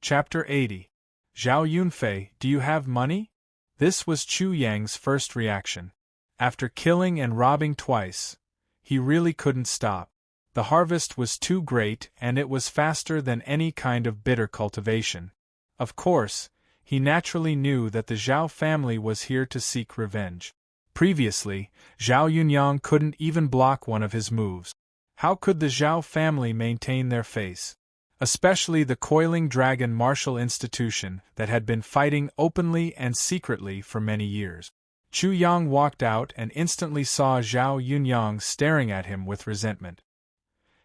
Chapter 80. Zhao Yunfei, do you have money? This was Chu Yang's first reaction. After killing and robbing twice, he really couldn't stop. The harvest was too great and it was faster than any kind of bitter cultivation. Of course, he naturally knew that the Zhao family was here to seek revenge. Previously, Zhao Yunyang couldn't even block one of his moves. How could the Zhao family maintain their face? Especially the coiling dragon martial institution that had been fighting openly and secretly for many years. Chu Yang walked out and instantly saw Zhao Yunyang staring at him with resentment.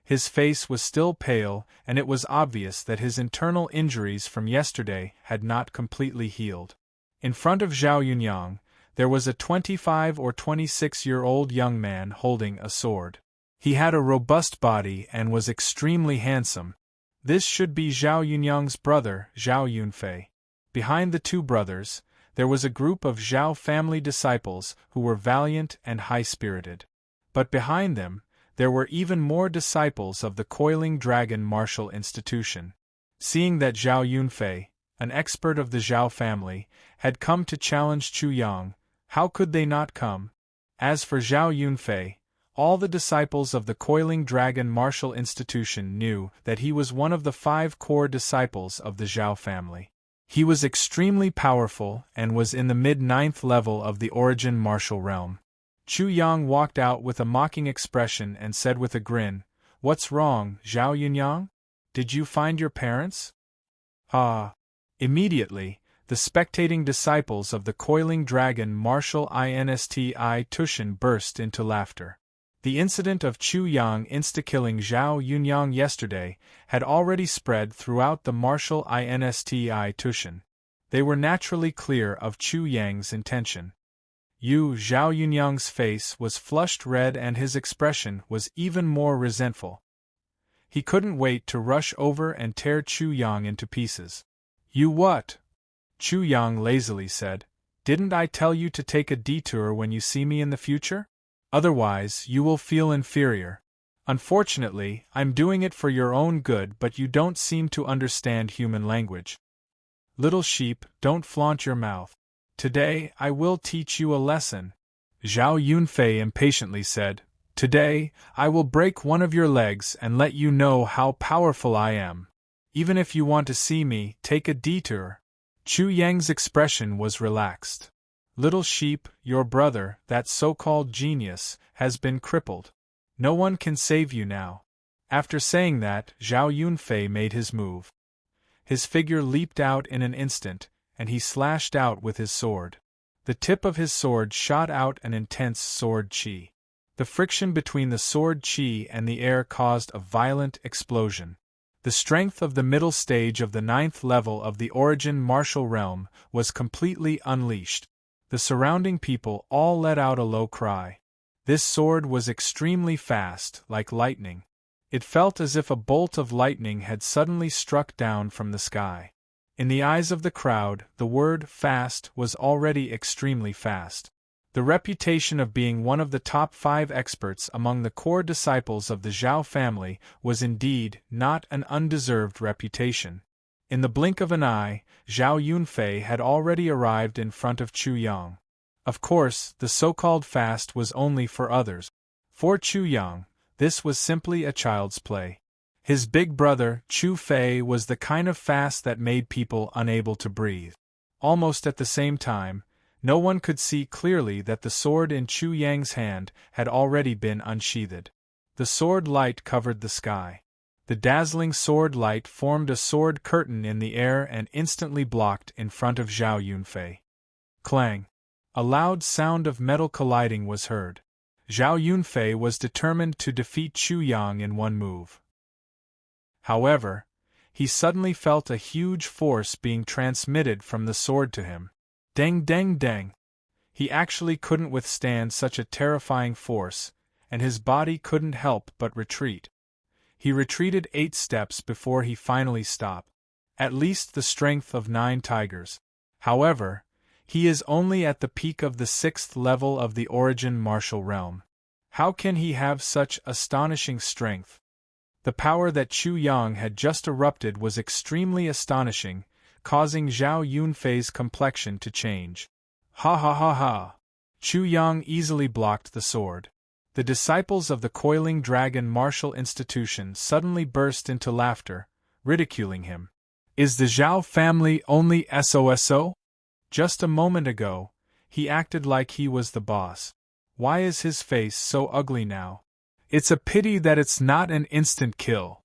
His face was still pale, and it was obvious that his internal injuries from yesterday had not completely healed. In front of Zhao Yunyang, there was a 25 or 26-year-old young man holding a sword. He had a robust body and was extremely handsome. This should be Zhao Yunyang's brother, Zhao Yunfei. Behind the two brothers, there was a group of Zhao family disciples who were valiant and high-spirited. But behind them, there were even more disciples of the Coiling Dragon Martial Institution. Seeing that Zhao Yunfei, an expert of the Zhao family, had come to challenge Chu Yang, how could they not come? As for Zhao Yunfei, all the disciples of the Coiling Dragon Martial Institution knew that he was one of the 5 core disciples of the Zhao family. He was extremely powerful and was in the mid-9th level of the Origin Martial Realm. Chu Yang walked out with a mocking expression and said with a grin, "What's wrong, Zhao Yunyang? Did you find your parents?" Ah! Immediately, the spectating disciples of the Coiling Dragon Martial Institution burst into laughter. The incident of Chu Yang insta-killing Zhao Yunyang yesterday had already spread throughout the Martial Institution. They were naturally clear of Chu Yang's intention. Zhao Yunyang's face was flushed red and his expression was even more resentful. He couldn't wait to rush over and tear Chu Yang into pieces. "You what?" Chu Yang lazily said. "Didn't I tell you to take a detour when you see me in the future? Otherwise, you will feel inferior. Unfortunately, I'm doing it for your own good, but you don't seem to understand human language. Little sheep, don't flaunt your mouth. Today, I will teach you a lesson." Zhao Yunfei impatiently said, "Today, I will break one of your legs and let you know how powerful I am. Even if you want to see me, take a detour." Chu Yang's expression was relaxed. "Little sheep, your brother, that so-called genius, has been crippled. No one can save you now." After saying that, Zhao Yunfei made his move. His figure leaped out in an instant, and he slashed out with his sword. The tip of his sword shot out an intense sword chi. The friction between the sword chi and the air caused a violent explosion. The strength of the middle stage of the 9th level of the Origin Martial Realm was completely unleashed. The surrounding people all let out a low cry. This sword was extremely fast, like lightning. It felt as if a bolt of lightning had suddenly struck down from the sky. In the eyes of the crowd, the word "fast" was already extremely fast. The reputation of being one of the top 5 experts among the core disciples of the Zhao family was indeed not an undeserved reputation. In the blink of an eye, Zhao Yunfei had already arrived in front of Chu Yang. Of course, the so-called fast was only for others. For Chu Yang, this was simply a child's play. His big brother, Chu Fei, was the kind of fast that made people unable to breathe. Almost at the same time, no one could see clearly that the sword in Chu Yang's hand had already been unsheathed. The sword light covered the sky. The dazzling sword light formed a sword curtain in the air and instantly blocked in front of Zhao Yunfei. Clang! A loud sound of metal colliding was heard. Zhao Yunfei was determined to defeat Chu Yang in one move. However, he suddenly felt a huge force being transmitted from the sword to him. Dang dang dang! He actually couldn't withstand such a terrifying force, and his body couldn't help but retreat. He retreated 8 steps before he finally stopped. At least the strength of 9 tigers. However, he is only at the peak of the 6th level of the Origin Martial Realm. How can he have such astonishing strength? The power that Chu Yang had just erupted was extremely astonishing, causing Zhao Yunfei's complexion to change. Ha ha ha ha! Chu Yang easily blocked the sword. The disciples of the Coiling Dragon Martial Institution suddenly burst into laughter, ridiculing him. Is the Zhao family only SOSO? Just a moment ago, he acted like he was the boss. Why is his face so ugly now? It's a pity that it's not an instant kill.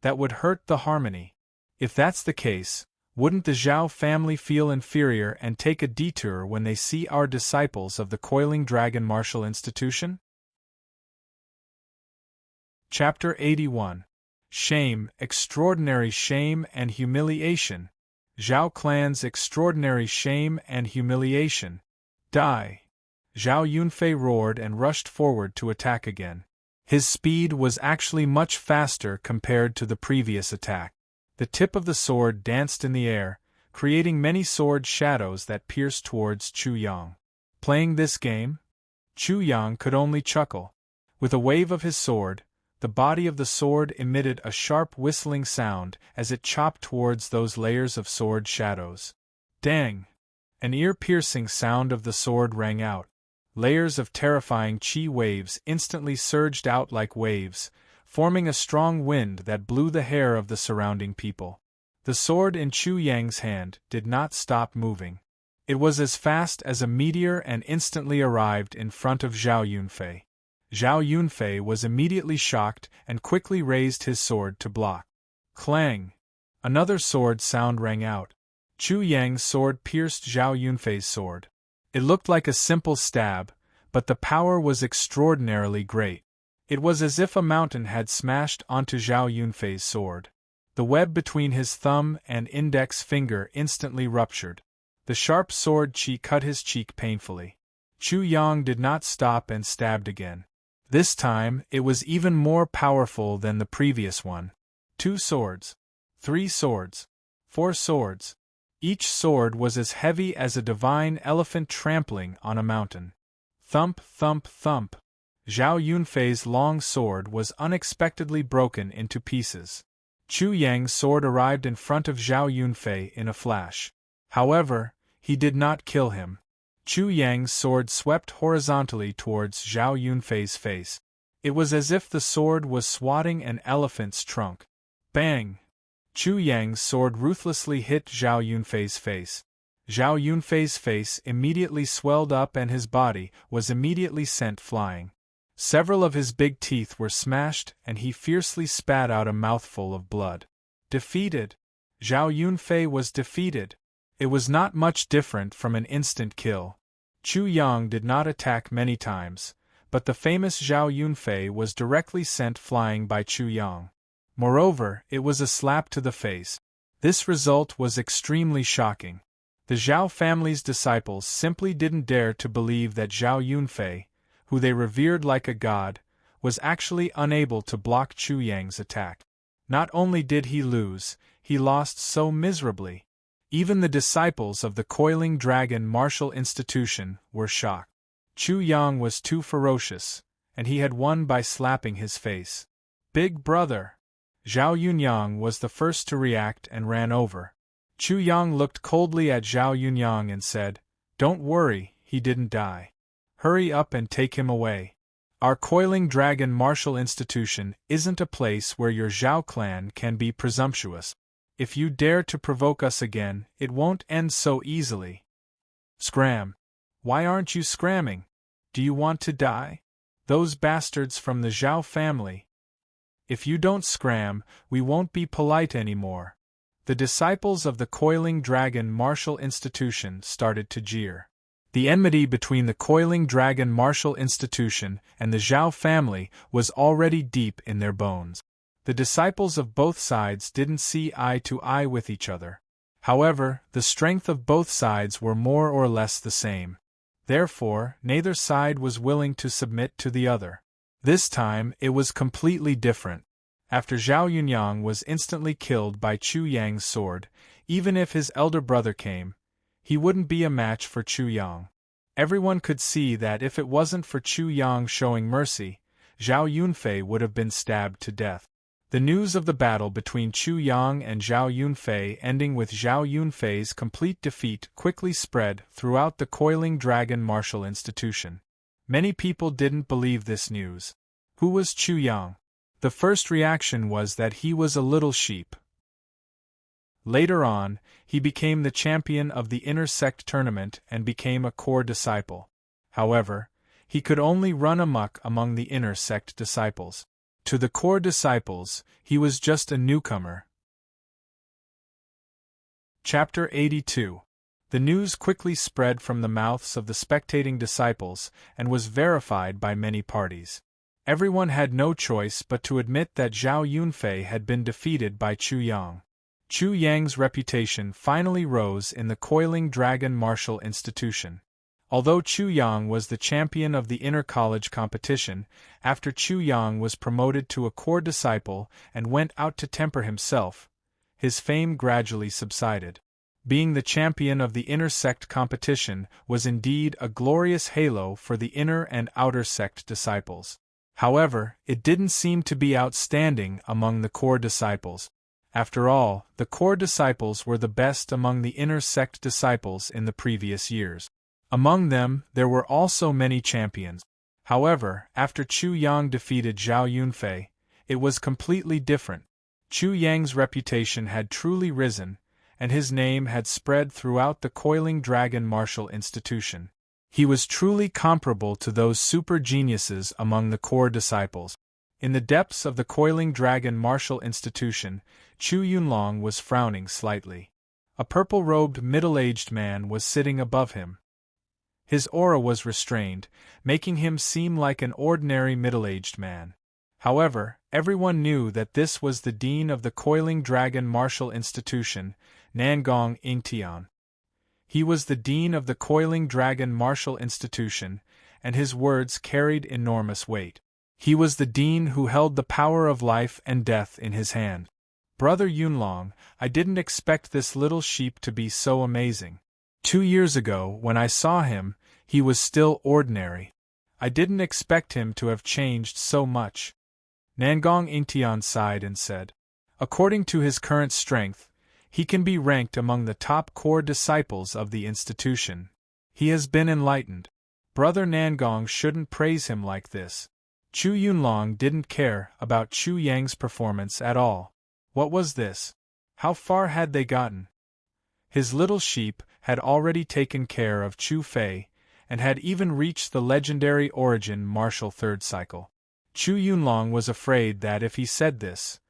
That would hurt the harmony. If that's the case, wouldn't the Zhao family feel inferior and take a detour when they see our disciples of the Coiling Dragon Martial Institution? Chapter 81. Shame, Extraordinary Shame and Humiliation. Zhao Clan's Extraordinary Shame and Humiliation. Die! Zhao Yunfei roared and rushed forward to attack again. His speed was actually much faster compared to the previous attack. The tip of the sword danced in the air, creating many sword shadows that pierced towards Chu Yang. Playing this game? Chu Yang could only chuckle. With a wave of his sword, the body of the sword emitted a sharp whistling sound as it chopped towards those layers of sword shadows. Dang! An ear-piercing sound of the sword rang out. Layers of terrifying chi waves instantly surged out like waves, forming a strong wind that blew the hair of the surrounding people. The sword in Chu Yang's hand did not stop moving. It was as fast as a meteor and instantly arrived in front of Zhao Yunfei. Zhao Yunfei was immediately shocked and quickly raised his sword to block. Clang! Another sword sound rang out. Chu Yang's sword pierced Zhao Yunfei's sword. It looked like a simple stab, but the power was extraordinarily great. It was as if a mountain had smashed onto Zhao Yunfei's sword. The web between his thumb and index finger instantly ruptured. The sharp sword chi cut his cheek painfully. Chu Yang did not stop and stabbed again. This time, it was even more powerful than the previous one. 2 swords. 3 swords. 4 swords. Each sword was as heavy as a divine elephant trampling on a mountain. Thump, thump, thump. Zhao Yunfei's long sword was unexpectedly broken into pieces. Chu Yang's sword arrived in front of Zhao Yunfei in a flash. However, he did not kill him. Chu Yang's sword swept horizontally towards Zhao Yunfei's face. It was as if the sword was swatting an elephant's trunk. Bang! Chu Yang's sword ruthlessly hit Zhao Yunfei's face. Zhao Yunfei's face immediately swelled up and his body was immediately sent flying. Several of his big teeth were smashed and he fiercely spat out a mouthful of blood. Defeated! Zhao Yunfei was defeated. It was not much different from an instant kill. Chu Yang did not attack many times, but the famous Zhao Yunfei was directly sent flying by Chu Yang. Moreover, it was a slap to the face. This result was extremely shocking. The Zhao family's disciples simply didn't dare to believe that Zhao Yunfei, who they revered like a god, was actually unable to block Chu Yang's attack. Not only did he lose, he lost so miserably. Even the disciples of the Coiling Dragon Martial Institution were shocked. Chu Yang was too ferocious, and he had won by slapping his face. Big brother! Zhao Yunyang was the first to react and ran over. Chu Yang looked coldly at Zhao Yunyang and said, "Don't worry, he didn't die. Hurry up and take him away. Our Coiling Dragon Martial Institution isn't a place where your Zhao clan can be presumptuous. If you dare to provoke us again, it won't end so easily." Scram! Why aren't you scramming? Do you want to die? Those bastards from the Zhao family. If you don't scram, we won't be polite anymore. The disciples of the Coiling Dragon Martial Institution started to jeer. The enmity between the Coiling Dragon Martial Institution and the Zhao family was already deep in their bones. The disciples of both sides didn't see eye to eye with each other. However, the strength of both sides were more or less the same. Therefore, neither side was willing to submit to the other. This time, it was completely different. After Zhao Yunyang was instantly killed by Chu Yang's sword, even if his elder brother came, he wouldn't be a match for Chu Yang. Everyone could see that if it wasn't for Chu Yang showing mercy, Zhao Yunfei would have been stabbed to death. The news of the battle between Chu Yang and Zhao Yunfei, ending with Zhao Yunfei's complete defeat, quickly spread throughout the Coiling Dragon martial institution. Many people didn't believe this news. Who was Chu Yang? The first reaction was that he was a little sheep. Later on, he became the champion of the inner sect tournament and became a core disciple. However, he could only run amok among the inner sect disciples. To the core disciples, he was just a newcomer. Chapter 82. The news quickly spread from the mouths of the spectating disciples and was verified by many parties. Everyone had no choice but to admit that Zhao Yunfei had been defeated by Chu Yang. Chu Yang's reputation finally rose in the Coiling Dragon martial institution. Although Chu Yang was the champion of the inter-college competition, after Chu Yang was promoted to a core disciple and went out to temper himself, his fame gradually subsided. Being the champion of the inner sect competition was indeed a glorious halo for the inner and outer sect disciples. However, it didn't seem to be outstanding among the core disciples. After all, the core disciples were the best among the inner sect disciples in the previous years. Among them, there were also many champions. However, after Chu Yang defeated Zhao Yunfei, it was completely different. Chu Yang's reputation had truly risen, and his name had spread throughout the Coiling Dragon martial institution. He was truly comparable to those super geniuses among the core disciples. In the depths of the Coiling Dragon martial institution, Chu Yunlong was frowning slightly. A purple-robed middle-aged man was sitting above him. His aura was restrained, making him seem like an ordinary middle-aged man. However, everyone knew that this was the dean of the Coiling Dragon martial institution, Nangong Yingtian. He was the dean of the Coiling Dragon martial institution, and his words carried enormous weight. He was the dean who held the power of life and death in his hand. Brother Yunlong, I didn't expect this little sheep to be so amazing. 2 years ago, when I saw him, he was still ordinary. I didn't expect him to have changed so much. Nangong Yingtian sighed and said, according to his current strength, he can be ranked among the top core disciples of the institution. He has been enlightened. Brother Nangong shouldn't praise him like this. Chu Yunlong didn't care about Chu Yang's performance at all. What was this? How far had they gotten? His little sheep had already taken care of Chu Fei, and had even reached the legendary origin martial third cycle. Chu Yunlong was afraid that if he said this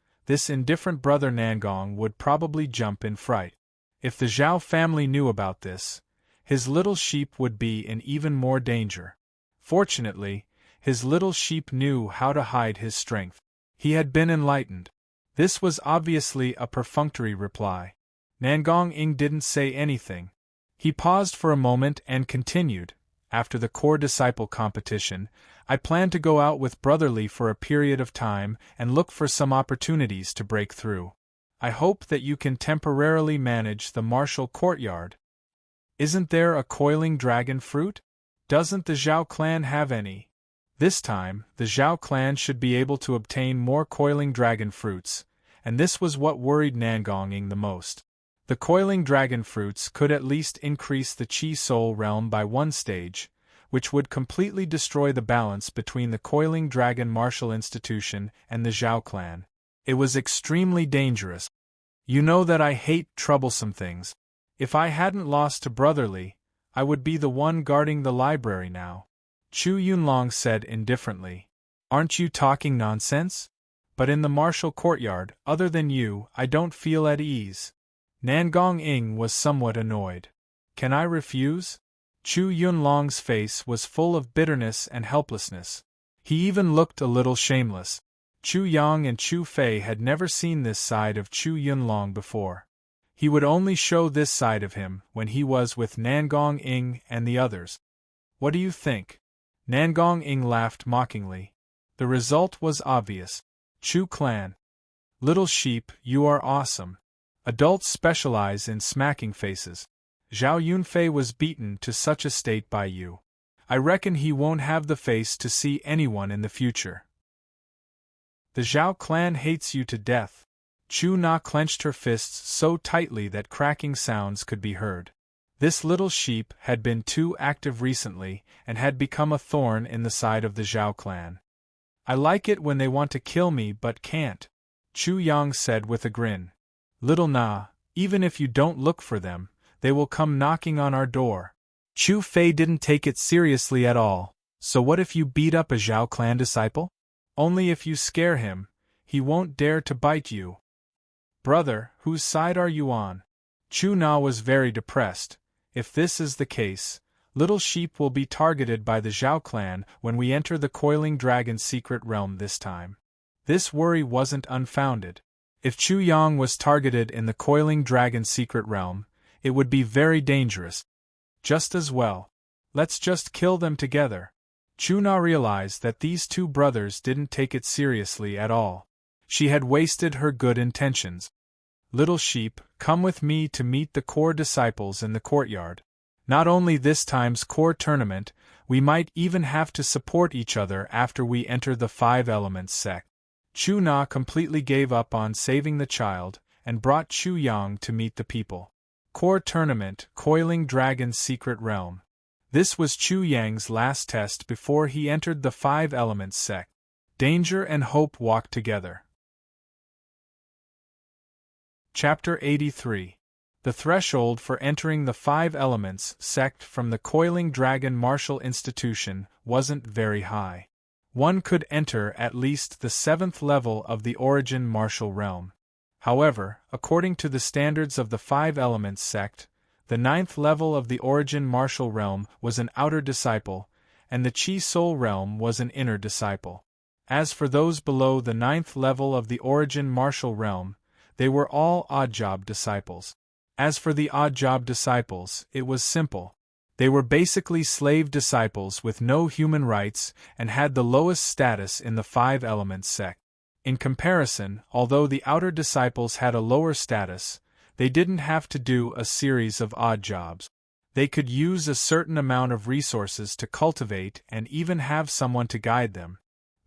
indifferent brother Nangong would probably jump in fright. If the Zhao family knew about this, his little sheep would be in even more danger. Fortunately, his little sheep knew how to hide his strength. He had been enlightened. This was obviously a perfunctory reply. Nangong Ying didn't say anything. He paused for a moment and continued, after the core disciple competition, I plan to go out with Brotherly for a period of time and look for some opportunities to break through. I hope that you can temporarily manage the martial courtyard. Isn't there a coiling dragon fruit? Doesn't the Zhao clan have any? This time, the Zhao clan should be able to obtain more coiling dragon fruits, and this was what worried Nangong Ying the most. The coiling dragon fruits could at least increase the Chi Soul realm by 1 stage, which would completely destroy the balance between the Coiling Dragon martial institution and the Zhao clan. It was extremely dangerous. You know that I hate troublesome things. If I hadn't lost to Brotherly, I would be the one guarding the library now. Chu Yunlong said indifferently. Aren't you talking nonsense? But in the martial courtyard, other than you, I don't feel at ease. Nangong Ying was somewhat annoyed. Can I refuse? Chu Yunlong's face was full of bitterness and helplessness. He even looked a little shameless. Chu Yang and Chu Fei had never seen this side of Chu Yunlong before. He would only show this side of him when he was with Nangong Ying and the others. What do you think? Nangong Ying laughed mockingly. The result was obvious. Chu clan. Little sheep, you are awesome. Adults specialize in smacking faces. Zhao Yunfei was beaten to such a state by you. I reckon he won't have the face to see anyone in the future. The Zhao clan hates you to death. Chu Na clenched her fists so tightly that cracking sounds could be heard. This little sheep had been too active recently and had become a thorn in the side of the Zhao clan. I like it when they want to kill me but can't, Chu Yang said with a grin. Little Na, even if you don't look for them, they will come knocking on our door. Chu Fei didn't take it seriously at all. So what if you beat up a Zhao clan disciple? Only if you scare him, he won't dare to bite you. Brother, whose side are you on? Chu Na was very depressed. If this is the case, Little Sheep will be targeted by the Zhao clan when we enter the Coiling Dragon's secret realm this time. This worry wasn't unfounded. If Chu Yang was targeted in the Coiling Dragon's secret realm, it would be very dangerous. Just as well. Let's just kill them together. Chu Na realized that these two brothers didn't take it seriously at all. She had wasted her good intentions. Little Sheep, come with me to meet the core disciples in the courtyard. Not only this time's core tournament, we might even have to support each other after we enter the Five Elements sect. Chu Na completely gave up on saving the child and brought Chu Yang to meet the people. Core tournament, Coiling Dragon's secret realm. This was Chu Yang's last test before he entered the Five Elements sect. Danger and hope walked together. Chapter 83. The threshold for entering the Five Elements sect from the Coiling Dragon Martial Institution wasn't very high. One could enter at least the 7th level of the Origin Martial Realm. However, according to the standards of the Five Elements sect, the 9th level of the Origin Martial Realm was an outer disciple, and the Chi Soul Realm was an inner disciple. As for those below the 9th level of the Origin Martial Realm, they were all odd-job disciples. As for the odd-job disciples, it was simple. They were basically slave disciples with no human rights and had the lowest status in the Five Elements sect. In comparison, although the outer disciples had a lower status, they didn't have to do a series of odd jobs. They could use a certain amount of resources to cultivate and even have someone to guide them.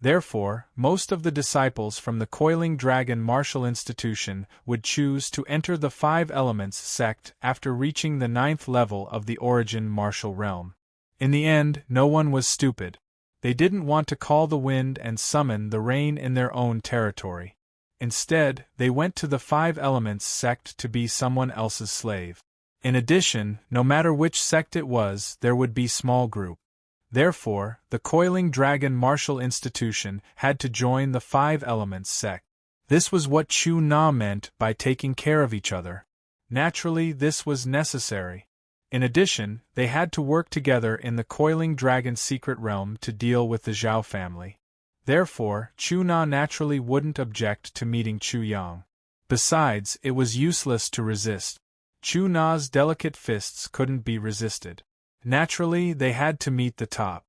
Therefore, most of the disciples from the Coiling Dragon Martial Institution would choose to enter the Five Elements sect after reaching the 9th level of the Origin Martial Realm. In the end, no one was stupid. They didn't want to call the wind and summon the rain in their own territory. Instead, they went to the Five Elements sect to be someone else's slave. In addition, no matter which sect it was, there would be small group. Therefore, the Coiling Dragon Martial Institution had to join the Five Elements sect. This was what Chu Na meant by taking care of each other. Naturally, this was necessary. In addition, they had to work together in the Coiling Dragon's secret realm to deal with the Zhao family. Therefore, Chu Na naturally wouldn't object to meeting Chu Yang. Besides, it was useless to resist. Chu Na's delicate fists couldn't be resisted. Naturally, they had to meet the top.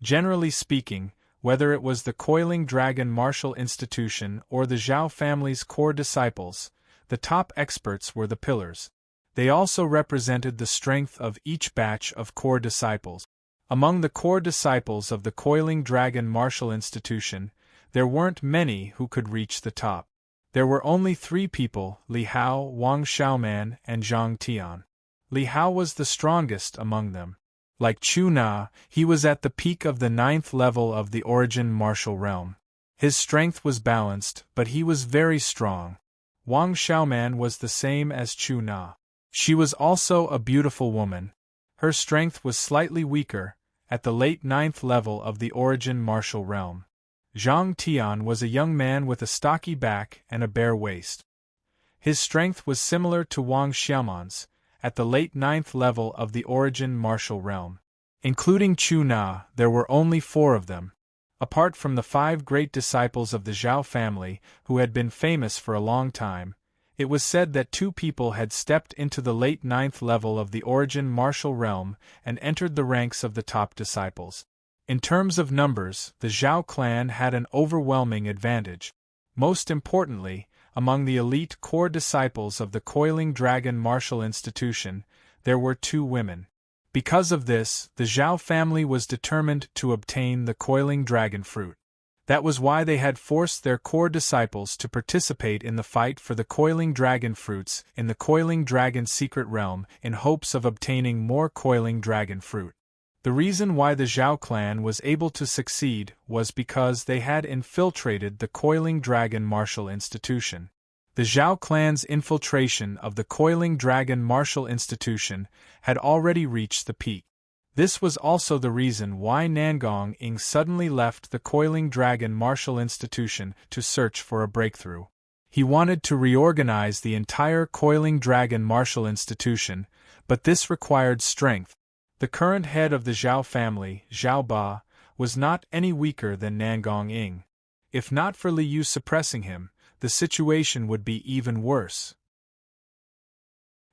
Generally speaking, whether it was the Coiling Dragon Martial Institution or the Zhao family's core disciples, the top experts were the pillars. They also represented the strength of each batch of core disciples. Among the core disciples of the Coiling Dragon Martial Institution, there weren't many who could reach the top. There were only 3 people, Li Hao, Wang Xiaoman, and Zhang Tian. Li Hao was the strongest among them. Like Chu Na, he was at the peak of the 9th level of the Origin Martial Realm. His strength was balanced, but he was very strong. Wang Xiaoman was the same as Chu Na. She was also a beautiful woman. Her strength was slightly weaker, at the late 9th level of the Origin Martial Realm. Zhang Tian was a young man with a stocky back and a bare waist. His strength was similar to Wang Xiaoman's, at the late 9th level of the Origin Martial Realm. Including Chu Na, there were only 4 of them. Apart from the 5 great disciples of the Zhao family who had been famous for a long time, it was said that 2 people had stepped into the late 9th level of the Origin Martial Realm and entered the ranks of the top disciples. In terms of numbers, the Zhao clan had an overwhelming advantage. Most importantly, among the elite core disciples of the Coiling Dragon Martial Institution, there were 2 women. Because of this, the Zhao family was determined to obtain the Coiling Dragon fruit. That was why they had forced their core disciples to participate in the fight for the coiling dragon fruits in the coiling dragon secret realm in hopes of obtaining more coiling dragon fruit. The reason why the Zhao clan was able to succeed was because they had infiltrated the coiling dragon martial institution. The Zhao clan's infiltration of the coiling dragon martial institution had already reached the peak. This was also the reason why Nangong Ing suddenly left the coiling dragon martial institution to search for a breakthrough. He wanted to reorganize the entire coiling dragon martial institution, but this required strength. The current head of the Zhao family, Zhao Ba, was not any weaker than Nangong Ing. If not for Li Yu suppressing him, the situation would be even worse.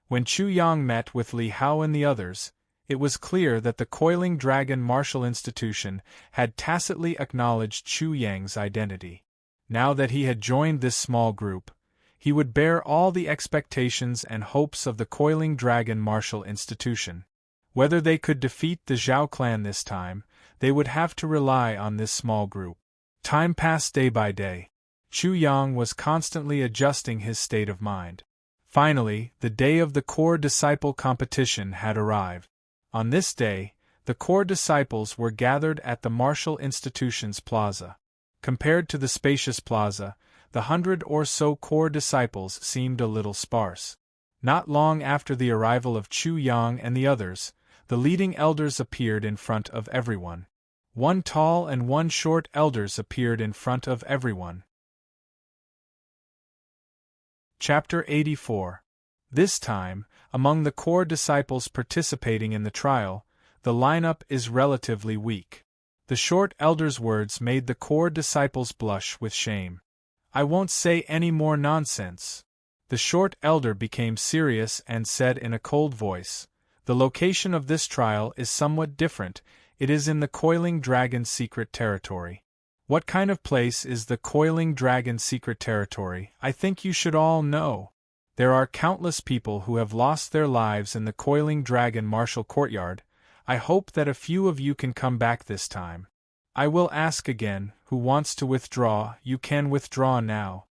When Chu Yang met with Li Hao and the others, it was clear that the coiling dragon martial institution had tacitly acknowledged Chu Yang's identity. Now that he had joined this small group, he would bear all the expectations and hopes of the coiling dragon martial institution. Whether they could defeat the Zhao clan this time, they would have to rely on this small group. Time passed day by day. Chu Yang was constantly adjusting his state of mind. Finally, the day of the core disciple competition had arrived. On this day, the core disciples were gathered at the martial institution's plaza. Compared to the spacious plaza, the 100 or so core disciples seemed a little sparse. Not long after the arrival of Chu Yang and the others, the leading elders appeared in front of everyone. One tall and one short elders appeared in front of everyone. Chapter 84. This time, among the core disciples participating in the trial, the lineup is relatively weak. The short elder's words made the core disciples blush with shame. "I won't say any more nonsense." The short elder became serious and said in a cold voice, "The location of this trial is somewhat different. It is in the coiling dragon secret territory." "What kind of place is the coiling dragon secret territory? I think you should all know. There are countless people who have lost their lives in the coiling dragon martial courtyard. I hope that a few of you can come back this time. I will ask again, who wants to withdraw? You can withdraw now."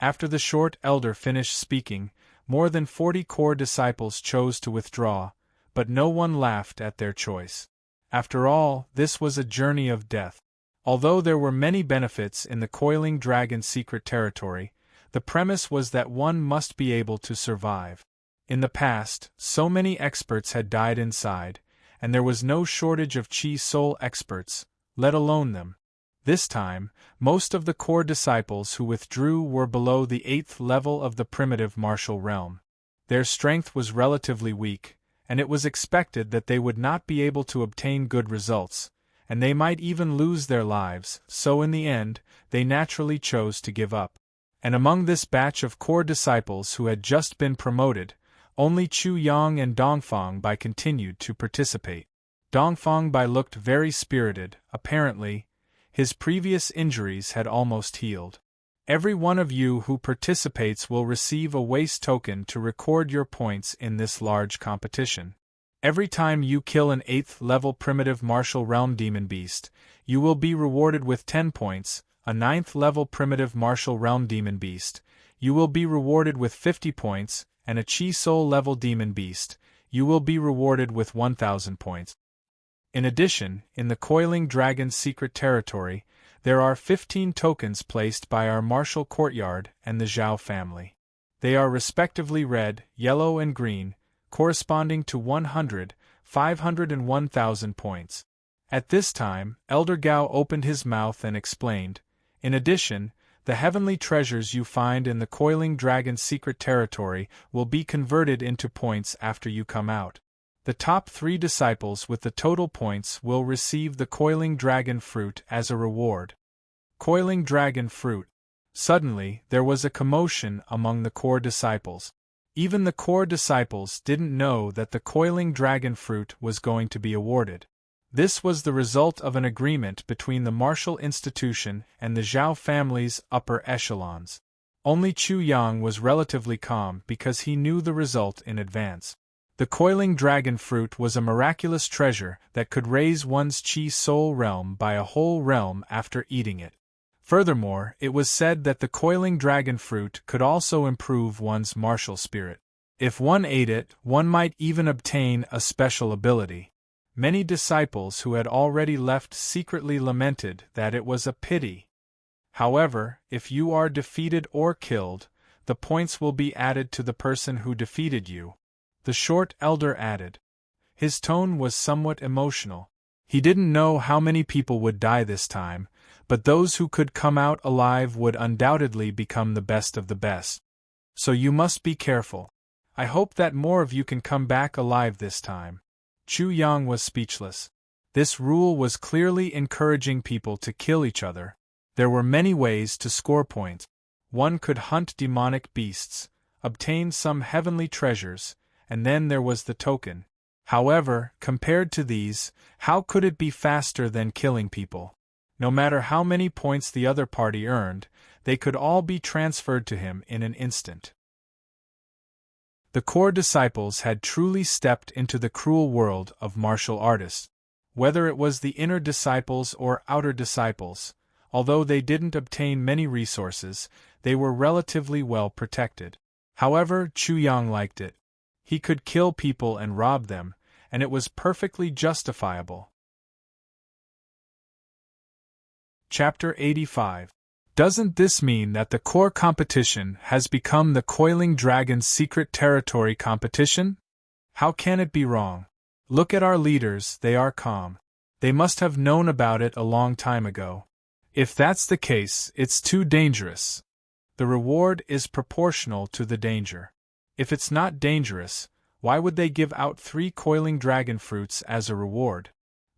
After the short elder finished speaking, more than 40 core disciples chose to withdraw, but no one laughed at their choice. After all, this was a journey of death. Although there were many benefits in the coiling dragon secret territory, the premise was that one must be able to survive. In the past, so many experts had died inside, and there was no shortage of Chi Soul experts, let alone them. This time, most of the core disciples who withdrew were below the 8th level of the primitive martial realm. Their strength was relatively weak, and it was expected that they would not be able to obtain good results, and they might even lose their lives, so in the end, they naturally chose to give up. And among this batch of core disciples who had just been promoted, only Chu Yang and Dongfang Bai continued to participate. Dongfang Bai looked very spirited. Apparently, his previous injuries had almost healed. "Every one of you who participates will receive a waste token to record your points in this large competition. Every time you kill an 8th level primitive martial realm demon beast, you will be rewarded with 10 points. A 9th level primitive martial realm demon beast, you will be rewarded with 50 points, and a Chi Soul level demon beast, you will be rewarded with 1,000 points. In addition, in the coiling dragon secret territory, there are 15 tokens placed by our martial courtyard and the Zhao family. They are respectively red, yellow and green, corresponding to 100, 500 and 1,000 points. At this time, Elder Gao opened his mouth and explained, "In addition, the heavenly treasures you find in the coiling dragon secret territory will be converted into points after you come out. The top 3 disciples with the total points will receive the coiling dragon fruit as a reward." Coiling dragon fruit. Suddenly, there was a commotion among the core disciples. Even the core disciples didn't know that the coiling dragon fruit was going to be awarded. This was the result of an agreement between the martial institution and the Zhao family's upper echelons. Only Chu Yang was relatively calm because he knew the result in advance. The coiling dragon fruit was a miraculous treasure that could raise one's Chi Soul realm by a whole realm after eating it. Furthermore, it was said that the coiling dragon fruit could also improve one's martial spirit. If one ate it, one might even obtain a special ability. Many disciples who had already left secretly lamented that it was a pity. However, if you are defeated or killed, the points will be added to the person who defeated you, the short elder added. His tone was somewhat emotional. He didn't know how many people would die this time, but those who could come out alive would undoubtedly become the best of the best. So you must be careful. I hope that more of you can come back alive this time. Chu Yang was speechless. This rule was clearly encouraging people to kill each other. There were many ways to score points. One could hunt demonic beasts, obtain some heavenly treasures, and then there was the token. However, compared to these, how could it be faster than killing people? No matter how many points the other party earned, they could all be transferred to him in an instant. The core disciples had truly stepped into the cruel world of martial artists. Whether it was the inner disciples or outer disciples, although they didn't obtain many resources, they were relatively well protected. However, Chu Yang liked it. He could kill people and rob them, and it was perfectly justifiable. Chapter 85. Doesn't this mean that the core competition has become the Coiling Dragon's secret territory competition? How can it be wrong? Look at our leaders, they are calm. They must have known about it a long time ago. If that's the case, it's too dangerous. The reward is proportional to the danger. If it's not dangerous, why would they give out 3 coiling dragon fruits as a reward?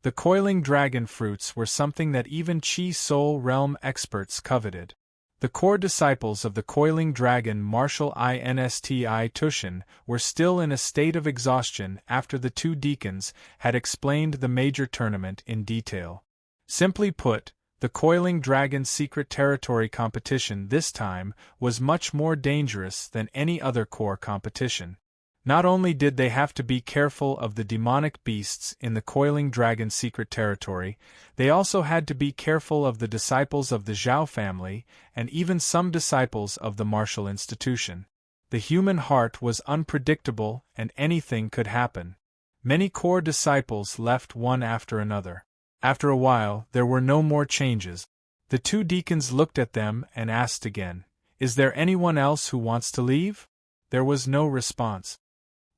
The coiling dragon fruits were something that even Chi Soul Realm experts coveted. The core disciples of the coiling dragon Martial Insti Tushin were still in a state of exhaustion after the 2 deacons had explained the major tournament in detail. Simply put, the coiling dragon's secret territory competition this time was much more dangerous than any other core competition. Not only did they have to be careful of the demonic beasts in the coiling dragon's secret territory, they also had to be careful of the disciples of the Zhao family and even some disciples of the martial institution. The human heart was unpredictable and anything could happen. Many core disciples left one after another. After a while, there were no more changes. The 2 deacons looked at them and asked again, "Is there anyone else who wants to leave?" There was no response.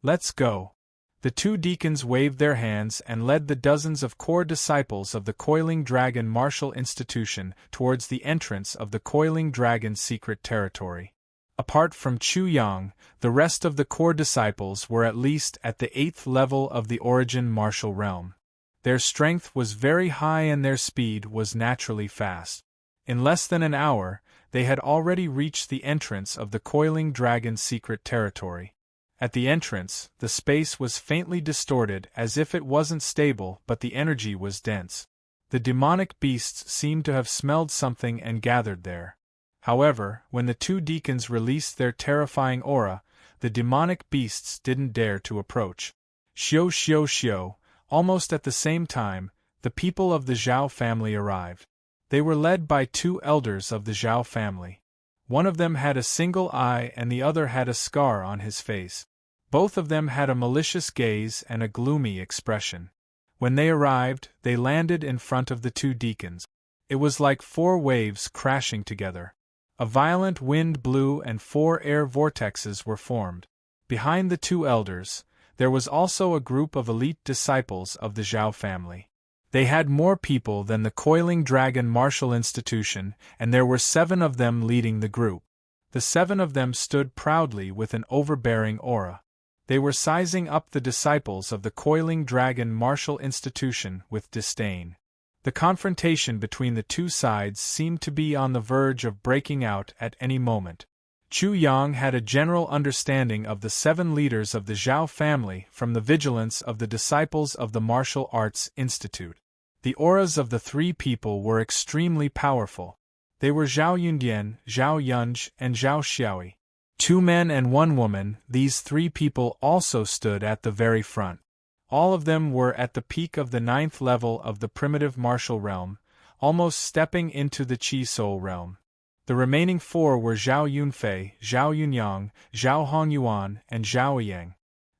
"Let's go." The 2 deacons waved their hands and led the dozens of core disciples of the Coiling Dragon Martial Institution towards the entrance of the Coiling Dragon's secret territory. Apart from Chu Yang, the rest of the core disciples were at least at the 8th level of the Origin Martial Realm. Their strength was very high and their speed was naturally fast. In less than an hour, they had already reached the entrance of the Coiling Dragon's secret territory. At the entrance, the space was faintly distorted as if it wasn't stable, but the energy was dense. The demonic beasts seemed to have smelled something and gathered there. However, when the 2 deacons released their terrifying aura, the demonic beasts didn't dare to approach. Xiao xiao xiao, almost at the same time, the people of the Zhao family arrived. They were led by 2 elders of the Zhao family. One of them had a single eye and the other had a scar on his face. Both of them had a malicious gaze and a gloomy expression. When they arrived, they landed in front of the 2 deacons. It was like 4 waves crashing together. A violent wind blew and 4 air vortexes were formed. Behind the 2 elders, there was also a group of elite disciples of the Zhao family. They had more people than the Coiling Dragon Martial Institution, and there were 7 of them leading the group. The 7 of them stood proudly with an overbearing aura. They were sizing up the disciples of the Coiling Dragon Martial Institution with disdain. The confrontation between the 2 sides seemed to be on the verge of breaking out at any moment. Chu Yang had a general understanding of the 7 leaders of the Zhao family from the vigilance of the disciples of the Martial Arts Institute. The auras of the 3 people were extremely powerful. They were Zhao Yundian, Zhao Yunj, and Zhao Xiaoi. 2 men and 1 woman, these 3 people also stood at the very front. All of them were at the peak of the 9th level of the primitive martial realm, almost stepping into the Qi Soul realm. The remaining four were Zhao Yunfei, Zhao Yunyang, Zhao Hongyuan, and Zhao Yang.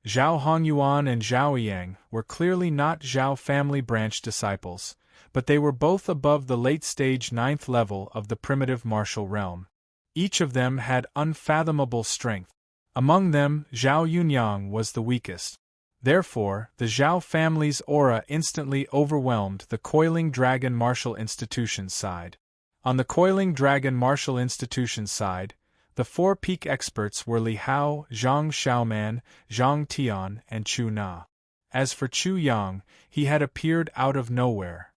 Zhao Hongyuan and Zhao Yang were clearly not Zhao family branch disciples, but they were both above the late-stage 9th level of the primitive martial realm. Each of them had unfathomable strength. Among them, Zhao Yunyang was the weakest. Therefore, the Zhao family's aura instantly overwhelmed the Coiling Dragon Martial Institution's side. On the Coiling Dragon Martial Institution's side, the four peak experts were Li Hao, Zhang Xiaoman, Zhang Tian, and Chu Na. As for Chu Yang, he had appeared out of nowhere.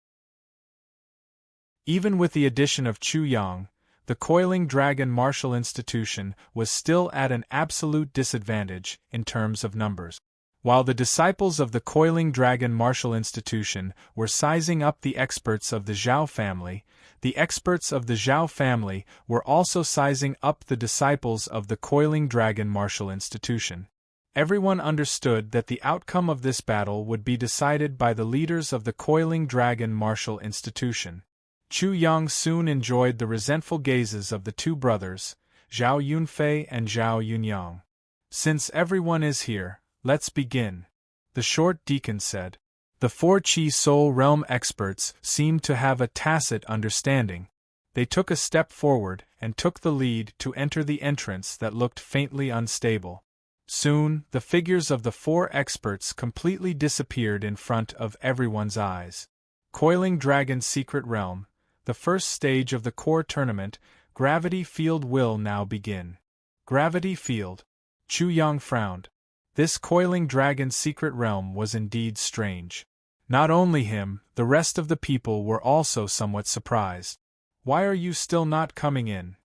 Even with the addition of Chu Yang, the Coiling Dragon Martial Institution was still at an absolute disadvantage in terms of numbers. While the disciples of the Coiling Dragon Martial Institution were sizing up the experts of the Zhao family, the experts of the Zhao family were also sizing up the disciples of the Coiling Dragon Martial Institution. Everyone understood that the outcome of this battle would be decided by the leaders of the Coiling Dragon Martial Institution. Chu Yang soon enjoyed the resentful gazes of the two brothers, Zhao Yunfei and Zhao Yunyang. "Since everyone is here, let's begin," the short deacon said. The four Qi Soul Realm experts seemed to have a tacit understanding. They took a step forward and took the lead to enter the entrance that looked faintly unstable. Soon, the figures of the four experts completely disappeared in front of everyone's eyes. Coiling Dragon's Secret Realm, the first stage of the core tournament, Gravity Field will now begin. Gravity Field. Chu Yang frowned. This Coiling Dragon's Secret Realm was indeed strange. Not only him, the rest of the people were also somewhat surprised. "Why are you still not coming in?"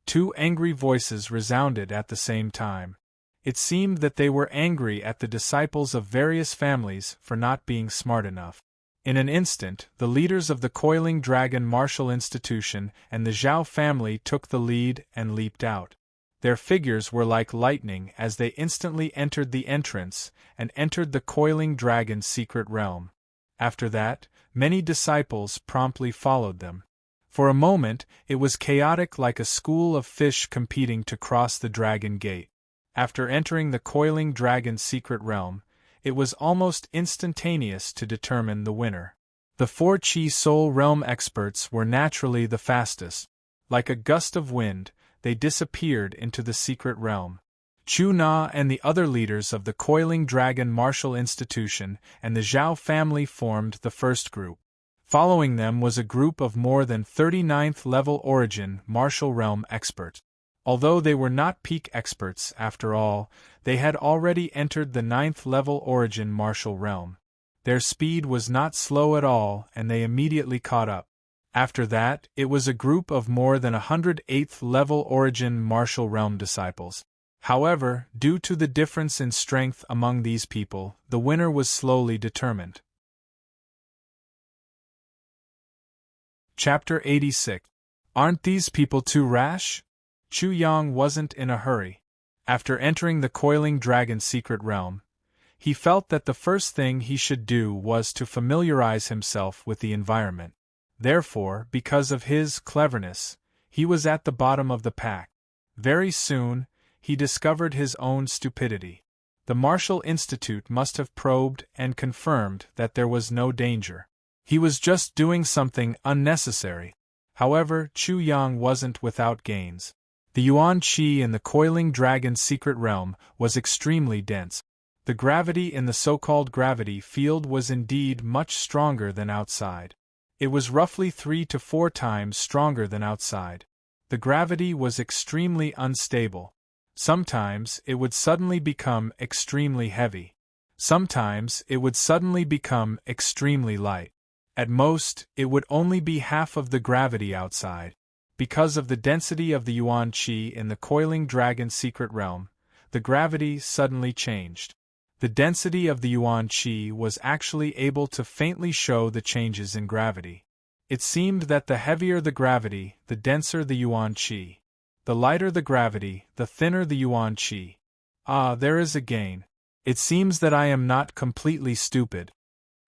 Two angry voices resounded at the same time. It seemed that they were angry at the disciples of various families for not being smart enough. In an instant, the leaders of the Coiling Dragon Martial Institution and the Zhao family took the lead and leaped out. Their figures were like lightning as they instantly entered the entrance and entered the Coiling Dragon's Secret Realm. After that, many disciples promptly followed them. For a moment, it was chaotic, like a school of fish competing to cross the Dragon Gate. After entering the Coiling Dragon's Secret Realm, it was almost instantaneous to determine the winner. The four Qi Soul Realm experts were naturally the fastest. Like a gust of wind, they disappeared into the Secret Realm. Chu Na and the other leaders of the Coiling Dragon Martial Institution and the Zhao family formed the first group. Following them was a group of more than 39th level Origin Martial Realm experts. Although they were not peak experts after all, they had already entered the 9th level Origin Martial Realm. Their speed was not slow at all and they immediately caught up. After that, it was a group of more than 108th level Origin Martial Realm disciples. However, due to the difference in strength among these people, the winner was slowly determined. Chapter 86. Aren't these people too rash? Chu Yang wasn't in a hurry. After entering the Coiling Dragon's Secret Realm, he felt that the first thing he should do was to familiarize himself with the environment. Therefore, because of his cleverness, he was at the bottom of the pack. Very soon, he discovered his own stupidity. The Martial Institute must have probed and confirmed that there was no danger. He was just doing something unnecessary. However, Chu Yang wasn't without gains. The Yuan Qi in the Coiling Dragon's Secret Realm was extremely dense. The gravity in the so-called gravity field was indeed much stronger than outside. It was roughly 3 to 4 times stronger than outside. The gravity was extremely unstable. Sometimes it would suddenly become extremely heavy. Sometimes it would suddenly become extremely light. At most, it would only be half of the gravity outside. Because of the density of the Yuan Qi in the Coiling Dragon's Secret Realm, the gravity suddenly changed. The density of the Yuan Qi was actually able to faintly show the changes in gravity. It seemed that the heavier the gravity, the denser the Yuan Qi. The lighter the gravity, the thinner the Yuan Qi. Ah, there is a gain. It seems that I am not completely stupid.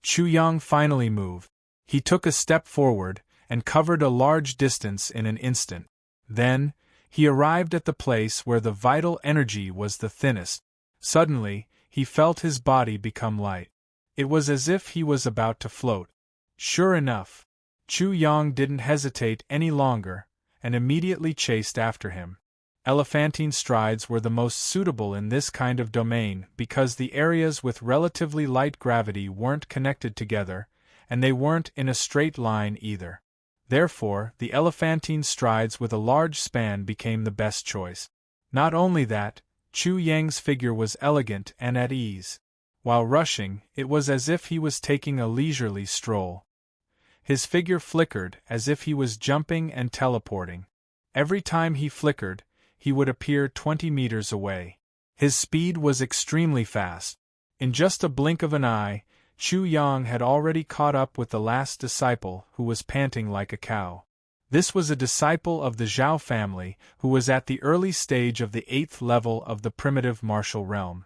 Chu Yang finally moved. He took a step forward, and covered a large distance in an instant. Then, he arrived at the place where the vital energy was the thinnest. Suddenly, he felt his body become light. It was as if he was about to float. Sure enough, Chu Yang didn't hesitate any longer, and immediately chased after him. Elephantine strides were the most suitable in this kind of domain because the areas with relatively light gravity weren't connected together, and they weren't in a straight line either. Therefore, the elephantine strides with a large span became the best choice. Not only that, Chu Yang's figure was elegant and at ease. While rushing, it was as if he was taking a leisurely stroll. His figure flickered as if he was jumping and teleporting. Every time he flickered, he would appear 20 meters away. His speed was extremely fast. In just a blink of an eye, Chu Yang had already caught up with the last disciple, who was panting like a cow. This was a disciple of the Zhao family, who was at the early stage of the 8th level of the primitive martial realm.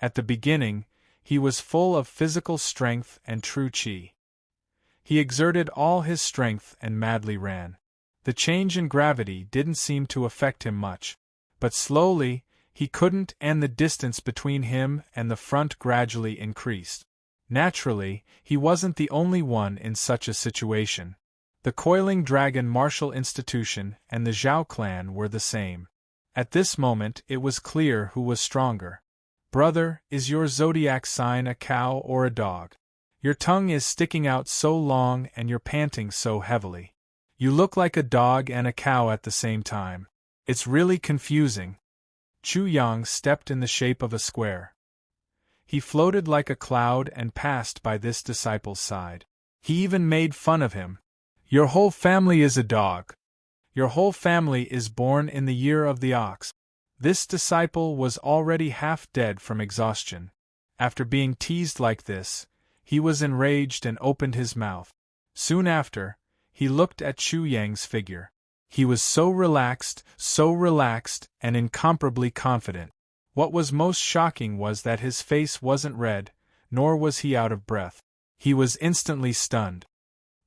At the beginning, he was full of physical strength and true qi. He exerted all his strength and madly ran. The change in gravity didn't seem to affect him much. But slowly, he couldn't, and the distance between him and the front gradually increased. Naturally, he wasn't the only one in such a situation. The Coiling Dragon Martial Institution and the Zhao clan were the same. At this moment it was clear who was stronger. "Brother, is your zodiac sign a cow or a dog? Your tongue is sticking out so long and you're panting so heavily. You look like a dog and a cow at the same time. It's really confusing." Chu Yang stepped in the shape of a square. He floated like a cloud and passed by this disciple's side. He even made fun of him. "Your whole family is a dog. Your whole family is born in the year of the ox." This disciple was already half dead from exhaustion. After being teased like this, he was enraged and opened his mouth. Soon after, he looked at Chu Yang's figure. He was so relaxed, and incomparably confident. What was most shocking was that his face wasn't red, nor was he out of breath. He was instantly stunned.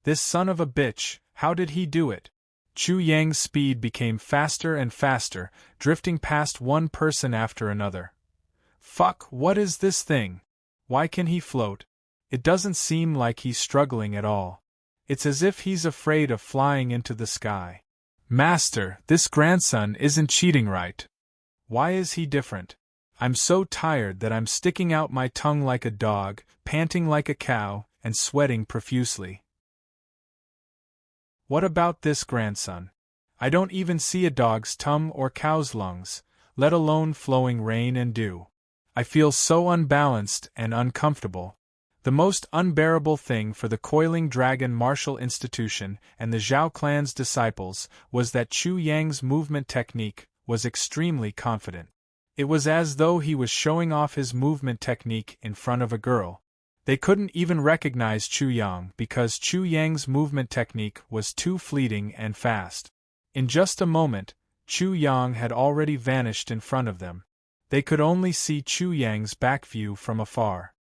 This son of a bitch, how did he do it? Chu Yang's speed became faster and faster, drifting past one person after another. Fuck, what is this thing? Why can he float? It doesn't seem like he's struggling at all. It's as if he's afraid of flying into the sky. Master, this grandson isn't cheating right. Why is he different? I'm so tired that I'm sticking out my tongue like a dog, panting like a cow, and sweating profusely. What about this grandson? I don't even see a dog's tongue or cow's lungs, let alone flowing rain and dew. I feel so unbalanced and uncomfortable. The most unbearable thing for the Coiling Dragon Martial Institution and the Zhao clan's disciples was that Chu Yang's movement technique was extremely confident. It was as though he was showing off his movement technique in front of a girl. They couldn't even recognize Chu Yang because Chu Yang's movement technique was too fleeting and fast. In just a moment, Chu Yang had already vanished in front of them. They could only see Chu Yang's back view from afar.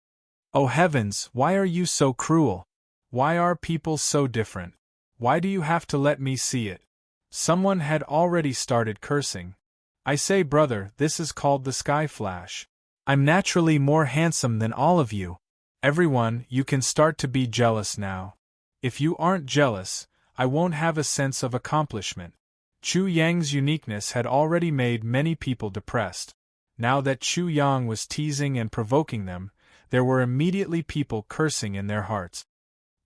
Oh heavens, why are you so cruel? Why are people so different? Why do you have to let me see it? Someone had already started cursing. I say, brother, this is called the Sky Flash. I'm naturally more handsome than all of you. Everyone, you can start to be jealous now. If you aren't jealous, I won't have a sense of accomplishment. Chu Yang's uniqueness had already made many people depressed. Now that Chu Yang was teasing and provoking them, there were immediately people cursing in their hearts.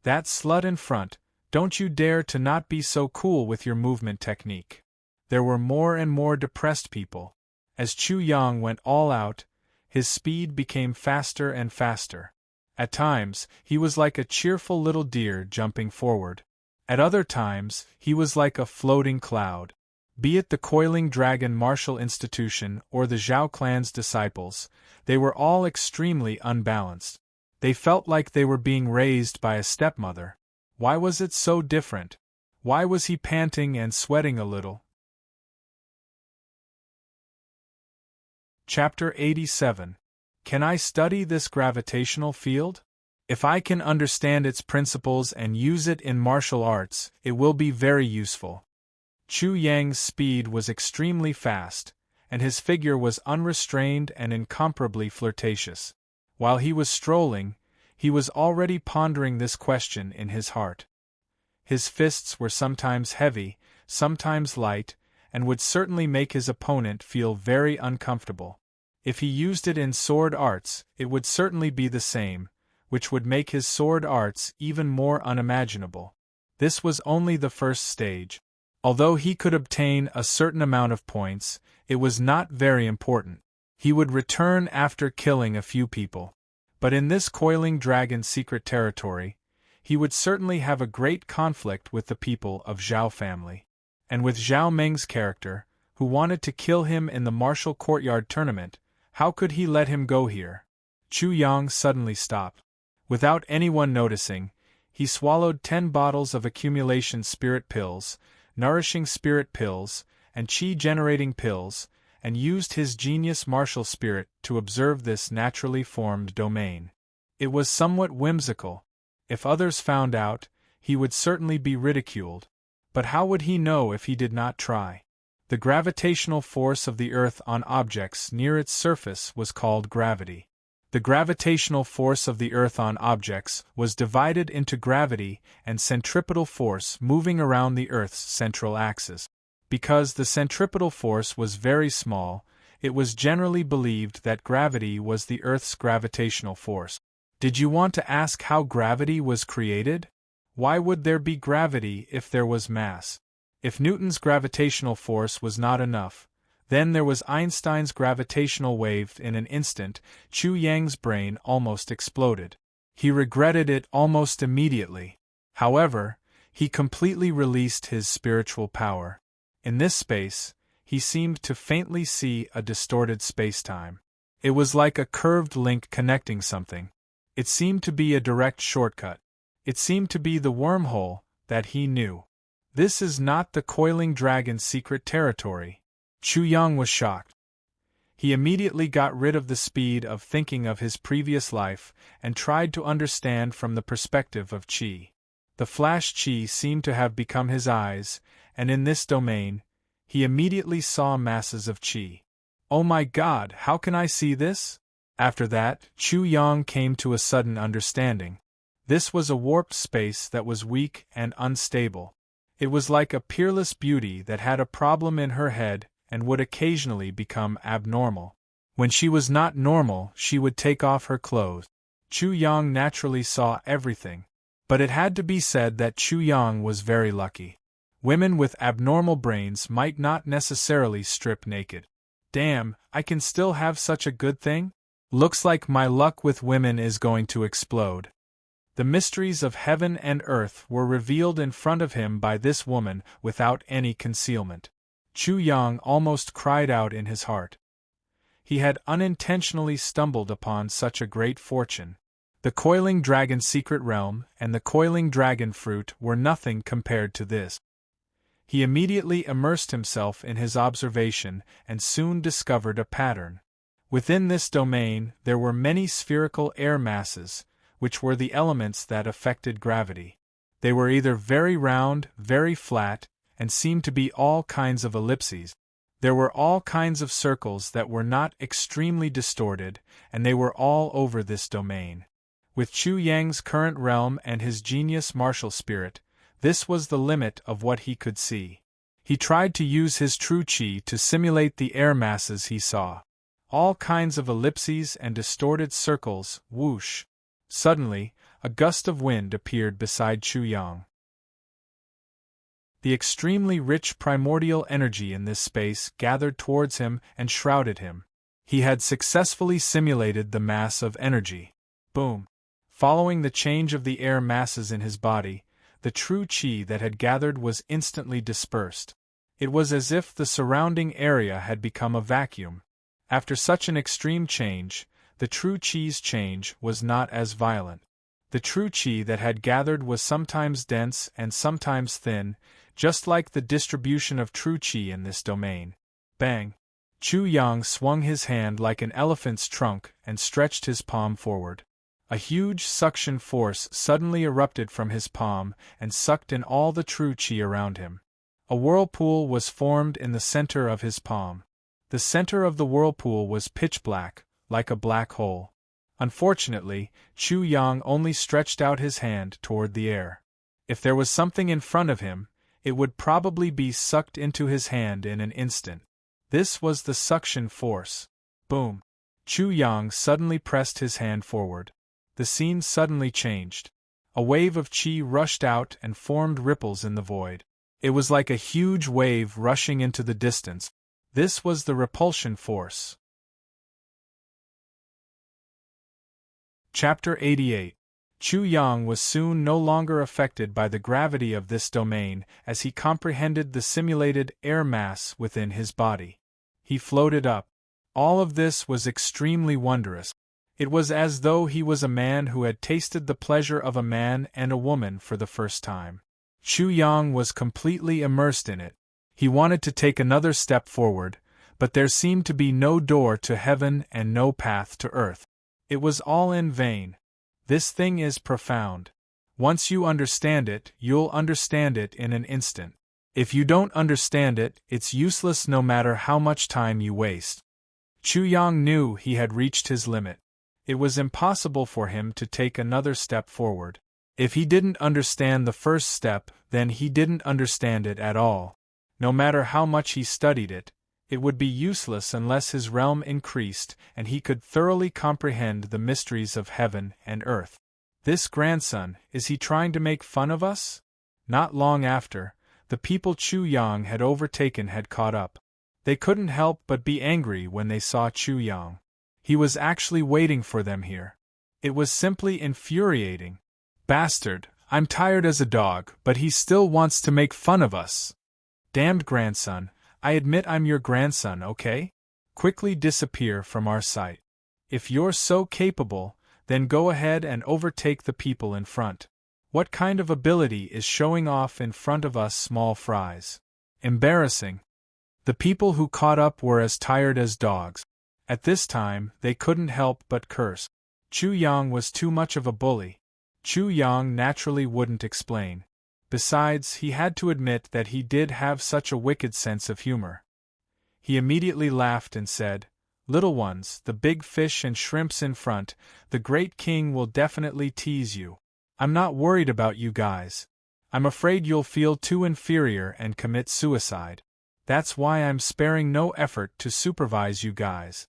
That slut in front, don't you dare to not be so cool with your movement technique. There were more and more depressed people. As Chu Yang went all out, his speed became faster and faster. At times, he was like a cheerful little deer jumping forward. At other times, he was like a floating cloud. Be it the Coiling Dragon Martial Institution or the Zhao clan's disciples, they were all extremely unbalanced. They felt like they were being raised by a stepmother. Why was it so different? Why was he panting and sweating a little? Chapter 87. Can I study this gravitational field? If I can understand its principles and use it in martial arts, it will be very useful. Chu Yang's speed was extremely fast, and his figure was unrestrained and incomparably flirtatious. While he was strolling, he was already pondering this question in his heart. His fists were sometimes heavy, sometimes light, and would certainly make his opponent feel very uncomfortable. If he used it in sword arts, it would certainly be the same, which would make his sword arts even more unimaginable. This was only the first stage. Although he could obtain a certain amount of points, it was not very important. He would return after killing a few people. But in this coiling dragon's secret territory, he would certainly have a great conflict with the people of Zhao family. And with Zhao Meng's character, who wanted to kill him in the martial courtyard tournament, how could he let him go here? Chu Yang suddenly stopped. Without anyone noticing, he swallowed 10 bottles of accumulation spirit pills, nourishing spirit pills, and chi-generating pills, and used his genius martial spirit to observe this naturally formed domain. It was somewhat whimsical. If others found out, he would certainly be ridiculed. But how would he know if he did not try? The gravitational force of the Earth on objects near its surface was called gravity. The gravitational force of the Earth on objects was divided into gravity and centripetal force moving around the Earth's central axis. Because the centripetal force was very small, it was generally believed that gravity was the Earth's gravitational force. Did you want to ask how gravity was created? Why would there be gravity if there was mass? If Newton's gravitational force was not enough, then there was Einstein's gravitational wave. In an instant, Chu Yang's brain almost exploded. He regretted it almost immediately. However, he completely released his spiritual power. In this space, he seemed to faintly see a distorted spacetime. It was like a curved link connecting something. It seemed to be a direct shortcut. It seemed to be the wormhole that he knew. This is not the coiling dragon's secret territory. Chu Yang was shocked. He immediately got rid of the speed of thinking of his previous life and tried to understand from the perspective of Qi. The flash Qi seemed to have become his eyes, and in this domain, he immediately saw masses of Qi. Oh my God, how can I see this? After that, Chu Yang came to a sudden understanding. This was a warped space that was weak and unstable. It was like a peerless beauty that had a problem in her head and would occasionally become abnormal. When she was not normal, she would take off her clothes. Chu Yang naturally saw everything. But it had to be said that Chu Yang was very lucky. Women with abnormal brains might not necessarily strip naked. Damn, I can still have such a good thing? Looks like my luck with women is going to explode. The mysteries of heaven and earth were revealed in front of him by this woman without any concealment. Chu Yang almost cried out in his heart. He had unintentionally stumbled upon such a great fortune. The coiling dragon's secret realm and the coiling dragon fruit were nothing compared to this. He immediately immersed himself in his observation and soon discovered a pattern. Within this domain there were many spherical air masses, which were the elements that affected gravity. They were either very round, very flat, and seemed to be all kinds of ellipses. There were all kinds of circles that were not extremely distorted, and they were all over this domain. With Chu Yang's current realm and his genius martial spirit, this was the limit of what he could see. He tried to use his true qi to simulate the air masses he saw. All kinds of ellipses and distorted circles, whoosh. Suddenly, a gust of wind appeared beside Chu Yang. The extremely rich primordial energy in this space gathered towards him and shrouded him. He had successfully simulated the mass of energy. Boom! Following the change of the air masses in his body, the true qi that had gathered was instantly dispersed. It was as if the surrounding area had become a vacuum. After such an extreme change, the true qi's change was not as violent. The true qi that had gathered was sometimes dense and sometimes thin, just like the distribution of true qi in this domain. Bang! Chu Yang swung his hand like an elephant's trunk and stretched his palm forward. A huge suction force suddenly erupted from his palm and sucked in all the true chi around him. A whirlpool was formed in the center of his palm. The center of the whirlpool was pitch black, like a black hole. Unfortunately, Chu Yang only stretched out his hand toward the air. If there was something in front of him, it would probably be sucked into his hand in an instant. This was the suction force. Boom! Chu Yang suddenly pressed his hand forward. The scene suddenly changed. A wave of qi rushed out and formed ripples in the void. It was like a huge wave rushing into the distance. This was the repulsion force. Chapter 88. Chu Yang was soon no longer affected by the gravity of this domain as he comprehended the simulated air mass within his body. He floated up. All of this was extremely wondrous. It was as though he was a man who had tasted the pleasure of a man and a woman for the first time. Chu Yang was completely immersed in it. He wanted to take another step forward, but there seemed to be no door to heaven and no path to earth. It was all in vain. This thing is profound. Once you understand it, you'll understand it in an instant. If you don't understand it, it's useless no matter how much time you waste. Chu Yang knew he had reached his limit. It was impossible for him to take another step forward. If he didn't understand the first step, then he didn't understand it at all. No matter how much he studied it, it would be useless unless his realm increased and he could thoroughly comprehend the mysteries of heaven and earth. This grandson, is he trying to make fun of us? Not long after, the people Chu Yang had overtaken had caught up. They couldn't help but be angry when they saw Chu Yang. He was actually waiting for them here. It was simply infuriating. Bastard, I'm tired as a dog, but he still wants to make fun of us. Damned grandson, I admit I'm your grandson, okay? Quickly disappear from our sight. If you're so capable, then go ahead and overtake the people in front. What kind of ability is showing off in front of us small fries? Embarrassing. The people who caught up were as tired as dogs. At this time, they couldn't help but curse. Chu Yang was too much of a bully. Chu Yang naturally wouldn't explain. Besides, he had to admit that he did have such a wicked sense of humor. He immediately laughed and said, "Little ones, the big fish and shrimps in front, the great king will definitely tease you. I'm not worried about you guys. I'm afraid you'll feel too inferior and commit suicide. That's why I'm sparing no effort to supervise you guys.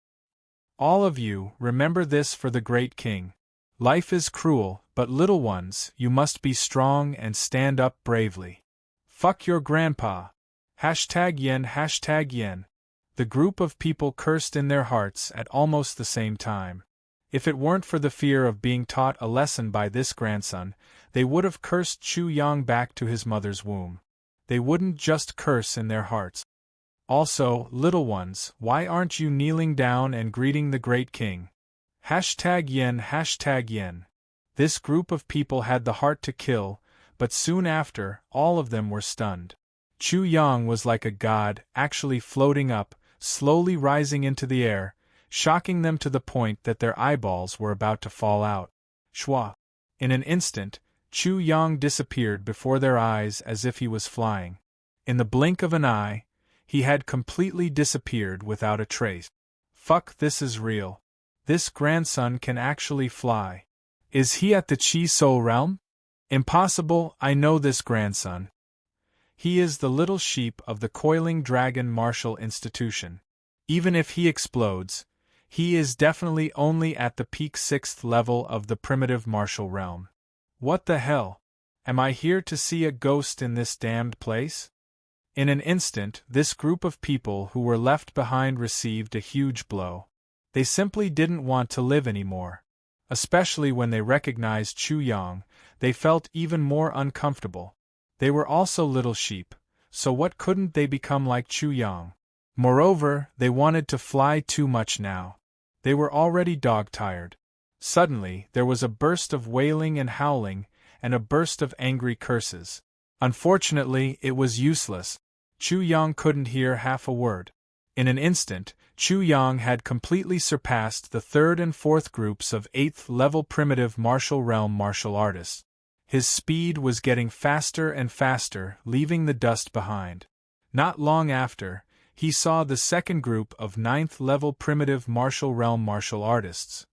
All of you, remember this for the great king. Life is cruel, but little ones, you must be strong and stand up bravely. Fuck your grandpa. #yen #yen. The group of people cursed in their hearts at almost the same time. If it weren't for the fear of being taught a lesson by this grandson, they would have cursed Chu Yang back to his mother's womb. They wouldn't just curse in their hearts. Also, little ones, why aren't you kneeling down and greeting the great king? #yen #yen. This group of people had the heart to kill, but soon after, all of them were stunned. Chu Yang was like a god, actually floating up, slowly rising into the air, shocking them to the point that their eyeballs were about to fall out. Shwa! In an instant, Chu Yang disappeared before their eyes as if he was flying. In the blink of an eye, he had completely disappeared without a trace. Fuck, this is real. This grandson can actually fly. Is he at the Chi Soul realm? Impossible, I know this grandson. He is the little sheep of the coiling dragon martial institution. Even if he explodes, he is definitely only at the peak 6th level of the primitive martial realm. What the hell? Am I here to see a ghost in this damned place? In an instant, this group of people who were left behind received a huge blow. They simply didn't want to live anymore. Especially when they recognized Chu Yang, they felt even more uncomfortable. They were also little sheep, so what couldn't they become like Chu Yang? Moreover, they wanted to fly too much now. They were already dog-tired. Suddenly, there was a burst of wailing and howling, and a burst of angry curses. Unfortunately, it was useless. Chu Yang couldn't hear half a word. In an instant, Chu Yang had completely surpassed the third and fourth groups of 8th level primitive martial realm martial artists. His speed was getting faster and faster, leaving the dust behind. Not long after, he saw the second group of 9th level primitive martial realm martial artists.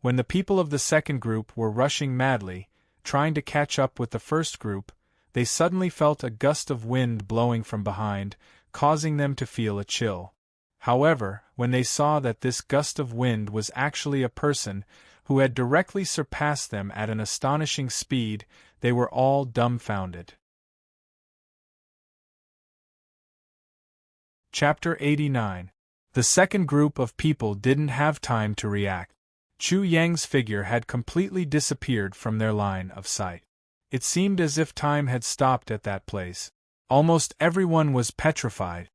When the people of the second group were rushing madly, trying to catch up with the first group, they suddenly felt a gust of wind blowing from behind, causing them to feel a chill. However, when they saw that this gust of wind was actually a person who had directly surpassed them at an astonishing speed, they were all dumbfounded. Chapter 89. The second group of people didn't have time to react. Chu Yang's figure had completely disappeared from their line of sight. It seemed as if time had stopped at that place. Almost everyone was petrified.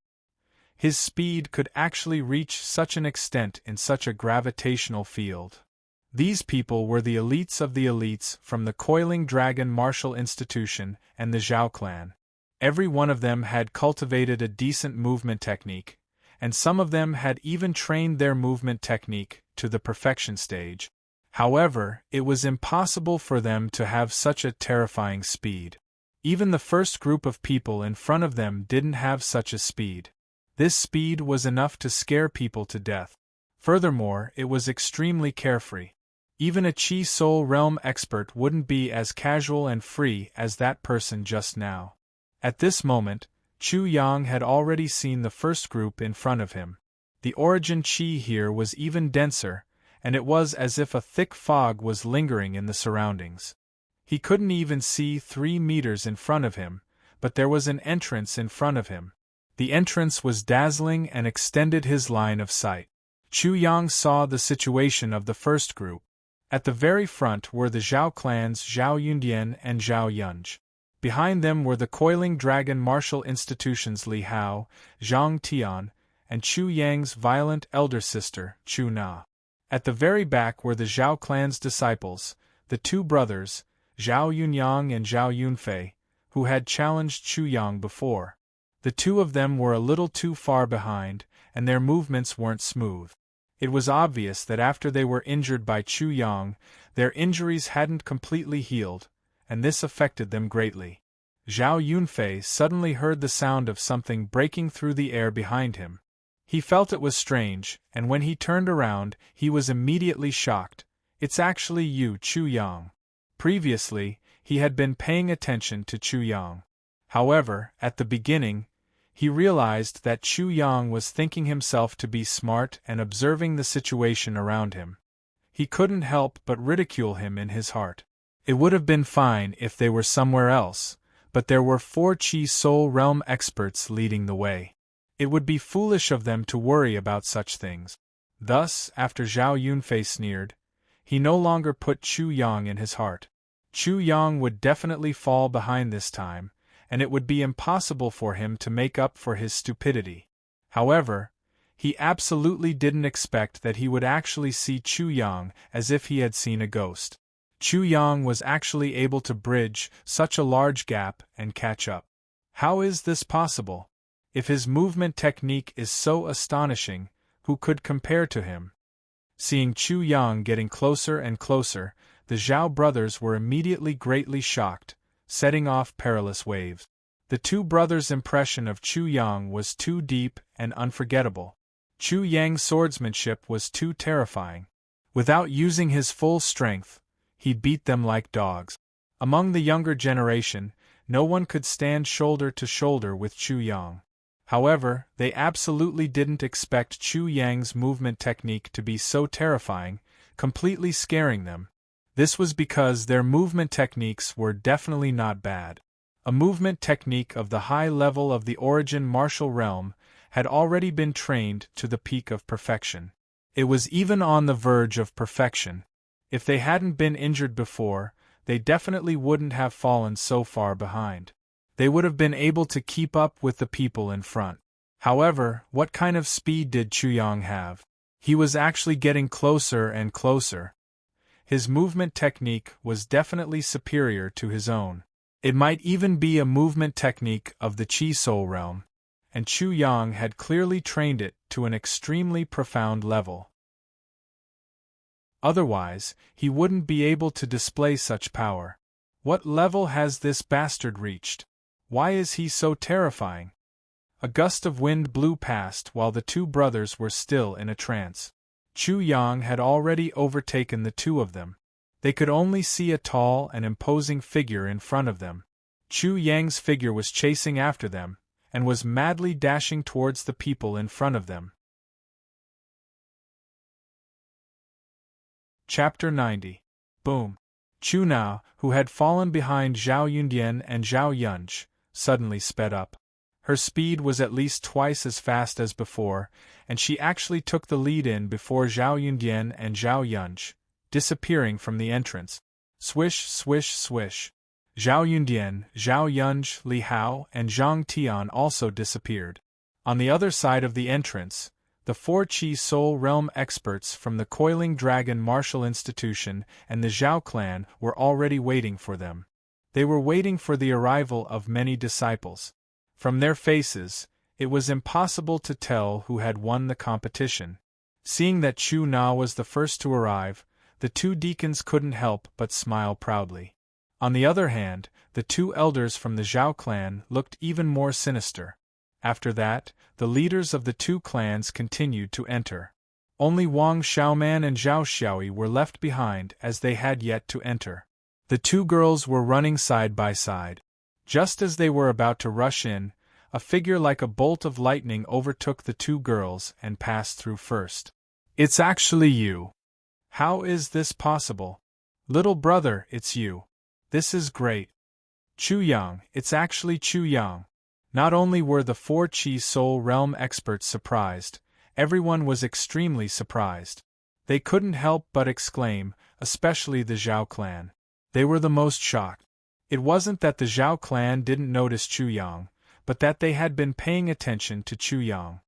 His speed could actually reach such an extent in such a gravitational field. These people were the elites of the elites from the Coiling Dragon Martial Institution and the Zhao clan. Every one of them had cultivated a decent movement technique, and some of them had even trained their movement technique to the perfection stage. However, it was impossible for them to have such a terrifying speed. Even the first group of people in front of them didn't have such a speed. This speed was enough to scare people to death. Furthermore, it was extremely carefree. Even a Chi Soul Realm expert wouldn't be as casual and free as that person just now. At this moment, Chu Yang had already seen the first group in front of him. The origin Chi here was even denser, and it was as if a thick fog was lingering in the surroundings. He couldn't even see 3 meters in front of him, but there was an entrance in front of him. The entrance was dazzling and extended his line of sight. Chu Yang saw the situation of the first group. At the very front were the Zhao clans Zhao Yundian and Zhao Yunj. Behind them were the Coiling Dragon Martial Institution's Li Hao, Zhang Tian, and Chu Yang's violent elder sister, Chu Na. At the very back were the Zhao clan's disciples, the 2 brothers, Zhao Yunyang and Zhao Yunfei, who had challenged Chu Yang before. The 2 of them were a little too far behind, and their movements weren't smooth. It was obvious that after they were injured by Chu Yang, their injuries hadn't completely healed, and this affected them greatly. Zhao Yunfei suddenly heard the sound of something breaking through the air behind him. He felt it was strange, and when he turned around, he was immediately shocked. It's actually you, Chu Yang. Previously, he had been paying attention to Chu Yang. However, at the beginning, he realized that Chu Yang was thinking himself to be smart and observing the situation around him. He couldn't help but ridicule him in his heart. It would have been fine if they were somewhere else, but there were 4 Chi Soul Realm experts leading the way. It would be foolish of them to worry about such things. Thus, after Zhao Yunfei sneered, he no longer put Chu Yang in his heart. Chu Yang would definitely fall behind this time, and it would be impossible for him to make up for his stupidity. However, he absolutely didn't expect that he would actually see Chu Yang as if he had seen a ghost. Chu Yang was actually able to bridge such a large gap and catch up. How is this possible? If his movement technique is so astonishing, who could compare to him? Seeing Chu Yang getting closer and closer, the Zhao brothers were immediately greatly shocked, setting off perilous waves. The 2 brothers' impression of Chu Yang was too deep and unforgettable. Chu Yang's swordsmanship was too terrifying. Without using his full strength, he beat them like dogs. Among the younger generation, no one could stand shoulder to shoulder with Chu Yang. However, they absolutely didn't expect Chu Yang's movement technique to be so terrifying, completely scaring them. This was because their movement techniques were definitely not bad. A movement technique of the high level of the origin martial realm had already been trained to the peak of perfection. It was even on the verge of perfection. If they hadn't been injured before, they definitely wouldn't have fallen so far behind. They would have been able to keep up with the people in front. However, what kind of speed did Chu Yang have? He was actually getting closer and closer. His movement technique was definitely superior to his own. It might even be a movement technique of the Chi Soul realm. and Chu Yang had clearly trained it to an extremely profound level. Otherwise, he wouldn't be able to display such power. What level has this bastard reached? Why is he so terrifying? A gust of wind blew past while the two brothers were still in a trance. Chu Yang had already overtaken the two of them. They could only see a tall and imposing figure in front of them. Chu Yang's figure was chasing after them, and was madly dashing towards the people in front of them. Chapter 90. Boom. Chu Na, who had fallen behind Zhao Yundian and Zhao Yunj, suddenly sped up. Her speed was at least twice as fast as before, and she actually took the lead in before Zhao Yundian and Zhao Yunj, disappearing from the entrance. Swish, swish, swish. Zhao Yundian, Zhao Yunj, Li Hao, and Zhang Tian also disappeared. On the other side of the entrance, the 4 Qi Soul Realm experts from the Coiling Dragon Martial Institution and the Zhao clan were already waiting for them. They were waiting for the arrival of many disciples. From their faces, it was impossible to tell who had won the competition. Seeing that Chu Na was the first to arrive, the 2 deacons couldn't help but smile proudly. On the other hand, the 2 elders from the Zhao clan looked even more sinister. After that, the leaders of the 2 clans continued to enter. Only Wang Xiaoman and Zhao Xiaoyi were left behind as they had yet to enter. The 2 girls were running side by side. Just as they were about to rush in, a figure like a bolt of lightning overtook the 2 girls and passed through first. "It's actually you. How is this possible? Little brother, it's you. This is great. Chu Yang, it's actually Chu Yang." Not only were the 4 Qi Soul Realm experts surprised, everyone was extremely surprised. They couldn't help but exclaim, especially the Zhao clan. They were the most shocked. It wasn't that the Zhao clan didn't notice Chu Yang, but that they had been paying attention to Chu Yang.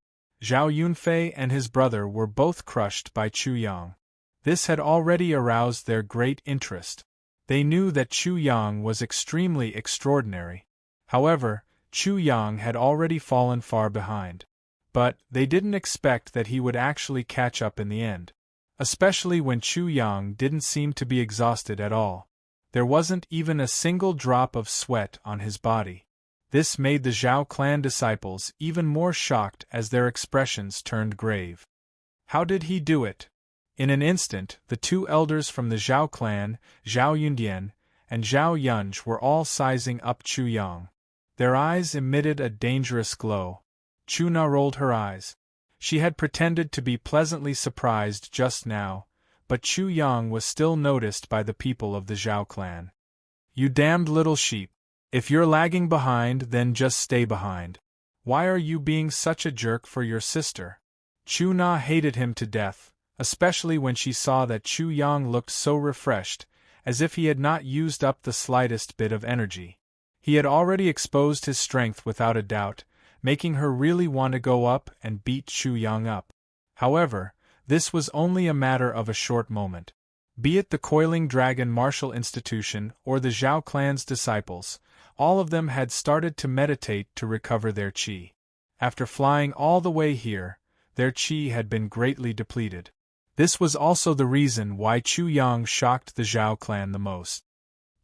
Zhao Yunfei and his brother were both crushed by Chu Yang. This had already aroused their great interest. They knew that Chu Yang was extremely extraordinary. However, Chu Yang had already fallen far behind. But they didn't expect that he would actually catch up in the end. Especially when Chu Yang didn't seem to be exhausted at all. There wasn't even a single drop of sweat on his body. This made the Zhao clan disciples even more shocked as their expressions turned grave. How did he do it? In an instant, the 2 elders from the Zhao clan, Zhao Yundian and Zhao Yunj, were all sizing up Chu Yang. Their eyes emitted a dangerous glow. Chu Na rolled her eyes. She had pretended to be pleasantly surprised just now, but Chu Yang was still noticed by the people of the Zhao clan. "You damned little sheep. If you're lagging behind, then just stay behind. Why are you being such a jerk for your sister?" Chu Na hated him to death, especially when she saw that Chu Yang looked so refreshed, as if he had not used up the slightest bit of energy. He had already exposed his strength without a doubt, making her really want to go up and beat Chu Yang up. However, this was only a matter of a short moment. Be it the Coiling Dragon Martial Institution or the Zhao clan's disciples, all of them had started to meditate to recover their qi. After flying all the way here, their qi had been greatly depleted. This was also the reason why Chu Yang shocked the Zhao clan the most.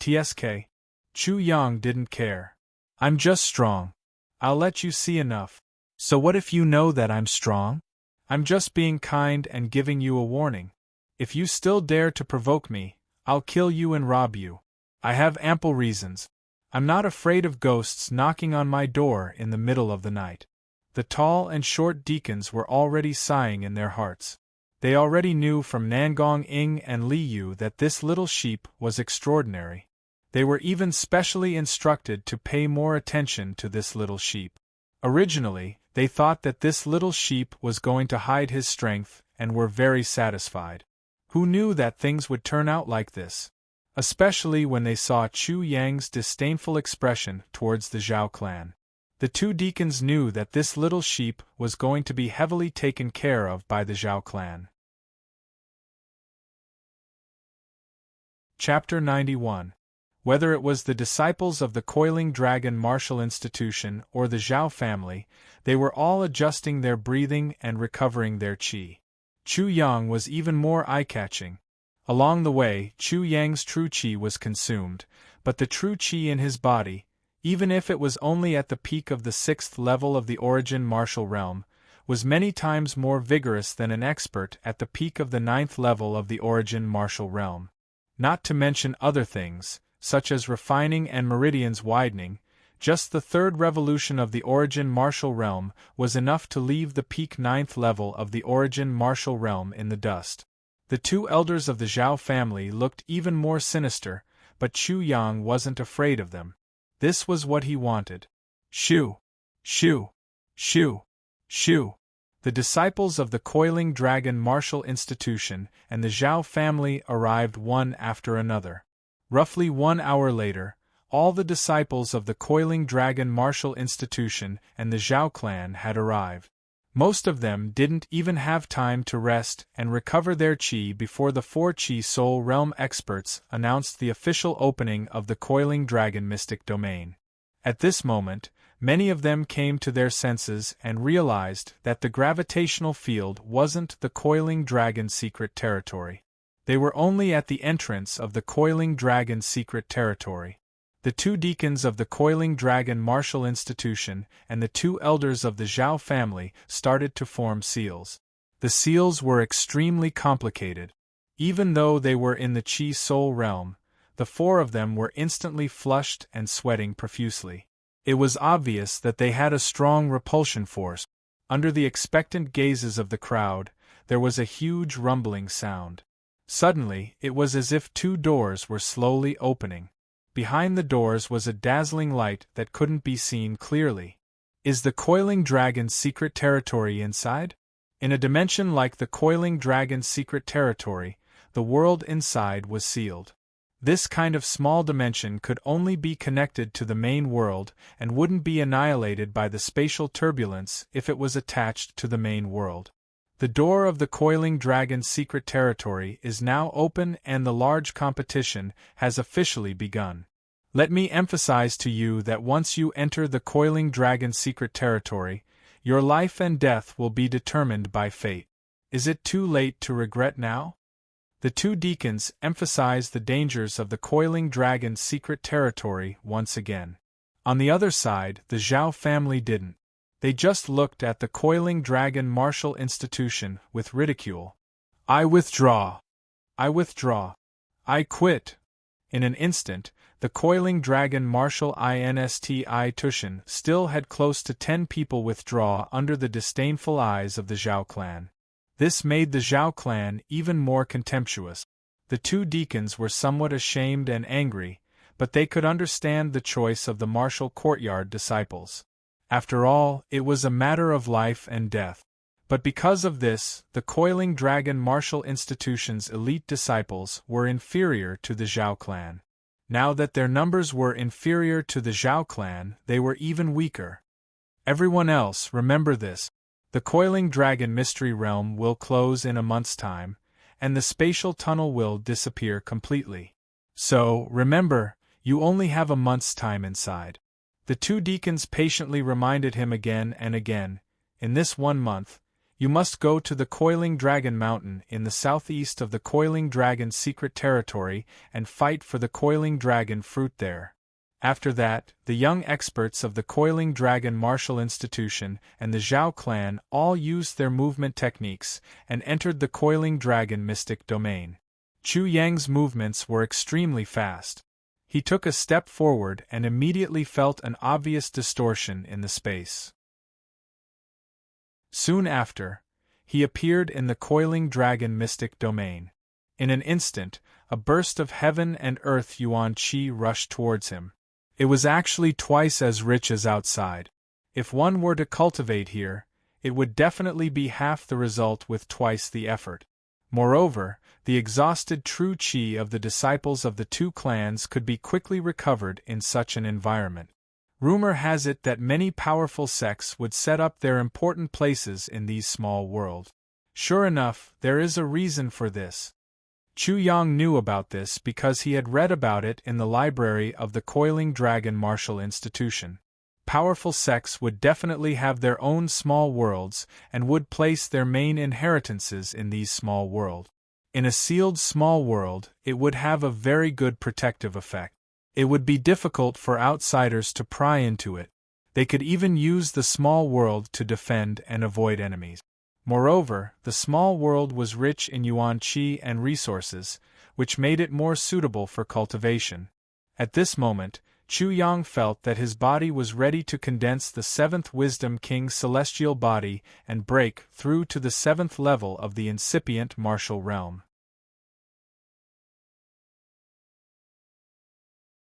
TSK. Chu Yang didn't care. "I'm just strong. I'll let you see enough." "So what if you know that I'm strong?" "I'm just being kind and giving you a warning. If you still dare to provoke me, I'll kill you and rob you. I have ample reasons. I'm not afraid of ghosts knocking on my door in the middle of the night." The tall and short deacons were already sighing in their hearts. They already knew from Nangong Ing and Li Yu that this little sheep was extraordinary. They were even specially instructed to pay more attention to this little sheep. Originally, they thought that this little sheep was going to hide his strength and were very satisfied. Who knew that things would turn out like this? Especially when they saw Chu Yang's disdainful expression towards the Zhao clan. The 2 deacons knew that this little sheep was going to be heavily taken care of by the Zhao clan. Chapter 91. Whether it was the disciples of the Coiling Dragon Martial Institution or the Zhao family, they were all adjusting their breathing and recovering their qi. Chu Yang was even more eye-catching. Along the way, Chu Yang's true qi was consumed, but the true qi in his body, even if it was only at the peak of the 6th level of the Origin Martial Realm, was many times more vigorous than an expert at the peak of the 9th level of the Origin Martial Realm. Not to mention other things, such as refining and meridians widening, just the 3rd revolution of the Origin Martial Realm was enough to leave the peak 9th level of the Origin Martial Realm in the dust. The two elders of the Zhao family looked even more sinister, but Chu Yang wasn't afraid of them. This was what he wanted. Shoo! Shoo! Shoo! Shoo! The disciples of the Coiling Dragon Martial Institution and the Zhao family arrived one after another. Roughly 1 hour later, all the disciples of the Coiling Dragon Martial Institution and the Zhao clan had arrived. Most of them didn't even have time to rest and recover their qi before the 4 Qi Soul Realm experts announced the official opening of the Coiling Dragon Mystic Domain. At this moment, many of them came to their senses and realized that the gravitational field wasn't the Coiling Dragon secret territory. They were only at the entrance of the Coiling Dragon secret territory. The 2 deacons of the Coiling Dragon Martial Institution and the 2 elders of the Zhao family started to form seals. The seals were extremely complicated. Even though they were in the Qi Soul Realm, the 4 of them were instantly flushed and sweating profusely. It was obvious that they had a strong repulsion force. Under the expectant gazes of the crowd, there was a huge rumbling sound. Suddenly, it was as if 2 doors were slowly opening. Behind the doors was a dazzling light that couldn't be seen clearly. Is the Coiling Dragon's secret territory inside? In a dimension like the Coiling Dragon's secret territory, the world inside was sealed. This kind of small dimension could only be connected to the main world and wouldn't be annihilated by the spatial turbulence if it was attached to the main world. The door of the Coiling Dragon's secret territory is now open and the large competition has officially begun. Let me emphasize to you that once you enter the Coiling Dragon's secret territory, your life and death will be determined by fate. Is it too late to regret now? The 2 deacons emphasized the dangers of the Coiling Dragon's secret territory once again. On the other side, the Zhao family didn't. They just looked at the Coiling Dragon Martial Institution with ridicule. I withdraw. I withdraw. I quit. In an instant, the Coiling Dragon Martial Institution still had close to 10 people withdraw under the disdainful eyes of the Zhao clan. This made the Zhao clan even more contemptuous. The 2 deacons were somewhat ashamed and angry, but they could understand the choice of the martial courtyard disciples. After all, it was a matter of life and death. But because of this, the Coiling Dragon Martial Institution's elite disciples were inferior to the Zhao clan. Now that their numbers were inferior to the Zhao clan, they were even weaker. Everyone else, remember this. The Coiling Dragon Mystery Realm will close in a month's time, and the spatial tunnel will disappear completely. So, remember, you only have a month's time inside. The 2 deacons patiently reminded him again and again, in this 1 month, you must go to the Coiling Dragon Mountain in the southeast of the Coiling Dragon's secret territory and fight for the Coiling Dragon fruit there. After that, the young experts of the Coiling Dragon Martial Institution and the Zhao clan all used their movement techniques and entered the Coiling Dragon Mystic Domain. Chu Yang's movements were extremely fast. He took a step forward and immediately felt an obvious distortion in the space. Soon after, he appeared in the Coiling Dragon Mystic Domain. In an instant, a burst of heaven and earth yuan qi rushed towards him. It was actually twice as rich as outside. If one were to cultivate here, it would definitely be half the result with twice the effort. Moreover, the exhausted true qi of the disciples of the 2 clans could be quickly recovered in such an environment. Rumor has it that many powerful sects would set up their important places in these small worlds. Sure enough, there is a reason for this. Chu Yang knew about this because he had read about it in the library of the Coiling Dragon Martial Institution. Powerful sects would definitely have their own small worlds and would place their main inheritances in these small worlds. In a sealed small world, it would have a very good protective effect. It would be difficult for outsiders to pry into it. They could even use the small world to defend and avoid enemies. Moreover, the small world was rich in yuan qi and resources, which made it more suitable for cultivation. At this moment, Chu Yang felt that his body was ready to condense the 7th Wisdom King's celestial body and break through to the 7th level of the incipient martial realm.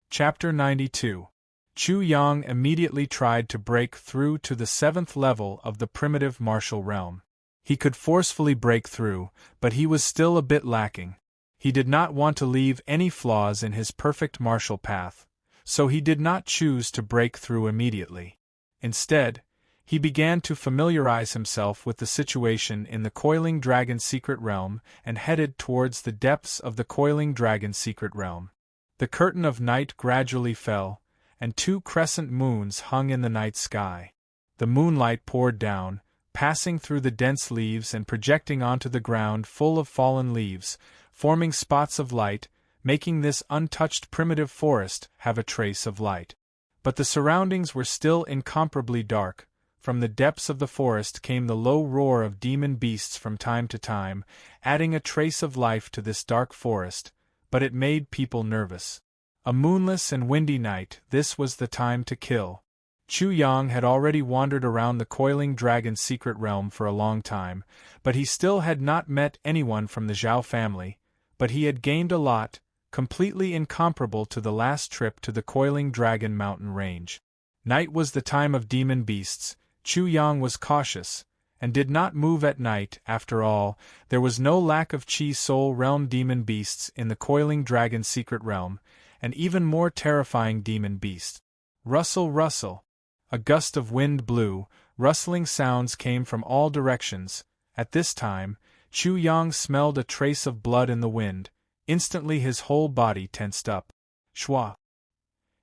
Chapter 92. Chu Yang immediately tried to break through to the 7th level of the primitive martial realm. He could forcefully break through, but he was still a bit lacking. He did not want to leave any flaws in his perfect martial path, so he did not choose to break through immediately. Instead, he began to familiarize himself with the situation in the Coiling Dragon Secret Realm and headed towards the depths of the Coiling Dragon Secret Realm. The curtain of night gradually fell, and 2 crescent moons hung in the night sky. The moonlight poured down, passing through the dense leaves and projecting onto the ground full of fallen leaves, forming spots of light, making this untouched primitive forest have a trace of light. But the surroundings were still incomparably dark. From the depths of the forest came the low roar of demon beasts from time to time, adding a trace of life to this dark forest, but it made people nervous. A moonless and windy night, this was the time to kill. Chu Yang had already wandered around the Coiling Dragon Secret Realm for a long time, but he still had not met anyone from the Zhao family, but he had gained a lot, completely incomparable to the last trip to the Coiling Dragon mountain range. Night was the time of demon beasts. Chu Yang was cautious, and did not move at night. After all, there was no lack of Qi Soul Realm demon beasts in the Coiling Dragon Secret Realm, and even more terrifying demon beasts. Rustle, rustle. A gust of wind blew, rustling sounds came from all directions. At this time, Chu Yang smelled a trace of blood in the wind. Instantly his whole body tensed up. Shwa!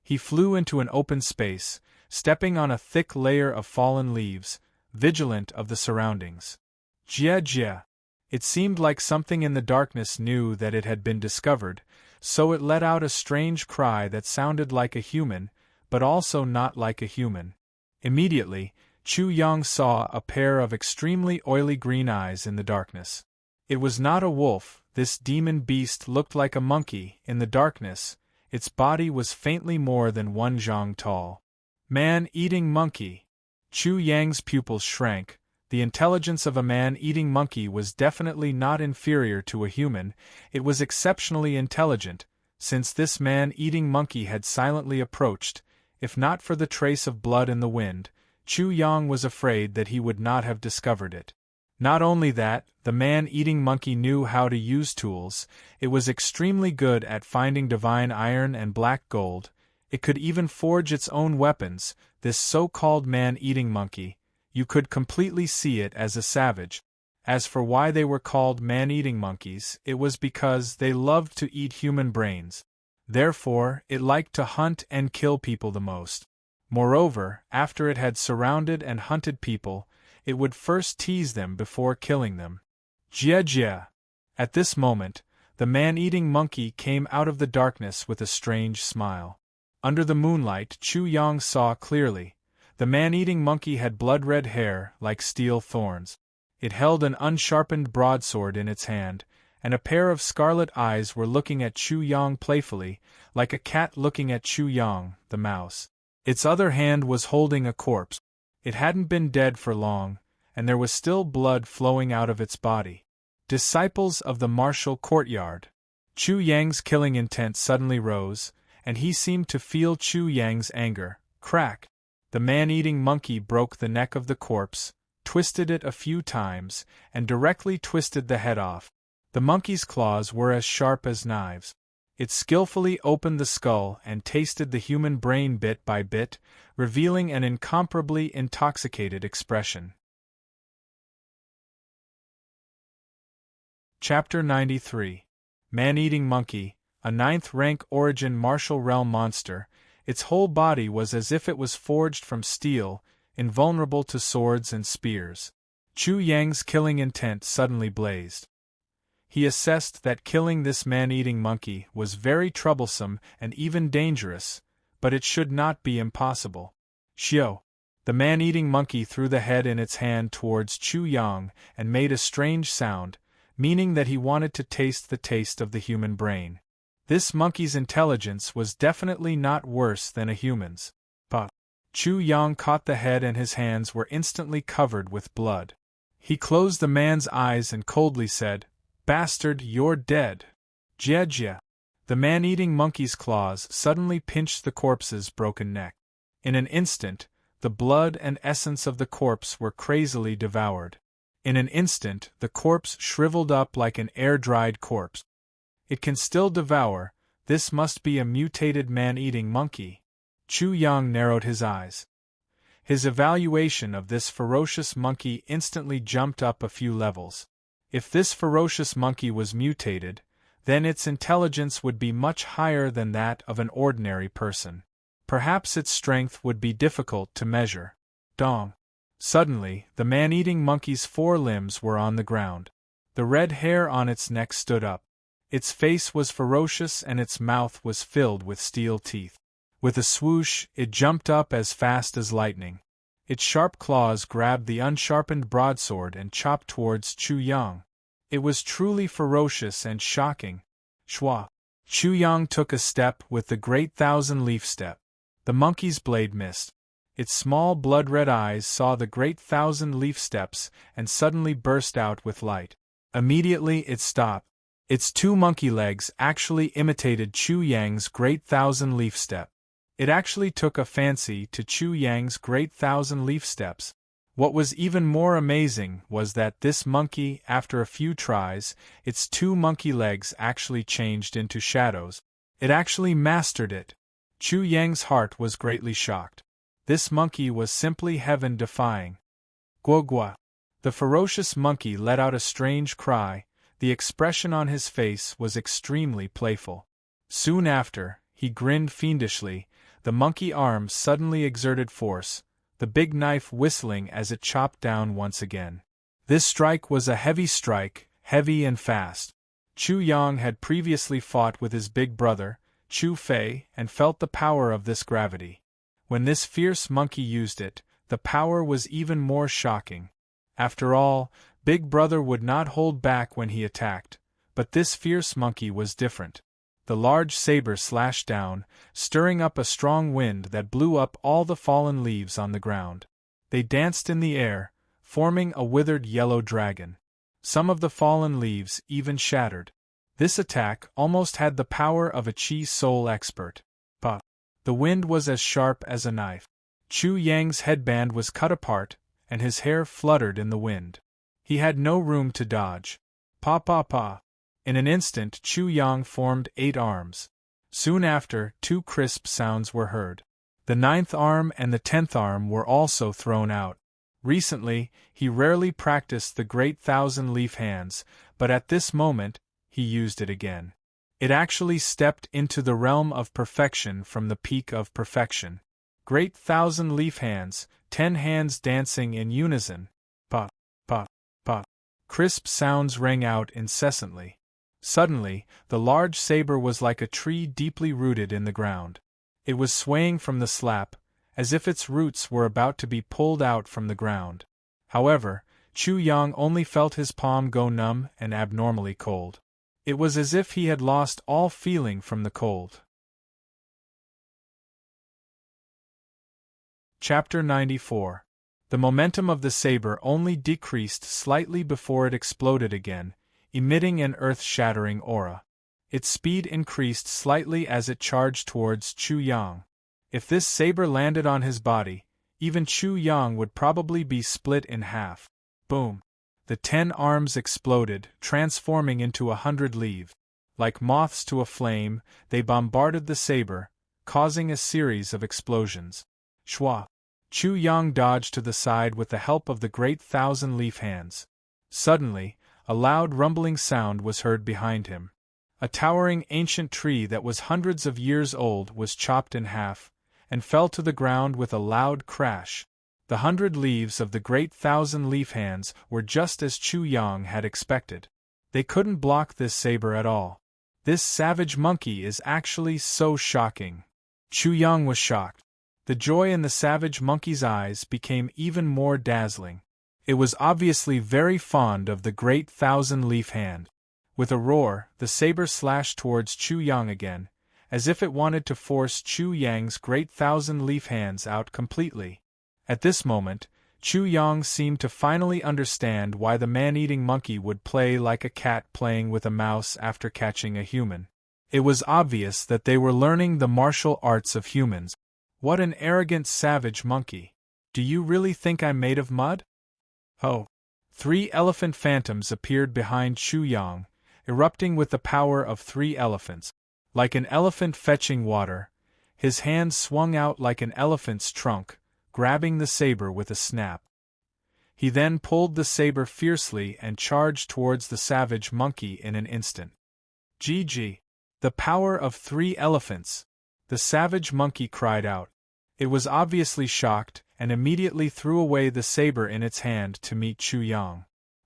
He flew into an open space, stepping on a thick layer of fallen leaves, vigilant of the surroundings. Jia jia! It seemed like something in the darkness knew that it had been discovered, so it let out a strange cry that sounded like a human, but also not like a human. Immediately, Chu Yang saw a pair of extremely oily green eyes in the darkness. It was not a wolf. This demon beast looked like a monkey. In the darkness, its body was faintly more than 1 zhang tall. Man-eating monkey. Chu Yang's pupils shrank. The intelligence of a man-eating monkey was definitely not inferior to a human. It was exceptionally intelligent, since this man-eating monkey had silently approached. If not for the trace of blood in the wind, Chu Yang was afraid that he would not have discovered it. Not only that, the man-eating monkey knew how to use tools. It was extremely good at finding divine iron and black gold. It could even forge its own weapons. This so-called man-eating monkey, you could completely see it as a savage. As for why they were called man-eating monkeys, it was because they loved to eat human brains. Therefore, it liked to hunt and kill people the most. Moreover, after it had surrounded and hunted people, it would first tease them before killing them. Jia jia! At this moment, the man-eating monkey came out of the darkness with a strange smile. Under the moonlight, Chu Yang saw clearly. The man-eating monkey had blood-red hair, like steel thorns. It held an unsharpened broadsword in its hand, and a pair of scarlet eyes were looking at Chu Yang playfully, like a cat looking at Chu Yang, the mouse. Its other hand was holding a corpse. It hadn't been dead for long, and there was still blood flowing out of its body. Disciples of the martial courtyard. Chu Yang's killing intent suddenly rose, and he seemed to feel Chu Yang's anger. Crack! The man-eating monkey broke the neck of the corpse, twisted it a few times, and directly twisted the head off. The monkey's claws were as sharp as knives. It skillfully opened the skull and tasted the human brain bit by bit, revealing an incomparably intoxicated expression. Chapter 93. man-eating monkey, a ninth-rank origin martial realm monster. Its whole body was as if it was forged from steel, invulnerable to swords and spears. Chu Yang's killing intent suddenly blazed. He assessed that killing this man-eating monkey was very troublesome and even dangerous, but it should not be impossible. Xiao! The man-eating monkey threw the head in its hand towards Chu Yang and made a strange sound, meaning that he wanted to taste the taste of the human brain. This monkey's intelligence was definitely not worse than a human's. But Chu Yang caught the head and his hands were instantly covered with blood. He closed the man's eyes and coldly said, "Bastard, you're dead." Jia Jia. The man-eating monkey's claws suddenly pinched the corpse's broken neck. In an instant, the blood and essence of the corpse were crazily devoured. In an instant, the corpse shriveled up like an air-dried corpse. It can still devour. This must be a mutated man-eating monkey. Chu Yang narrowed his eyes. His evaluation of this ferocious monkey instantly jumped up a few levels. If this ferocious monkey was mutated, then its intelligence would be much higher than that of an ordinary person. Perhaps its strength would be difficult to measure. Dong! Suddenly, the man-eating monkey's 4 limbs were on the ground. The red hair on its neck stood up. Its face was ferocious and its mouth was filled with steel teeth. With a swoosh, it jumped up as fast as lightning. Its sharp claws grabbed the unsharpened broadsword and chopped towards Chu Yang. It was truly ferocious and shocking. Shua! Chu Yang took a step with the great thousand-leaf step. The monkey's blade missed. Its small blood-red eyes saw the great thousand-leaf steps and suddenly burst out with light. Immediately it stopped. Its 2 monkey legs actually imitated Chu Yang's great thousand-leaf step. It actually took a fancy to Chu Yang's great thousand-leaf steps. What was even more amazing was that this monkey, after a few tries, its 2 monkey legs actually changed into shadows. It actually mastered it. Chu Yang's heart was greatly shocked. This monkey was simply heaven-defying. Guo Guo! The ferocious monkey let out a strange cry. The expression on his face was extremely playful. Soon after, he grinned fiendishly. The monkey arms suddenly exerted force, the big knife whistling as it chopped down once again. This strike was a heavy strike, heavy and fast. Chu Yang had previously fought with his big brother, Chu Fei, and felt the power of this gravity. When this fierce monkey used it, the power was even more shocking. After all, Big Brother would not hold back when he attacked, but this fierce monkey was different. The large saber slashed down, stirring up a strong wind that blew up all the fallen leaves on the ground. They danced in the air, forming a withered yellow dragon. Some of the fallen leaves even shattered. This attack almost had the power of a Chi soul expert. But the wind was as sharp as a knife. Chu Yang's headband was cut apart, and his hair fluttered in the wind. He had no room to dodge. Pa pa pa! In an instant Chu Yang formed 8 arms. Soon after, 2 crisp sounds were heard. The 9th arm and the 10th arm were also thrown out. Recently, he rarely practiced the great thousand-leaf hands, but at this moment, he used it again. It actually stepped into the realm of perfection from the peak of perfection. Great thousand-leaf hands, 10 hands dancing in unison. Pa, pa, pa. Crisp sounds rang out incessantly. Suddenly, the large saber was like a tree deeply rooted in the ground. It was swaying from the slap, as if its roots were about to be pulled out from the ground. However, Chu Yang only felt his palm go numb and abnormally cold. It was as if he had lost all feeling from the cold. Chapter 94. The momentum of the saber only decreased slightly before it exploded again, emitting an earth-shattering aura. Its speed increased slightly as it charged towards Chu Yang. If this saber landed on his body, even Chu Yang would probably be split in half. Boom! The 10 arms exploded, transforming into 100 leaves. Like moths to a flame, they bombarded the saber, causing a series of explosions. Shwa! Chu Yang dodged to the side with the help of the great thousand-leaf hands. Suddenly, a loud rumbling sound was heard behind him. A towering ancient tree that was hundreds of years old was chopped in half, and fell to the ground with a loud crash. The 100 leaves of the great 1,000-leaf hands were just as Chu Yang had expected. They couldn't block this saber at all. This savage monkey is actually so shocking. Chu Yang was shocked. The joy in the savage monkey's eyes became even more dazzling. It was obviously very fond of the great 1,000-leaf hand. With a roar, the saber slashed towards Chu Yang again, as if it wanted to force Chu Yang's great 1,000-leaf hands out completely. At this moment, Chu Yang seemed to finally understand why the man-eating monkey would play like a cat playing with a mouse after catching a human. It was obvious that they were learning the martial arts of humans. What an arrogant savage monkey! Do you really think I'm made of mud? Oh! 3 elephant phantoms appeared behind Chu Yang, erupting with the power of 3 elephants. Like an elephant fetching water, his hand swung out like an elephant's trunk, grabbing the saber with a snap. He then pulled the saber fiercely and charged towards the savage monkey in an instant. GG! The power of 3 elephants! The savage monkey cried out. It was obviously shocked, and immediately threw away the saber in its hand to meet Chu Yang.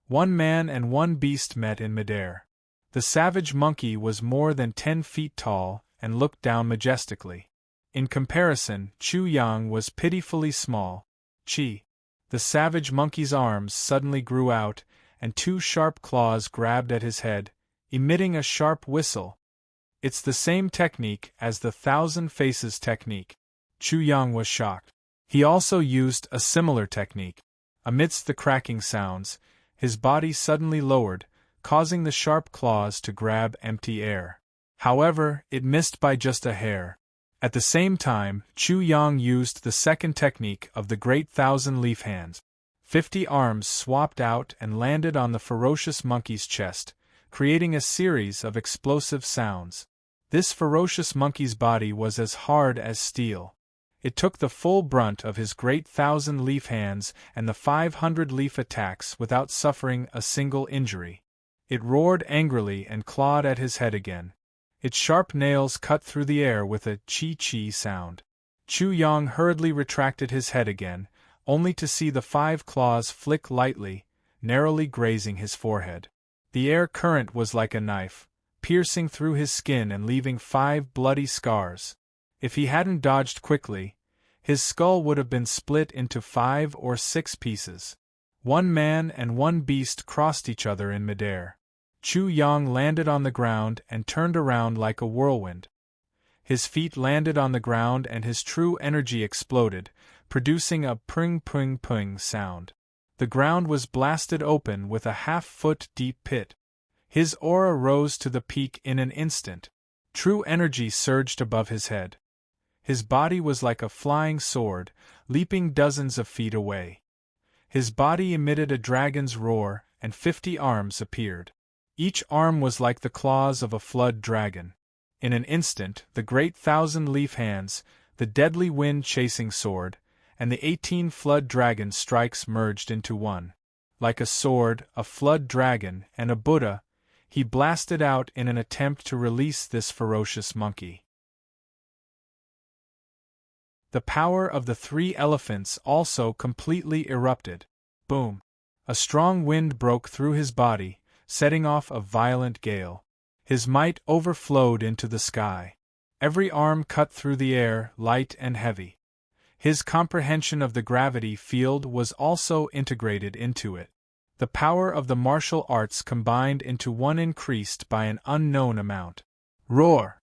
1 man and 1 beast met in midair. The savage monkey was more than 10 feet tall, and looked down majestically. In comparison, Chu Yang was pitifully small. Chi! The savage monkey's arms suddenly grew out, and 2 sharp claws grabbed at his head, emitting a sharp whistle. It's the same technique as the 1,000 Faces technique. Chu Yang was shocked. He also used a similar technique. Amidst the cracking sounds, his body suddenly lowered, causing the sharp claws to grab empty air. However, it missed by just a hair. At the same time, Chu Yang used the second technique of the great 1,000-leaf hands. 50 arms swapped out and landed on the ferocious monkey's chest, creating a series of explosive sounds. This ferocious monkey's body was as hard as steel. It took the full brunt of his great 1,000-leaf hands and the 500-leaf attacks without suffering a single injury. It roared angrily and clawed at his head again. Its sharp nails cut through the air with a chi-chi sound. Chu Yang hurriedly retracted his head again, only to see the 5 claws flick lightly, narrowly grazing his forehead. The air current was like a knife, piercing through his skin and leaving 5 bloody scars. If he hadn't dodged quickly, his skull would have been split into 5 or 6 pieces. 1 man and 1 beast crossed each other in midair. Chu Yang landed on the ground and turned around like a whirlwind. His feet landed on the ground and his true energy exploded, producing a pring-pring-pring sound. The ground was blasted open with a half-foot deep pit. His aura rose to the peak in an instant. True energy surged above his head. His body was like a flying sword, leaping dozens of feet away. His body emitted a dragon's roar, and 50 arms appeared. Each arm was like the claws of a flood dragon. In an instant, the great 1,000-leaf hands, the deadly wind-chasing sword, and the 18 flood dragon strikes merged into one. Like a sword, a flood dragon, and a Buddha, he blasted out in an attempt to release this ferocious monkey. The power of the 3 elephants also completely erupted. Boom! A strong wind broke through his body, setting off a violent gale. His might overflowed into the sky. Every arm cut through the air, light and heavy. His comprehension of the gravity field was also integrated into it. The power of the martial arts combined into one increased by an unknown amount. Roar!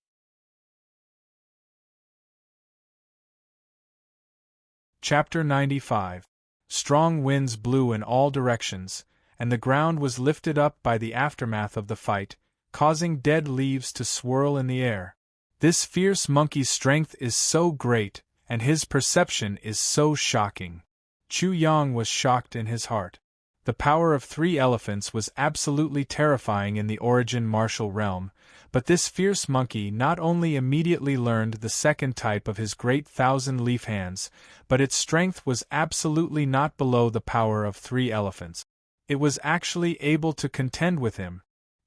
Chapter 95. Strong winds blew in all directions, and the ground was lifted up by the aftermath of the fight, causing dead leaves to swirl in the air. This fierce monkey's strength is so great, and his perception is so shocking. Chu Yang was shocked in his heart. The power of 3 elephants was absolutely terrifying in the origin martial realm, but this fierce monkey not only immediately learned the second type of his great 1,000-leaf hands, but its strength was absolutely not below the power of 3 elephants. It was actually able to contend with him.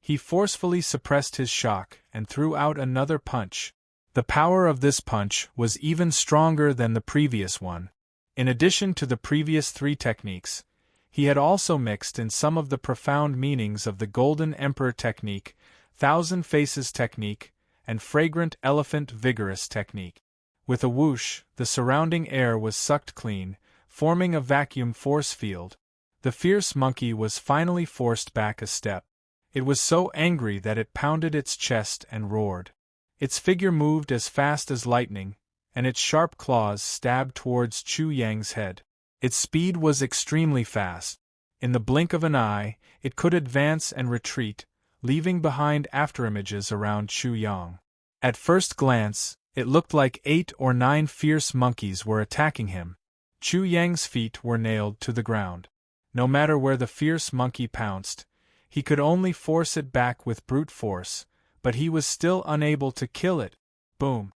He forcefully suppressed his shock and threw out another punch. The power of this punch was even stronger than the previous one. In addition to the previous 3 techniques, he had also mixed in some of the profound meanings of the Golden Emperor technique, Thousand Faces technique, and Fragrant Elephant Vigorous technique. With a whoosh, the surrounding air was sucked clean, forming a vacuum force field. The fierce monkey was finally forced back a step. It was so angry that it pounded its chest and roared. Its figure moved as fast as lightning, and its sharp claws stabbed towards Chu Yang's head. Its speed was extremely fast. In the blink of an eye, it could advance and retreat, leaving behind afterimages around Chu Yang. At first glance, it looked like 8 or 9 fierce monkeys were attacking him. Chu Yang's feet were nailed to the ground. No matter where the fierce monkey pounced, he could only force it back with brute force, but he was still unable to kill it. Boom!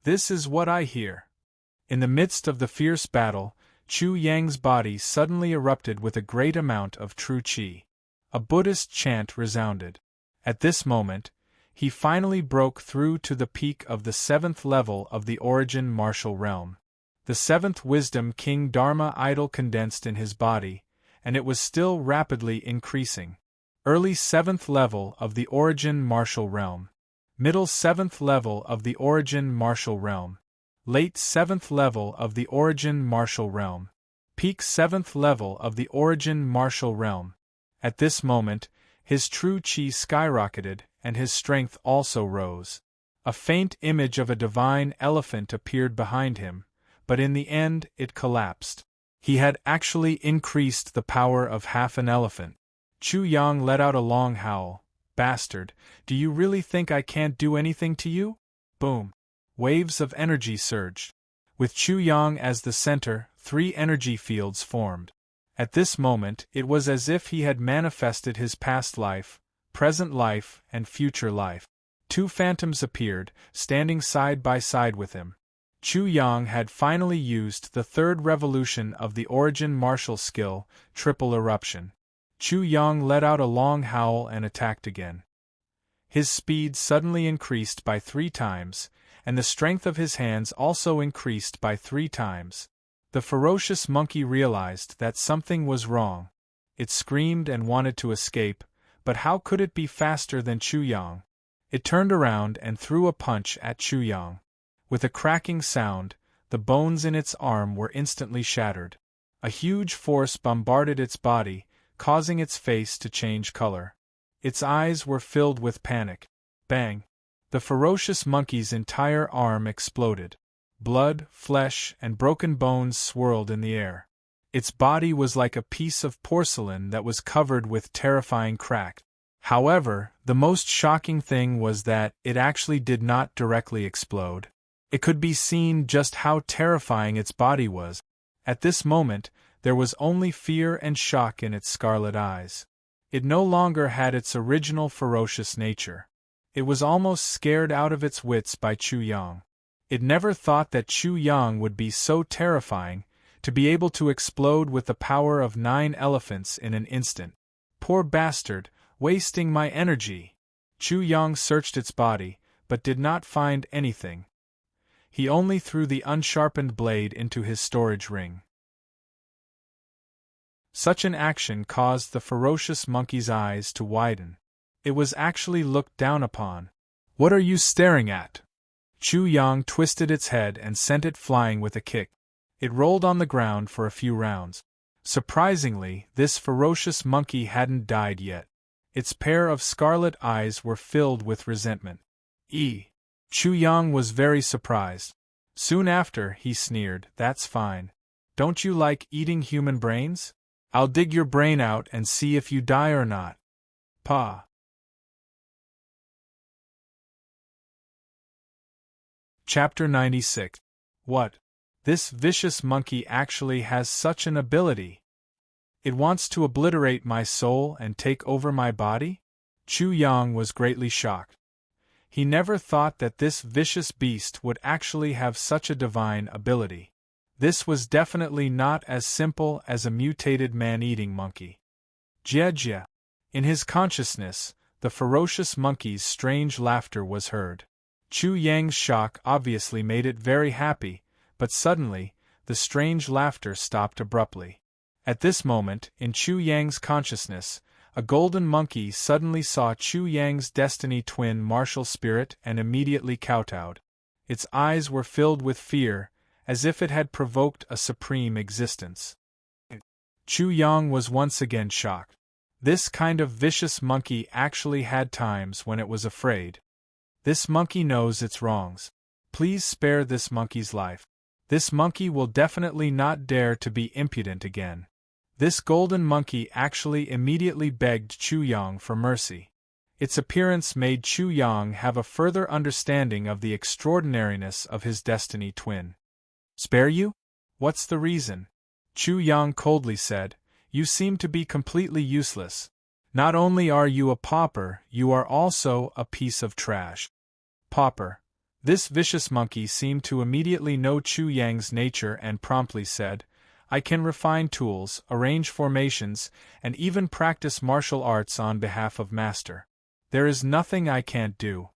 This is what I hear. In the midst of the fierce battle, Chu Yang's body suddenly erupted with a great amount of true qi. A Buddhist chant resounded. At this moment, he finally broke through to the peak of the 7th level of the origin martial realm. The 7th wisdom King Dharma idol condensed in his body, and it was still rapidly increasing. Early 7th level of the origin martial realm. Middle 7th level of the origin martial realm. Late 7th level of the origin martial realm. Peak 7th level of the origin martial realm. At this moment, his true qi skyrocketed, and his strength also rose. A faint image of a divine elephant appeared behind him, but in the end it collapsed. He had actually increased the power of half an elephant. Chu Yang let out a long howl. Bastard, do you really think I can't do anything to you? Boom. Waves of energy surged. With Chu Yang as the center, 3 energy fields formed. At this moment, it was as if he had manifested his past life, present life, and future life. 2 phantoms appeared, standing side by side with him. Chu Yang had finally used the 3rd revolution of the origin martial skill, Triple Eruption. Chu Yang let out a long howl and attacked again. His speed suddenly increased by 3 times, and the strength of his hands also increased by 3 times. The ferocious monkey realized that something was wrong. It screamed and wanted to escape, but how could it be faster than Chu Yang? It turned around and threw a punch at Chu Yang. With a cracking sound, the bones in its arm were instantly shattered. A huge force bombarded its body, causing its face to change color. Its eyes were filled with panic. Bang! The ferocious monkey's entire arm exploded. Blood, flesh, and broken bones swirled in the air. Its body was like a piece of porcelain that was covered with terrifying cracks. However, the most shocking thing was that it actually did not directly explode. It could be seen just how terrifying its body was. At this moment, there was only fear and shock in its scarlet eyes. It no longer had its original ferocious nature. It was almost scared out of its wits by Chu Yang. It never thought that Chu Yang would be so terrifying, to be able to explode with the power of 9 elephants in an instant. Poor bastard, wasting my energy. Chu Yang searched its body, but did not find anything. He only threw the unsharpened blade into his storage ring. Such an action caused the ferocious monkey's eyes to widen. It was actually looked down upon. What are you staring at? Chu Yang twisted its head and sent it flying with a kick. It rolled on the ground for a few rounds. Surprisingly, this ferocious monkey hadn't died yet. Its pair of scarlet eyes were filled with resentment. Chu Yang was very surprised. Soon after, he sneered, "That's fine. Don't you like eating human brains? I'll dig your brain out and see if you die or not." Pa. Chapter 96. What? This vicious monkey actually has such an ability. It wants to obliterate my soul and take over my body? Chu Yang was greatly shocked. He never thought that this vicious beast would actually have such a divine ability. This was definitely not as simple as a mutated man-eating monkey. Jia. In his consciousness, the ferocious monkey's strange laughter was heard. Chu Yang's shock obviously made it very happy, but suddenly, the strange laughter stopped abruptly. At this moment, in Chu Yang's consciousness, a golden monkey suddenly saw Chu Yang's destiny twin martial spirit and immediately kowtowed. Its eyes were filled with fear, as if it had provoked a supreme existence. Chu Yang was once again shocked. This kind of vicious monkey actually had times when it was afraid. This monkey knows its wrongs. Please spare this monkey's life. This monkey will definitely not dare to be impudent again. This golden monkey actually immediately begged Chu Yang for mercy. Its appearance made Chu Yang have a further understanding of the extraordinariness of his destiny twin. Spare you? What's the reason? Chu Yang coldly said, You seem to be completely useless. Not only are you a pauper, you are also a piece of trash. Pauper. This vicious monkey seemed to immediately know Chu Yang's nature and promptly said, I can refine tools, arrange formations, and even practice martial arts on behalf of Master. There is nothing I can't do.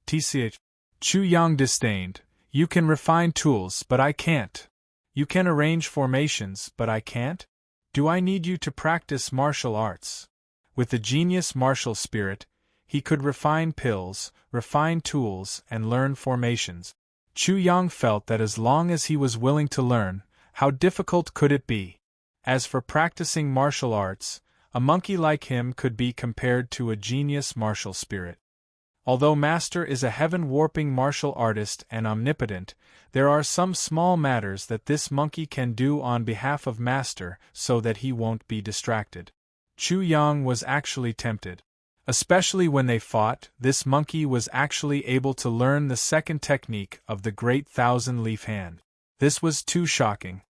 Tch. Chu Yang disdained, You can refine tools, but I can't. You can arrange formations, but I can't? Do I need you to practice martial arts? With the genius martial spirit, he could refine pills, refine tools, and learn formations. Chu Yang felt that as long as he was willing to learn, how difficult could it be? As for practicing martial arts, a monkey like him could be compared to a genius martial spirit. Although Master is a heaven-warping martial artist and omnipotent, there are some small matters that this monkey can do on behalf of Master so that he won't be distracted. Chu Yang was actually tempted. Especially when they fought, this monkey was actually able to learn the second technique of the Great Thousand-Leaf Hand. This was too shocking.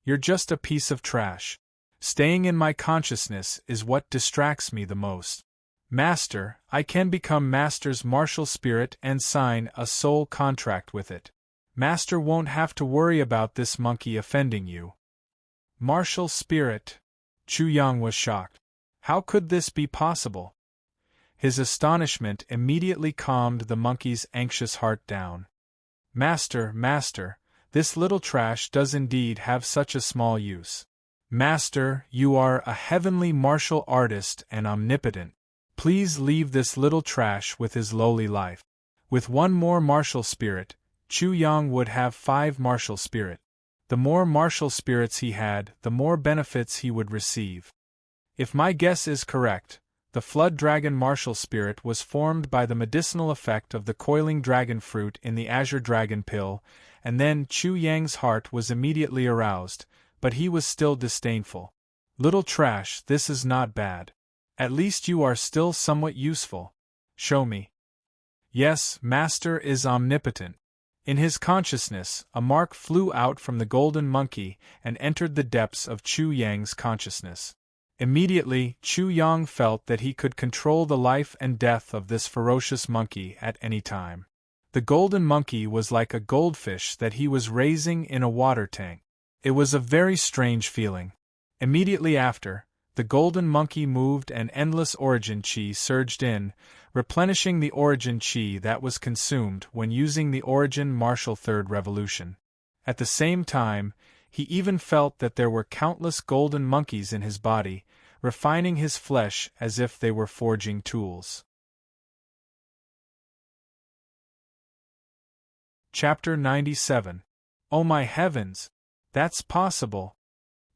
You're just a piece of trash. Staying in my consciousness is what distracts me the most. Master, I can become Master's martial spirit and sign a soul contract with it. Master won't have to worry about this monkey offending you. Martial spirit? Chu Yang was shocked. How could this be possible? His astonishment immediately calmed the monkey's anxious heart down. Master, this little trash does indeed have such a small use. Master, you are a heavenly martial artist and omnipotent. Please leave this little trash with his lowly life. With one more martial spirit, Chu Yang would have 5 martial spirit. The more martial spirits he had, the more benefits he would receive. If my guess is correct, the Flood Dragon martial spirit was formed by the medicinal effect of the coiling dragon fruit in the Azure Dragon pill, and then Chu Yang's heart was immediately aroused, but he was still disdainful. Little trash, this is not bad. At least you are still somewhat useful. Show me. Yes, Master is omnipotent. In his consciousness, a mark flew out from the golden monkey and entered the depths of Chu Yang's consciousness. Immediately, Chu Yang felt that he could control the life and death of this ferocious monkey at any time. The golden monkey was like a goldfish that he was raising in a water tank. It was a very strange feeling. Immediately after, the golden monkey moved and endless origin chi surged in, replenishing the origin chi that was consumed when using the origin martial third revolution. At the same time, he even felt that there were countless golden monkeys in his body, refining his flesh as if they were forging tools. Chapter 97. Oh my heavens! That's possible.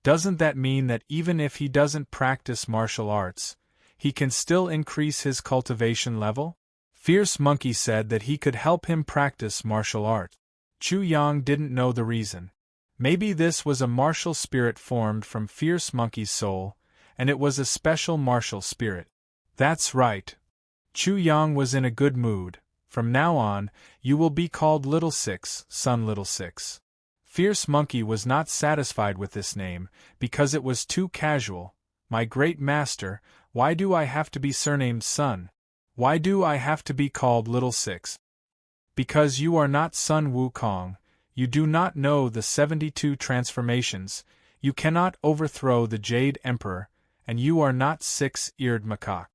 Doesn't that mean that even if he doesn't practice martial arts, he can still increase his cultivation level? Fierce Monkey said that he could help him practice martial art. Chu Yang didn't know the reason. Maybe this was a martial spirit formed from Fierce Monkey's soul, and it was a special martial spirit. That's right. Chu Yang was in a good mood. From now on, you will be called Little Six, Son Little Six. Fierce Monkey was not satisfied with this name, because it was too casual. My great master, why do I have to be surnamed Sun? Why do I have to be called Little Six? Because you are not Sun Wukong, you do not know the 72 transformations, you cannot overthrow the Jade Emperor, and you are not six-eared macaque.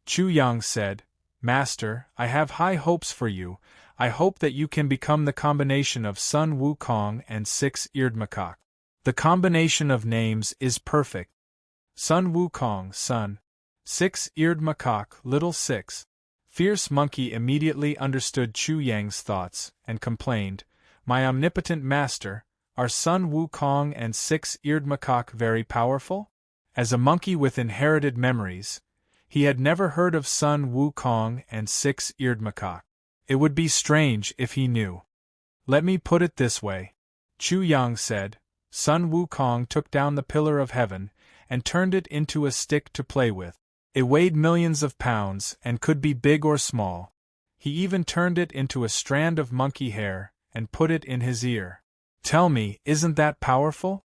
Chu Yang said, Master, I have high hopes for you. I hope that you can become the combination of Sun Wukong and six-eared macaque. The combination of names is perfect. Sun Wukong, Sun. Six-eared macaque, Little Six. Fierce Monkey immediately understood Chu Yang's thoughts, and complained, My omnipotent master, are Sun Wukong and six-eared macaque very powerful? As a monkey with inherited memories, he had never heard of Sun Wukong and six-eared macaque. It would be strange if he knew. Let me put it this way, Chu Yang said. Sun Wukong took down the pillar of heaven and turned it into a stick to play with. It weighed millions of pounds and could be big or small. He even turned it into a strand of monkey hair and put it in his ear. Tell me, isn't that powerful?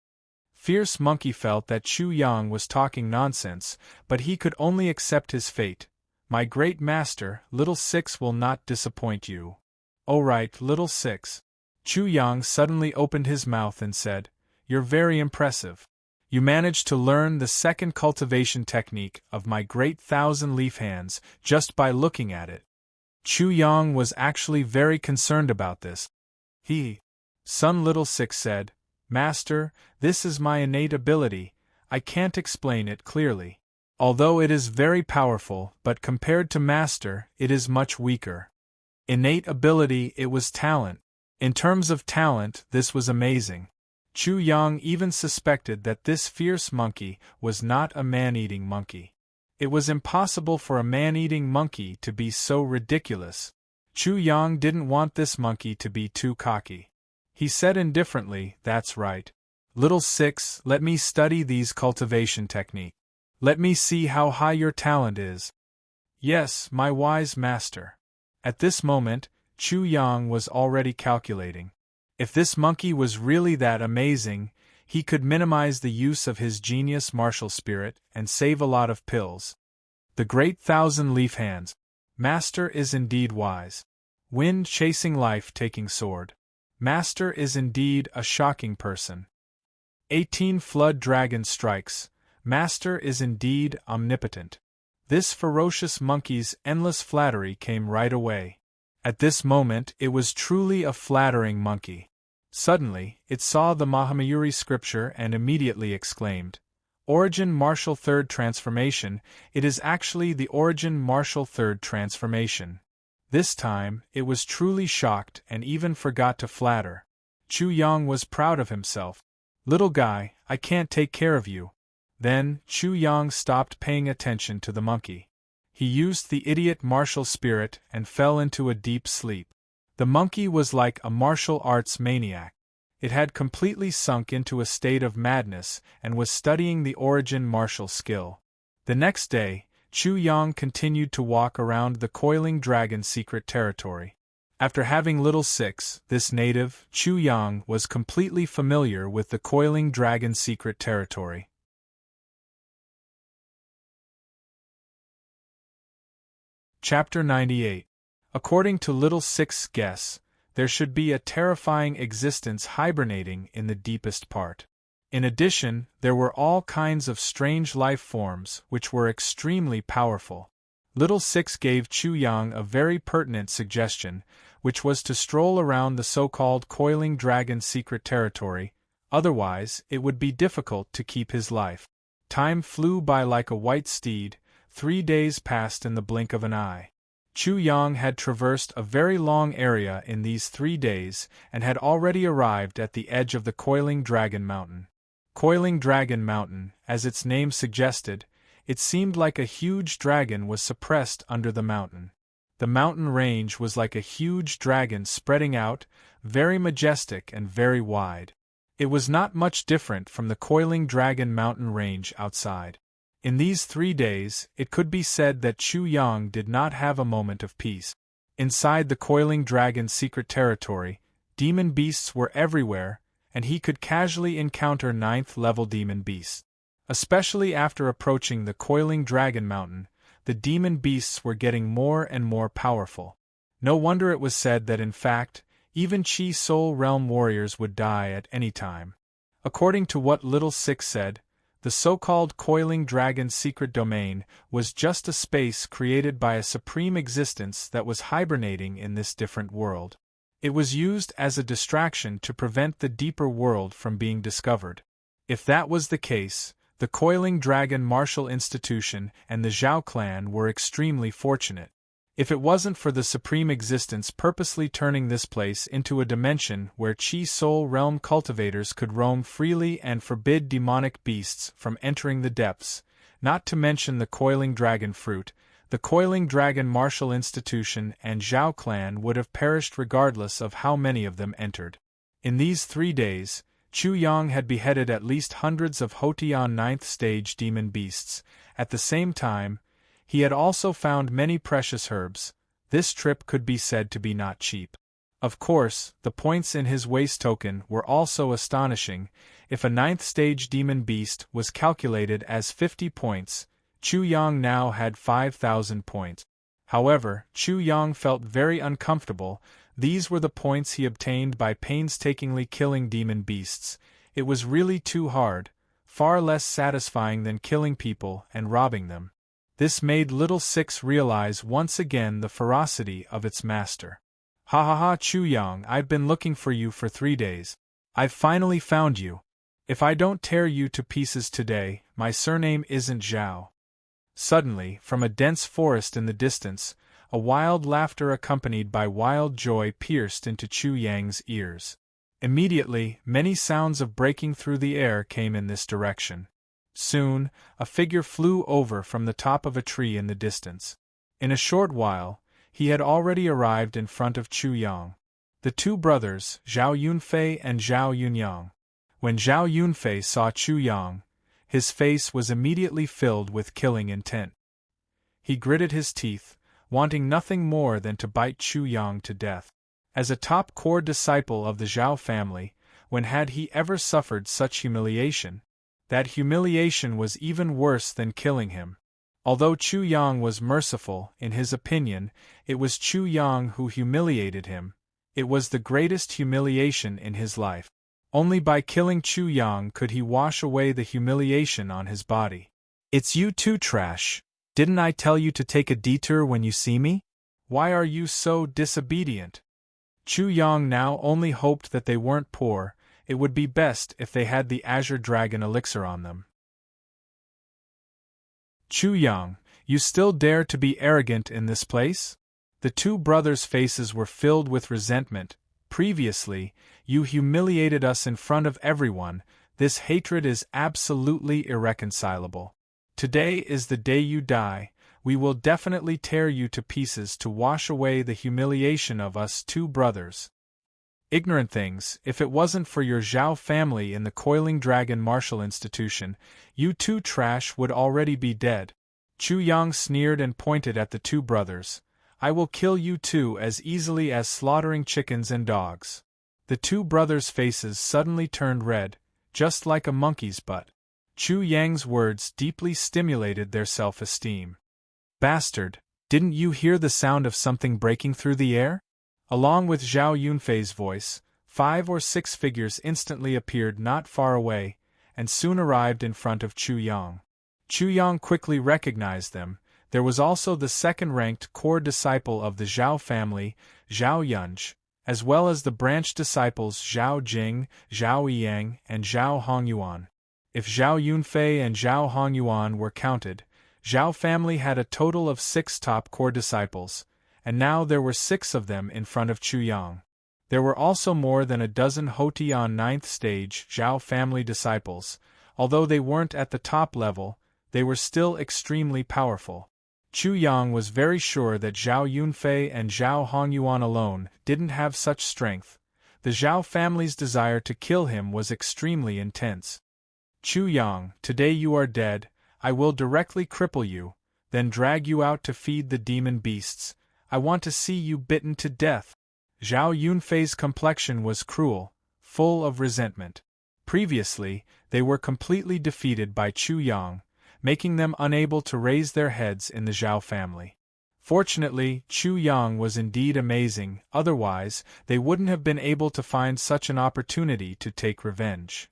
Fierce Monkey felt that Chu Yang was talking nonsense, but he could only accept his fate. My great master, Little Six will not disappoint you. Oh right, Little Six. Chu Yang suddenly opened his mouth and said, You're very impressive. You managed to learn the second cultivation technique of my great thousand-leaf hands just by looking at it. Chu Yang was actually very concerned about this. Sun Little Six said, Master, this is my innate ability, I can't explain it clearly. Although it is very powerful, but compared to Master, it is much weaker. Innate ability, it was talent. In terms of talent, this was amazing. Chu Yang even suspected that this fierce monkey was not a man-eating monkey. It was impossible for a man-eating monkey to be so ridiculous. Chu Yang didn't want this monkey to be too cocky. He said indifferently, That's right. Little Six, let me study these cultivation technique. Let me see how high your talent is. Yes, my wise master. At this moment, Chu Yang was already calculating. If this monkey was really that amazing, he could minimize the use of his genius martial spirit and save a lot of pills. The great thousand-leaf hands. Master is indeed wise. Wind chasing life taking sword. Master is indeed a shocking person. 18 flood dragon strikes. Master is indeed omnipotent. This ferocious monkey's endless flattery came right away. At this moment it was truly a flattering monkey. Suddenly, it saw the Mahamayuri scripture and immediately exclaimed, Origin Martial Third Transformation, it is actually the Origin Martial Third Transformation. This time, it was truly shocked and even forgot to flatter. Chu Yang was proud of himself. Little guy, I can't take care of you. Then, Chu Yang stopped paying attention to the monkey. He used the idiot martial spirit and fell into a deep sleep. The monkey was like a martial arts maniac. It had completely sunk into a state of madness and was studying the origin martial skill. The next day, Chu Yang continued to walk around the Coiling Dragon secret territory. After having Little Six, this native, Chu Yang, was completely familiar with the Coiling Dragon secret territory. Chapter 98. According to Little Six's guess, there should be a terrifying existence hibernating in the deepest part. In addition, there were all kinds of strange life forms which were extremely powerful. Little Six gave Chu Yang a very pertinent suggestion, which was to stroll around the so-called Coiling Dragon secret territory, otherwise it would be difficult to keep his life. Time flew by like a white steed. 3 days passed in the blink of an eye. Chu Yang had traversed a very long area in these 3 days and had already arrived at the edge of the Coiling Dragon Mountain. Coiling Dragon Mountain, as its name suggested, it seemed like a huge dragon was suppressed under the mountain. The mountain range was like a huge dragon spreading out, very majestic and very wide. It was not much different from the Coiling Dragon Mountain range outside. In these 3 days, it could be said that Chu Yang did not have a moment of peace. Inside the Coiling Dragon secret territory, demon beasts were everywhere, and he could casually encounter 9th-level demon beasts. Especially after approaching the Coiling Dragon Mountain, the demon beasts were getting more and more powerful. No wonder it was said that in fact, even Chi Soul Realm warriors would die at any time. According to what Little Six said, The so-called coiling dragon's secret domain was just a space created by a supreme existence that was hibernating in this different world. It was used as a distraction to prevent the deeper world from being discovered. If that was the case, the coiling dragon martial institution and the Zhao clan were extremely fortunate. If it wasn't for the supreme existence purposely turning this place into a dimension where Chi Soul Realm cultivators could roam freely and forbid demonic beasts from entering the depths, not to mention the coiling dragon fruit, the coiling dragon martial institution and Zhao clan would have perished regardless of how many of them entered. In these 3 days, Chu Yang had beheaded at least hundreds of Hotian 9th stage demon beasts. At the same time, he had also found many precious herbs. This trip could be said to be not cheap. Of course, the points in his waste token were also astonishing. If a 9th stage demon beast was calculated as 50 points, Chu Yang now had 5,000 points. However, Chu Yang felt very uncomfortable. These were the points he obtained by painstakingly killing demon beasts. It was really too hard, far less satisfying than killing people and robbing them. This made Little Six realize once again the ferocity of its master. Ha ha ha, Chu Yang, I've been looking for you for 3 days. I've finally found you. If I don't tear you to pieces today, my surname isn't Zhao. Suddenly, from a dense forest in the distance, a wild laughter accompanied by wild joy pierced into Chu Yang's ears. Immediately, many sounds of breaking through the air came in this direction. Soon, a figure flew over from the top of a tree in the distance. In a short while, he had already arrived in front of Chu Yang. The two brothers, Zhao Yunfei and Zhao Yunyang. When Zhao Yunfei saw Chu Yang, his face was immediately filled with killing intent. He gritted his teeth, wanting nothing more than to bite Chu Yang to death. As a top core disciple of the Zhao family, when had he ever suffered such humiliation? That humiliation was even worse than killing him. Although Chu Yang was merciful, in his opinion, it was Chu Yang who humiliated him. It was the greatest humiliation in his life. Only by killing Chu Yang could he wash away the humiliation on his body. It's you too, trash. Didn't I tell you to take a detour when you see me? Why are you so disobedient? Chu Yang now only hoped that they weren't poor. It would be best if they had the Azure Dragon elixir on them. Chu Yang, you still dare to be arrogant in this place? The two brothers' faces were filled with resentment. Previously, you humiliated us in front of everyone. This hatred is absolutely irreconcilable. Today is the day you die. We will definitely tear you to pieces to wash away the humiliation of us two brothers. Ignorant things, if it wasn't for your Zhao family in the Coiling Dragon Martial Institution, you two trash would already be dead. Chu Yang sneered and pointed at the two brothers. I will kill you two as easily as slaughtering chickens and dogs. The two brothers' faces suddenly turned red, just like a monkey's butt. Chu Yang's words deeply stimulated their self-esteem. Bastard, didn't you hear the sound of something breaking through the air? Along with Zhao Yunfei's voice, 5 or 6 figures instantly appeared not far away, and soon arrived in front of Chu Yang. Chu Yang quickly recognized them. There was also the second-ranked core disciple of the Zhao family, Zhao Yunj, as well as the branch disciples Zhao Jing, Zhao Yang, and Zhao Hongyuan. If Zhao Yunfei and Zhao Hongyuan were counted, Zhao family had a total of 6 top core disciples, and now there were 6 of them in front of Chu Yang. There were also more than a dozen Hotian 9th stage Zhao family disciples. Although they weren't at the top level, they were still extremely powerful. Chu Yang was very sure that Zhao Yunfei and Zhao Hongyuan alone didn't have such strength. The Zhao family's desire to kill him was extremely intense. Chu Yang, today you are dead. I will directly cripple you, then drag you out to feed the demon beasts. I want to see you bitten to death. Zhao Yunfei's complexion was cruel, full of resentment. Previously, they were completely defeated by Chu Yang, making them unable to raise their heads in the Zhao family. Fortunately, Chu Yang was indeed amazing, otherwise, they wouldn't have been able to find such an opportunity to take revenge.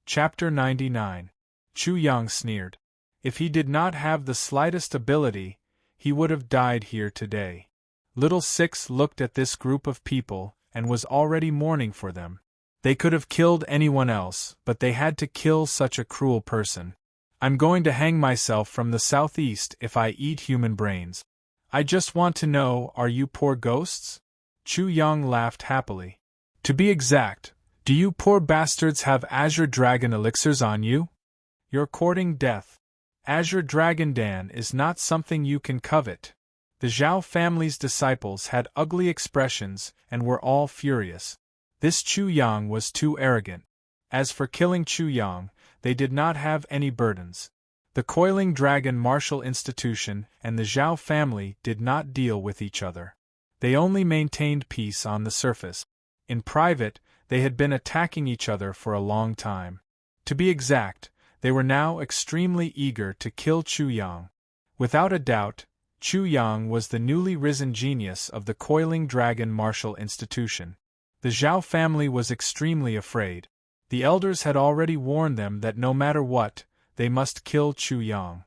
Chapter 99. Chu Yang sneered. If he did not have the slightest ability, he would have died here today. Little Six looked at this group of people and was already mourning for them. They could have killed anyone else, but they had to kill such a cruel person. I'm going to hang myself from the southeast if I eat human brains. I just want to know, are you poor ghosts? Chu Yang laughed happily. To be exact, do you poor bastards have Azure Dragon elixirs on you? You're courting death. Azure Dragon Dan is not something you can covet. The Zhao family's disciples had ugly expressions and were all furious. This Chu Yang was too arrogant. As for killing Chu Yang, they did not have any burdens. The Coiling Dragon Martial Institution and the Zhao family did not deal with each other. They only maintained peace on the surface. In private, they had been attacking each other for a long time. To be exact, they were now extremely eager to kill Chu Yang. Without a doubt, Chu Yang was the newly risen genius of the Coiling Dragon Martial Institution. The Zhao family was extremely afraid. The elders had already warned them that no matter what, they must kill Chu Yang.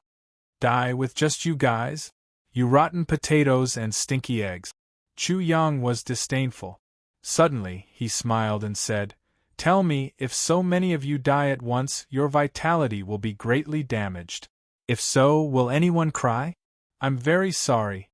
Die with just you guys? You rotten potatoes and stinky eggs. Chu Yang was disdainful. Suddenly, he smiled and said, Tell me, if so many of you die at once, your vitality will be greatly damaged. If so, will anyone cry? I'm very sorry.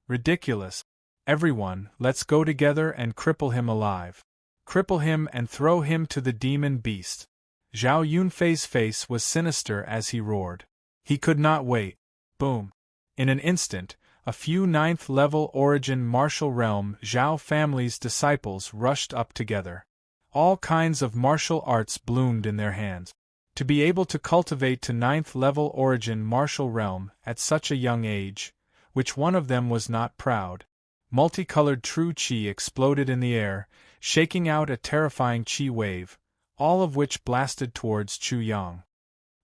Ridiculous. Everyone, let's go together and cripple him alive. Cripple him and throw him to the demon beast. Zhao Yunfei's face was sinister as he roared. He could not wait. Boom. In an instant, a few 9th-level Origin Martial Realm Zhao family's disciples rushed up together. All kinds of martial arts bloomed in their hands. To be able to cultivate to 9th-level Origin Martial Realm at such a young age, which one of them was not proud. Multicolored true Qi exploded in the air, shaking out a terrifying Qi wave, all of which blasted towards Chu Yang.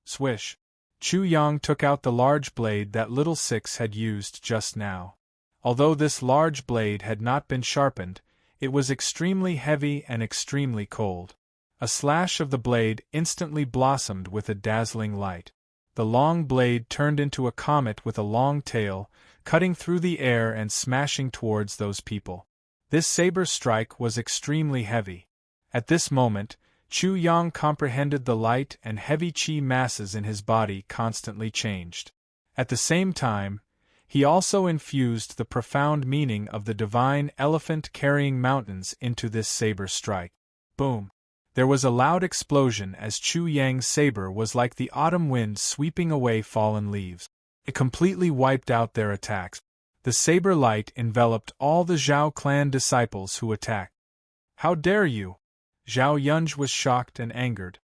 Swish! Chu Yang took out the large blade that Little Six had used just now. Although this large blade had not been sharpened, it was extremely heavy and extremely cold. A slash of the blade instantly blossomed with a dazzling light. The long blade turned into a comet with a long tail, cutting through the air and smashing towards those people. This saber strike was extremely heavy. At this moment, Chu Yang comprehended the light and heavy qi masses in his body constantly changed. At the same time, he also infused the profound meaning of the divine elephant carrying mountains into this saber strike. Boom! There was a loud explosion as Chu Yang's saber was like the autumn wind sweeping away fallen leaves. It completely wiped out their attacks. The saber light enveloped all the Zhao clan disciples who attacked. How dare you! Zhao Yunj was shocked and angered.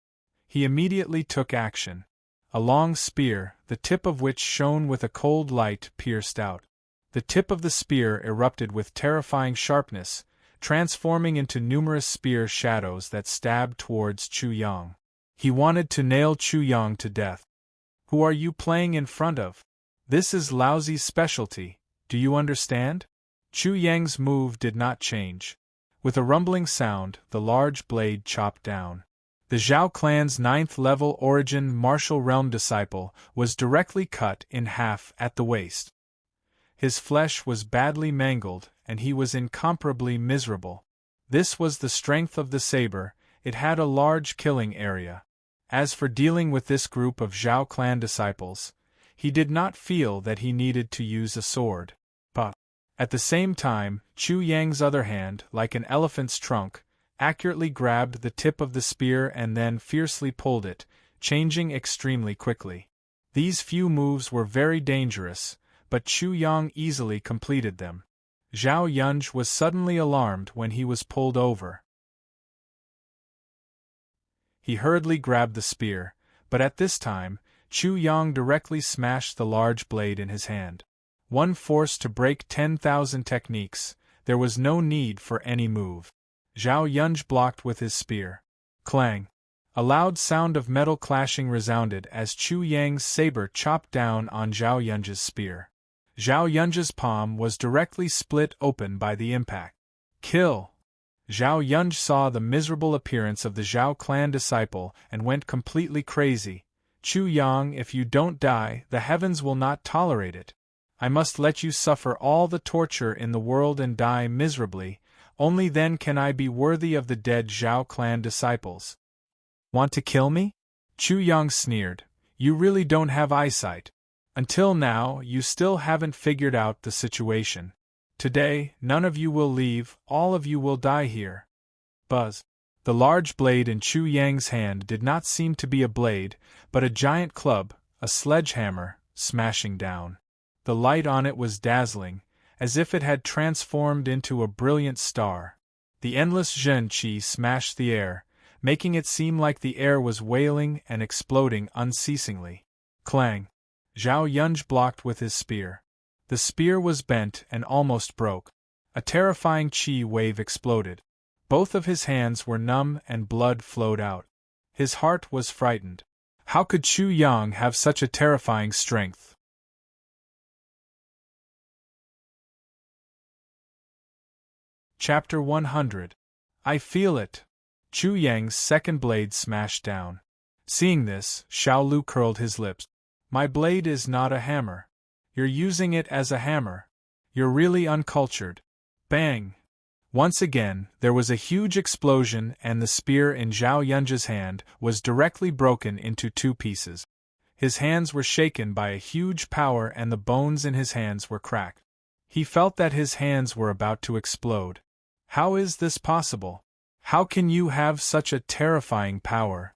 He immediately took action. A long spear, the tip of which shone with a cold light, pierced out. The tip of the spear erupted with terrifying sharpness, transforming into numerous spear shadows that stabbed towards Chu Yang. He wanted to nail Chu Yang to death. Who are you playing in front of? This is Laozi's specialty, do you understand? Chu Yang's move did not change. With a rumbling sound, the large blade chopped down. The Zhao clan's 9th-level Origin Martial Realm disciple was directly cut in half at the waist. His flesh was badly mangled, and he was incomparably miserable. This was the strength of the saber, it had a large killing area. As for dealing with this group of Zhao clan disciples, he did not feel that he needed to use a sword. But, at the same time, Chu Yang's other hand, like an elephant's trunk, accurately grabbed the tip of the spear and then fiercely pulled it, changing extremely quickly. These few moves were very dangerous, but Chu Yang easily completed them. Zhao Yunj was suddenly alarmed when he was pulled over. He hurriedly grabbed the spear, but at this time, Chu Yang directly smashed the large blade in his hand. One force to break 10,000 techniques, there was no need for any move. Zhao Yunj blocked with his spear. Clang! A loud sound of metal clashing resounded as Chu Yang's saber chopped down on Zhao Yunj's spear. Zhao Yunj's palm was directly split open by the impact. Kill! Zhao Yunj saw the miserable appearance of the Zhao clan disciple and went completely crazy. Chu Yang, if you don't die, the heavens will not tolerate it. I must let you suffer all the torture in the world and die miserably, only then can I be worthy of the dead Zhao clan disciples. Want to kill me? Chu Yang sneered. You really don't have eyesight. Until now, you still haven't figured out the situation. Today, none of you will leave, all of you will die here. Buzz. The large blade in Chu Yang's hand did not seem to be a blade, but a giant club, a sledgehammer, smashing down. The light on it was dazzling, as if it had transformed into a brilliant star. The endless Zhen Qi smashed the air, making it seem like the air was wailing and exploding unceasingly. Clang! Zhao Yunj blocked with his spear. The spear was bent and almost broke. A terrifying qi wave exploded. Both of his hands were numb and blood flowed out. His heart was frightened. How could Chu Yang have such a terrifying strength? Chapter 100. I feel it. Chu Yang's second blade smashed down. Seeing this, Xiao Lu curled his lips. My blade is not a hammer. You're using it as a hammer. You're really uncultured. Bang! Once again, there was a huge explosion and the spear in Zhao Yunj's hand was directly broken into two pieces. His hands were shaken by a huge power and the bones in his hands were cracked. He felt that his hands were about to explode. How is this possible? How can you have such a terrifying power?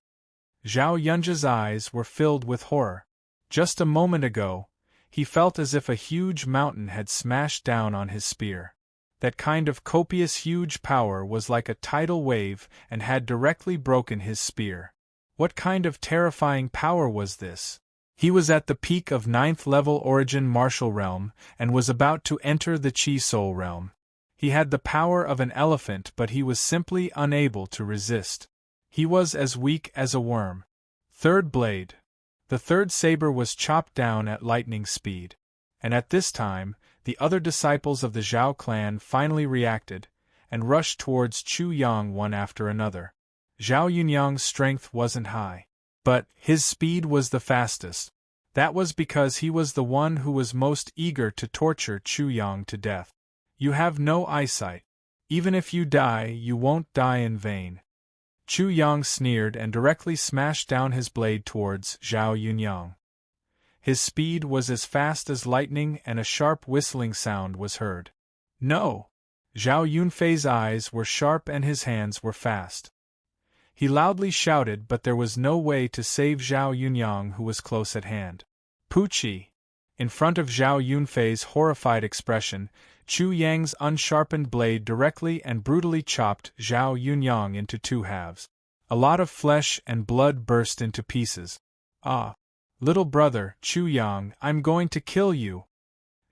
Zhao Yunj's eyes were filled with horror. Just a moment ago, he felt as if a huge mountain had smashed down on his spear. That kind of copious huge power was like a tidal wave and had directly broken his spear. What kind of terrifying power was this? He was at the peak of 9th level Origin Martial Realm and was about to enter the Chi Soul Realm. He had the power of an elephant, but he was simply unable to resist. He was as weak as a worm. Third blade. The third saber was chopped down at lightning speed. And at this time, the other disciples of the Zhao clan finally reacted, and rushed towards Chu Yang one after another. Zhao Yunyang's strength wasn't high, but his speed was the fastest. That was because he was the one who was most eager to torture Chu Yang to death. You have no eyesight. Even if you die, you won't die in vain. Chu Yang sneered and directly smashed down his blade towards Zhao Yunyang. His speed was as fast as lightning and a sharp whistling sound was heard. No! Zhao Yunfei's eyes were sharp and his hands were fast. He loudly shouted, but there was no way to save Zhao Yunyang, who was close at hand. Puchi! In front of Zhao Yunfei's horrified expression, Chu Yang's unsharpened blade directly and brutally chopped Zhao Yunyang into two halves. A lot of flesh and blood burst into pieces. Ah! Little brother, Chu Yang, I'm going to kill you!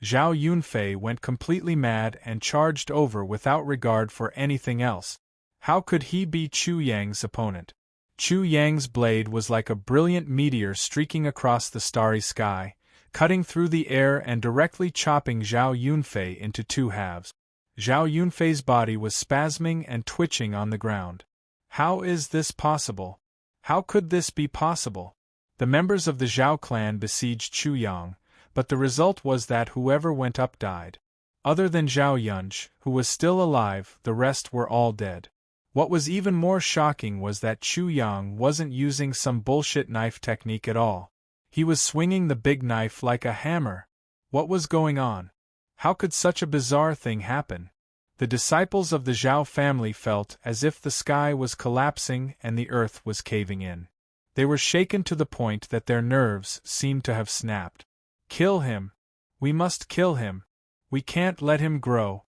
Zhao Yunfei went completely mad and charged over without regard for anything else. How could he be Chu Yang's opponent? Chu Yang's blade was like a brilliant meteor streaking across the starry sky, cutting through the air and directly chopping Zhao Yunfei into two halves. Zhao Yunfei's body was spasming and twitching on the ground. How is this possible? How could this be possible? The members of the Zhao clan besieged Chu Yang, but the result was that whoever went up died. Other than Zhao Yunj, who was still alive, the rest were all dead. What was even more shocking was that Chu Yang wasn't using some bullshit knife technique at all. He was swinging the big knife like a hammer. What was going on? How could such a bizarre thing happen? The disciples of the Zhao family felt as if the sky was collapsing and the earth was caving in. They were shaken to the point that their nerves seemed to have snapped. Kill him! We must kill him! We can't let him grow!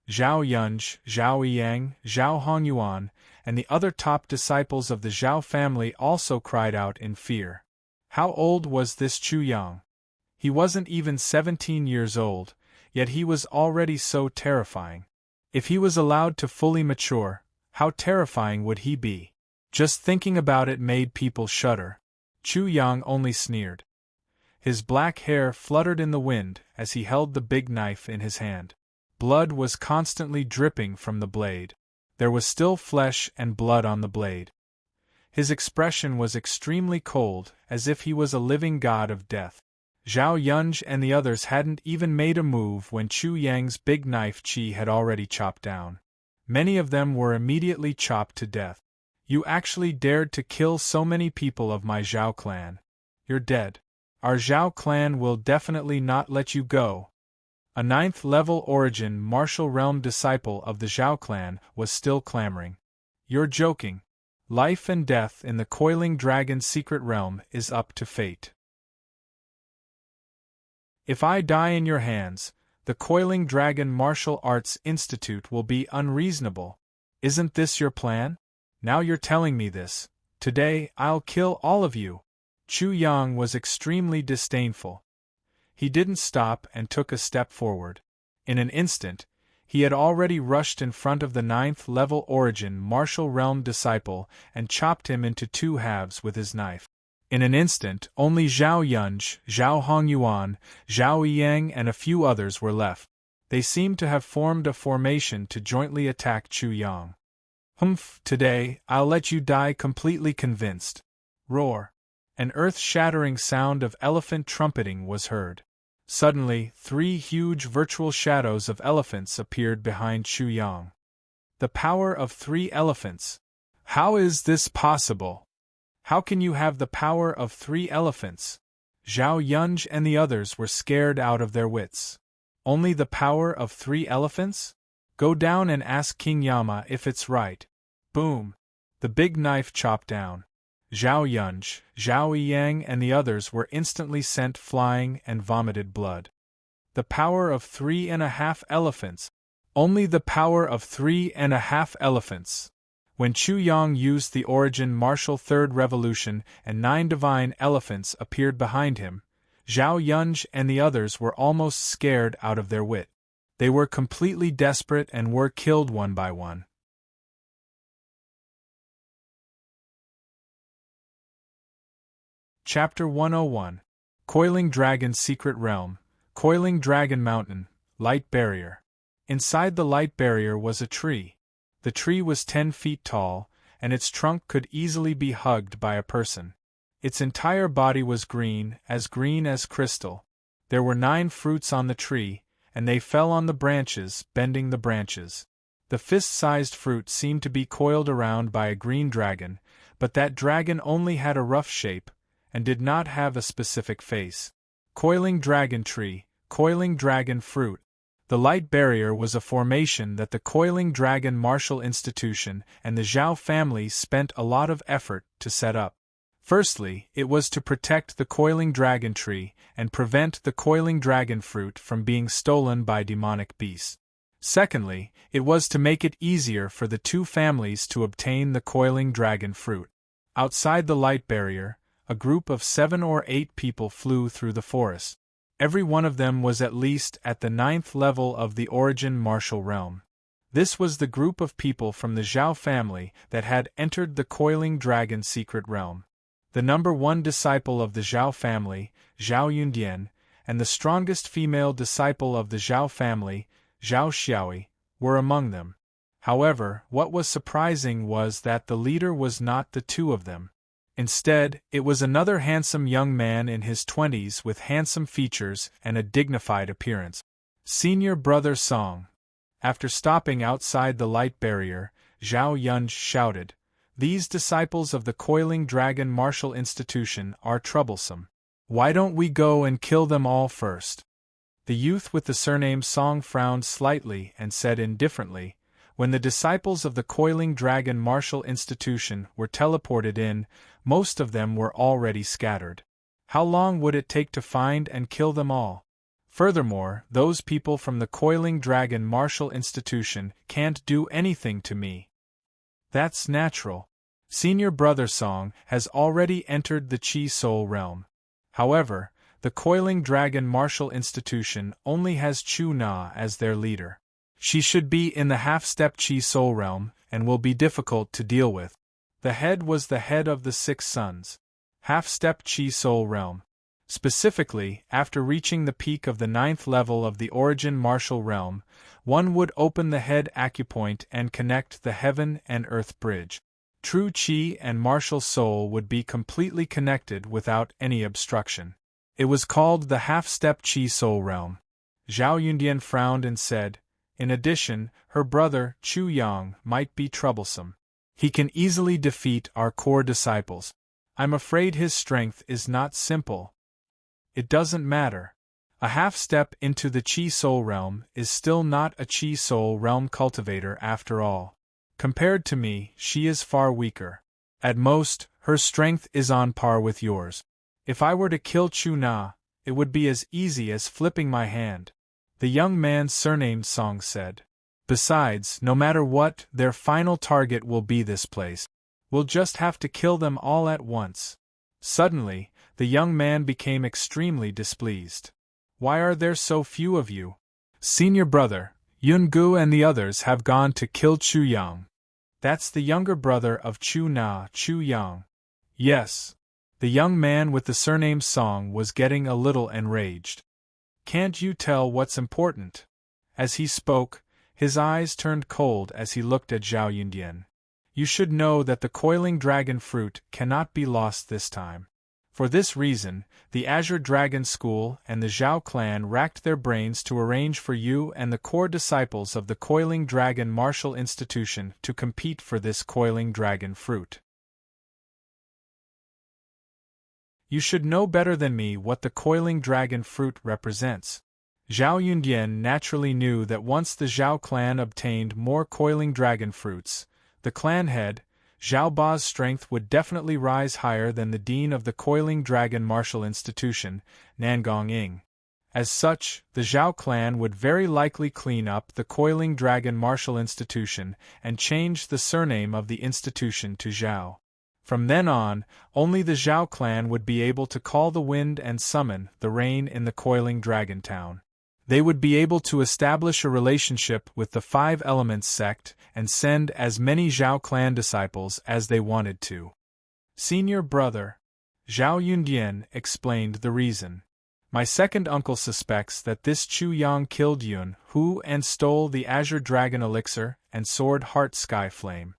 Zhao Yunj, Zhao Yang, Zhao Hongyuan, and the other top disciples of the Zhao family also cried out in fear. How old was this Chu Yang? He wasn't even 17 years old, yet he was already so terrifying. If he was allowed to fully mature, how terrifying would he be? Just thinking about it made people shudder. Chu Yang only sneered. His black hair fluttered in the wind as he held the big knife in his hand. Blood was constantly dripping from the blade. There was still flesh and blood on the blade. His expression was extremely cold, as if he was a living god of death. Zhao Yunj and the others hadn't even made a move when Chu Yang's big knife Qi had already chopped down. Many of them were immediately chopped to death. You actually dared to kill so many people of my Zhao clan. You're dead. Our Zhao clan will definitely not let you go. A 9th-level origin martial realm disciple of the Zhao clan was still clamoring. You're joking. Life and death in the Coiling Dragon's secret realm is up to fate. If I die in your hands, the Coiling Dragon Martial Arts Institute will be unreasonable. Isn't this your plan? Now you're telling me this. Today, I'll kill all of you. Chu Yang was extremely disdainful. He didn't stop and took a step forward. In an instant, he had already rushed in front of the 9th-level origin martial realm disciple and chopped him into 2 halves with his knife. In an instant, only Zhao Yunj, Zhao Hongyuan, Zhao Yiyang and a few others were left. They seemed to have formed a formation to jointly attack Chu Yang. Humph, today, I'll let you die completely convinced. Roar. An earth-shattering sound of elephant trumpeting was heard. Suddenly, 3 huge virtual shadows of elephants appeared behind Chu Yang. The power of 3 elephants. How is this possible? How can you have the power of 3 elephants? Zhao Yunj and the others were scared out of their wits. Only the power of 3 elephants? Go down and ask King Yama if it's right. Boom! The big knife chopped down. Zhao Yunj, Zhao Yiyang and the others were instantly sent flying and vomited blood. The power of 3.5 elephants. Only the power of 3.5 elephants. When Chu Yang used the origin martial third revolution and 9 divine elephants appeared behind him, Zhao Yunj and the others were almost scared out of their wit. They were completely desperate and were killed one by one. Chapter 101. Coiling Dragon's Secret Realm, Coiling Dragon Mountain, Light Barrier. Inside the light barrier was a tree. The tree was 10 feet tall, and its trunk could easily be hugged by a person. Its entire body was green as crystal. There were 9 fruits on the tree, and they fell on the branches, bending the branches. The fist-sized fruit seemed to be coiled around by a green dragon, but that dragon only had a rough shape, and did not have a specific face. Coiling Dragon Tree, Coiling Dragon Fruit. The light barrier was a formation that the Coiling Dragon Martial Institution and the Zhao family spent a lot of effort to set up. Firstly, it was to protect the Coiling Dragon Tree and prevent the Coiling Dragon Fruit from being stolen by demonic beasts. Secondly, it was to make it easier for the 2 families to obtain the Coiling Dragon Fruit. Outside the light barrier, a group of 7 or 8 people flew through the forest. Every one of them was at least at the 9th level of the origin martial realm. This was the group of people from the Zhao family that had entered the Coiling Dragon secret realm. The number 1 disciple of the Zhao family, Zhao Yundian, and the strongest female disciple of the Zhao family, Zhao Xiaoi, were among them. However, what was surprising was that the leader was not the 2 of them. Instead, it was another handsome young man in his 20s with handsome features and a dignified appearance. Senior Brother Song. After stopping outside the light barrier, Zhao Yunj shouted, "These disciples of the Coiling Dragon Martial Institution are troublesome. Why don't we go and kill them all first?" The youth with the surname Song frowned slightly and said indifferently, "When the disciples of the Coiling Dragon Martial Institution were teleported in, most of them were already scattered. How long would it take to find and kill them all? Furthermore, those people from the Coiling Dragon Martial Institution can't do anything to me." "That's natural. Senior Brother Song has already entered the Chi Soul realm. However, the Coiling Dragon Martial Institution only has Chu Na as their leader. She should be in the half-step Chi Soul realm and will be difficult to deal with." The head was the head of the 6 sons. Half-step Chi Soul realm. Specifically, after reaching the peak of the 9th level of the origin martial realm, one would open the head acupoint and connect the heaven and earth bridge. True Qi and martial soul would be completely connected without any obstruction. It was called the half-step Qi soul realm. Zhao Yundian frowned and said, in addition, her brother, Chu Yang, might be troublesome. He can easily defeat our core disciples. I'm afraid his strength is not simple. It doesn't matter. A half-step into the Qi soul realm is still not a Qi soul realm cultivator after all. Compared to me, she is far weaker. At most, her strength is on par with yours. If I were to kill Chu Na, it would be as easy as flipping my hand. The young man surnamed Song said. Besides, no matter what, their final target will be this place. We'll just have to kill them all at once. Suddenly, the young man became extremely displeased. Why are there so few of you? Senior brother, Yun Gu and the others have gone to kill Chu Yang. That's the younger brother of Chu Na, Chu Yang. Yes. The young man with the surname Song was getting a little enraged. Can't you tell what's important? As he spoke, his eyes turned cold as he looked at Zhao Yundian. You should know that the coiling dragon fruit cannot be lost this time. For this reason, the Azure Dragon School and the Zhao clan racked their brains to arrange for you and the core disciples of the Coiling Dragon Martial Institution to compete for this Coiling Dragon fruit. You should know better than me what the Coiling Dragon fruit represents. Zhao Yundian naturally knew that once the Zhao clan obtained more Coiling Dragon fruits, the clan head, Zhao Ba's strength would definitely rise higher than the dean of the Coiling Dragon Martial Institution, Nangong Ying. As such, the Zhao clan would very likely clean up the Coiling Dragon Martial Institution and change the surname of the institution to Zhao. From then on, only the Zhao clan would be able to call the wind and summon the rain in the Coiling Dragon Town. They would be able to establish a relationship with the Five Elements sect and send as many Zhao clan disciples as they wanted to. Senior brother, Zhao Yundian explained the reason. My second uncle suspects that this Chu Yang killed Yun Hu and stole the Azure Dragon Elixir and Sword Heart Sky Flame.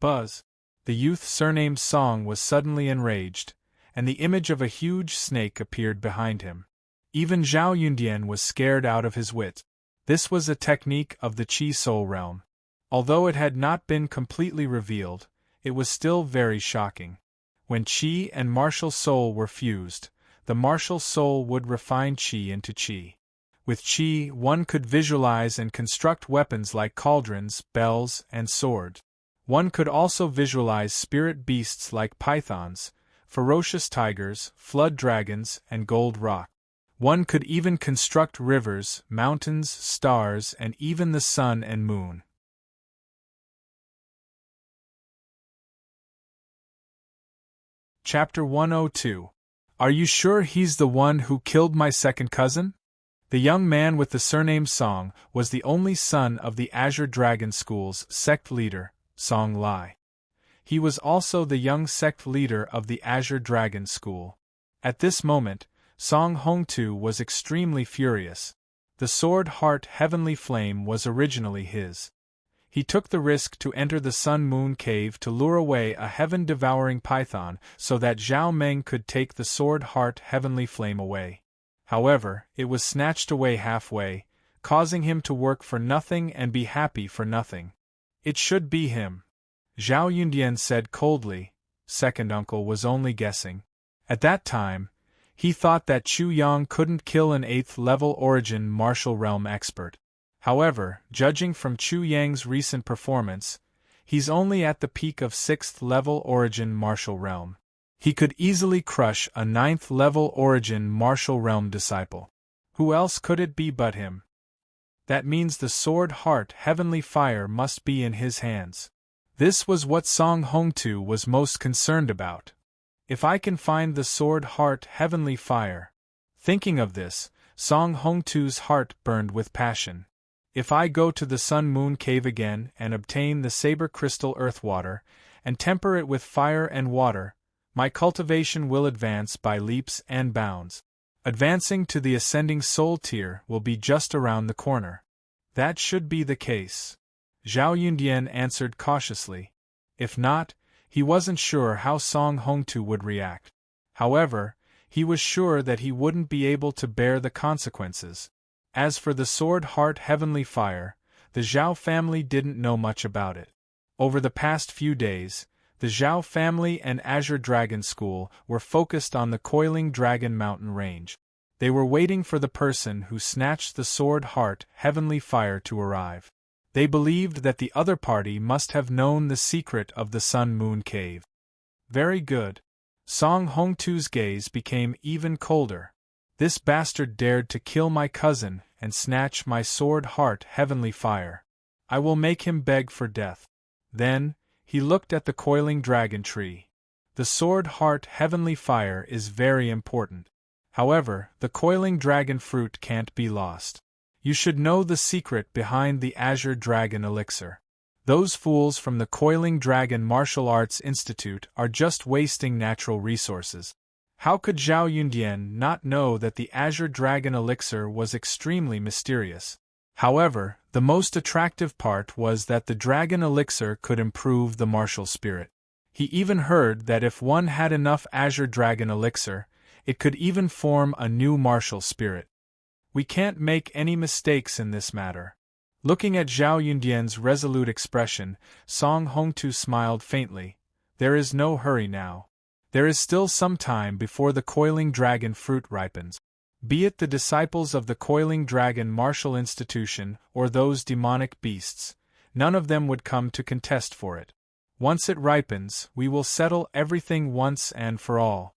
Buzz. The youth surnamed Song was suddenly enraged, and the image of a huge snake appeared behind him. Even Zhao Yundian was scared out of his wit. This was a technique of the Qi Soul realm. Although it had not been completely revealed, it was still very shocking. When Qi and martial soul were fused, the martial soul would refine Qi into Qi. With Qi, one could visualize and construct weapons like cauldrons, bells, and swords. One could also visualize spirit beasts like pythons, ferocious tigers, flood dragons, and gold rock. One could even construct rivers, mountains, stars, and even the sun and moon. Chapter 102. Are you sure he's the one who killed my second cousin? The young man with the surname Song was the only son of the Azure Dragon School's sect leader, Song Lai. He was also the young sect leader of the Azure Dragon School. At this moment, Song Hongtu was extremely furious. The Sword Heart Heavenly Flame was originally his. He took the risk to enter the Sun Moon Cave to lure away a heaven-devouring python so that Zhao Meng could take the Sword Heart Heavenly Flame away. However, it was snatched away halfway, causing him to work for nothing and be happy for nothing. It should be him. Zhao Yundian said coldly. Second uncle was only guessing. At that time, he thought that Chu Yang couldn't kill an 8th-level origin martial realm expert. However, judging from Chu Yang's recent performance, he's only at the peak of 6th-level origin martial realm. He could easily crush a 9th-level origin martial realm disciple. Who else could it be but him? That means the Sword Heart Heavenly Fire must be in his hands. This was what Song Hongtu was most concerned about. If I can find the Sword Heart Heavenly Fire. Thinking of this, Song Hongtu's heart burned with passion. If I go to the Sun Moon Cave again and obtain the Saber Crystal Earth Water, and temper it with fire and water, my cultivation will advance by leaps and bounds. Advancing to the ascending soul tier will be just around the corner. That should be the case, Zhao Yundian answered cautiously. If not, he wasn't sure how Song Hongtu would react. However, he was sure that he wouldn't be able to bear the consequences. As for the Sword Heart Heavenly Fire, the Zhao family didn't know much about it. Over the past few days, the Zhao family and Azure Dragon School were focused on the Coiling Dragon Mountain Range. They were waiting for the person who snatched the Sword Heart Heavenly Fire to arrive. They believed that the other party must have known the secret of the Sun Moon Cave. Very good. Song Hongtu's gaze became even colder. This bastard dared to kill my cousin and snatch my Sword Heart Heavenly Fire. I will make him beg for death. Then, he looked at the Coiling Dragon Tree. The Sword Heart Heavenly Fire is very important. However, the Coiling Dragon Fruit can't be lost. You should know the secret behind the Azure Dragon Elixir. Those fools from the Coiling Dragon Martial Arts Institute are just wasting natural resources. How could Zhao Yundian not know that the Azure Dragon Elixir was extremely mysterious? However, the most attractive part was that the Dragon Elixir could improve the martial spirit. He even heard that if one had enough Azure Dragon Elixir, it could even form a new martial spirit. We can't make any mistakes in this matter. Looking at Zhao Yundian's resolute expression, Song Hongtu smiled faintly. There is no hurry now. There is still some time before the Coiling Dragon fruit ripens. Be it the disciples of the Coiling Dragon Martial Institution or those demonic beasts, none of them would come to contest for it. Once it ripens, we will settle everything once and for all.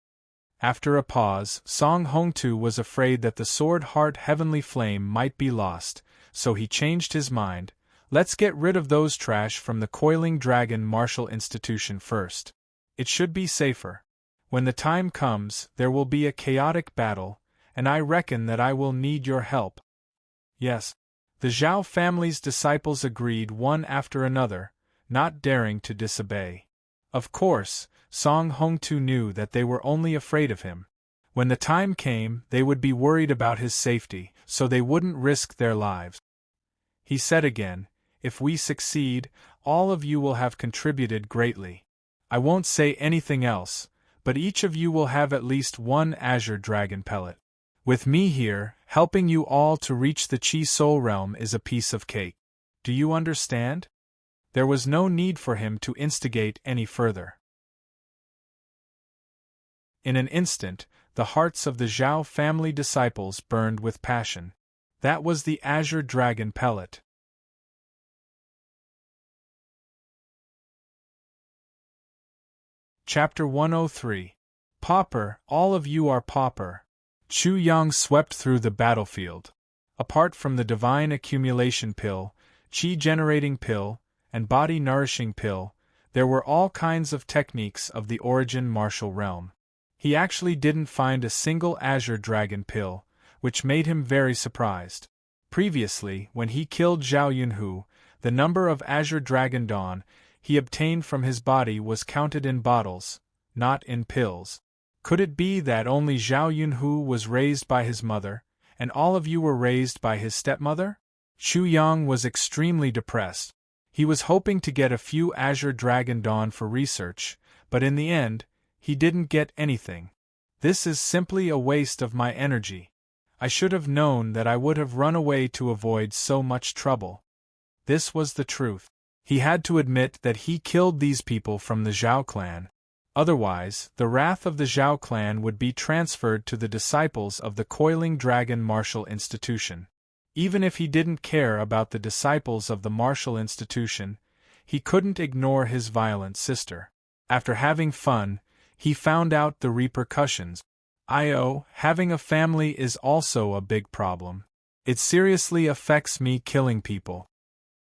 After a pause, Song Hongtu was afraid that the Sword Heart Heavenly Flame might be lost, so he changed his mind. Let's get rid of those trash from the Coiling Dragon Martial Institution first. It should be safer. When the time comes, there will be a chaotic battle, and I reckon that I will need your help. Yes. The Zhao family's disciples agreed one after another, not daring to disobey. Of course, Song Hongtu knew that they were only afraid of him. When the time came, they would be worried about his safety, so they wouldn't risk their lives. He said again, if we succeed, all of you will have contributed greatly. I won't say anything else, but each of you will have at least one Azure Dragon pellet. With me here, helping you all to reach the Chi Soul Realm is a piece of cake. Do you understand? There was no need for him to instigate any further. In an instant, the hearts of the Zhao family disciples burned with passion. That was the Azure Dragon pellet. Chapter 103. Pauper, all of you are pauper. Chu Yang swept through the battlefield. Apart from the Divine Accumulation Pill, Chi-Generating Pill, and Body Nourishing Pill, there were all kinds of techniques of the Origin Martial Realm. He actually didn't find a single Azure Dragon Pill, which made him very surprised. Previously, when he killed Zhao Yunhu, the number of Azure Dragon Dawn he obtained from his body was counted in bottles, not in pills. Could it be that only Zhao Yunhu was raised by his mother, and all of you were raised by his stepmother? Chu Yang was extremely depressed. He was hoping to get a few Azure Dragon Dawn for research, but in the end, he didn't get anything. This is simply a waste of my energy. I should have known that I would have run away to avoid so much trouble. This was the truth. He had to admit that he killed these people from the Zhao clan. Otherwise, the wrath of the Zhao clan would be transferred to the disciples of the Coiling Dragon Martial Institution. Even if he didn't care about the disciples of the Martial Institution, he couldn't ignore his violent sister. After having fun, he found out the repercussions. Having a family is also a big problem. It seriously affects me killing people.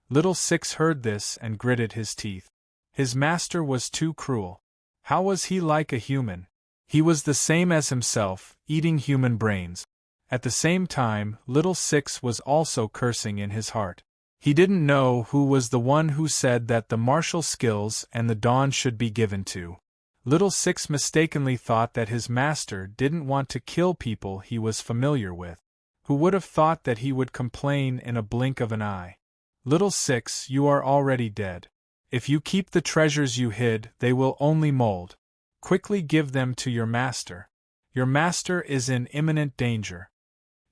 Little Six heard this and gritted his teeth. His master was too cruel. How was he like a human? He was the same as himself, eating human brains. At the same time, Little Six was also cursing in his heart. He didn't know who was the one who said that the martial skills and the dawn should be given to. Little Six mistakenly thought that his master didn't want to kill people he was familiar with. Who would have thought that he would complain in a blink of an eye? Little Six, you are already dead. If you keep the treasures you hid, they will only mold. Quickly give them to your master. Your master is in imminent danger.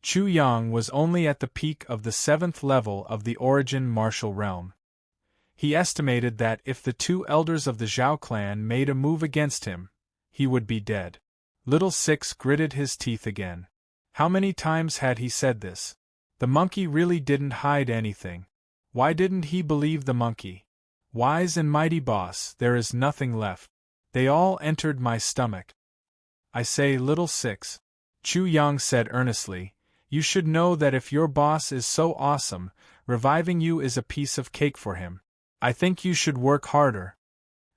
Chu Yang was only at the peak of the 7th level of the Origin Martial Realm. He estimated that if the 2 elders of the Zhao clan made a move against him, he would be dead. Little Six gritted his teeth again. How many times had he said this? The monkey really didn't hide anything. Why didn't he believe the monkey? Wise and mighty boss, there is nothing left. They all entered my stomach. I say, Little Six, Chu Yang said earnestly, you should know that if your boss is so awesome, reviving you is a piece of cake for him. I think you should work harder.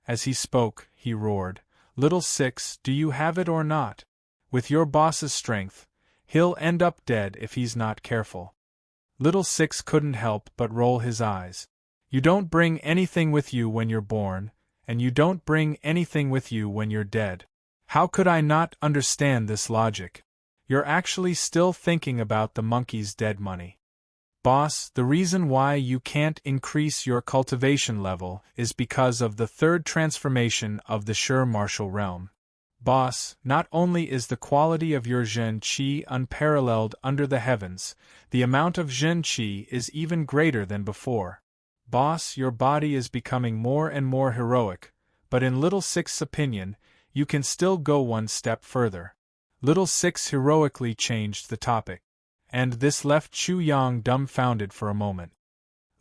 As he spoke, he roared, Little Six, do you have it or not? With your boss's strength, he'll end up dead if he's not careful. Little Six couldn't help but roll his eyes. You don't bring anything with you when you're born, and you don't bring anything with you when you're dead. How could I not understand this logic? You're actually still thinking about the monkey's dead money. Boss, the reason why you can't increase your cultivation level is because of the 3rd transformation of the Sure Martial Realm. Boss, not only is the quality of your Zhen Qi unparalleled under the heavens, the amount of Zhen Qi is even greater than before. Boss, your body is becoming more and more heroic, but in Little Six's opinion, you can still go one step further. Little Six heroically changed the topic. And this left Chu Yang dumbfounded for a moment.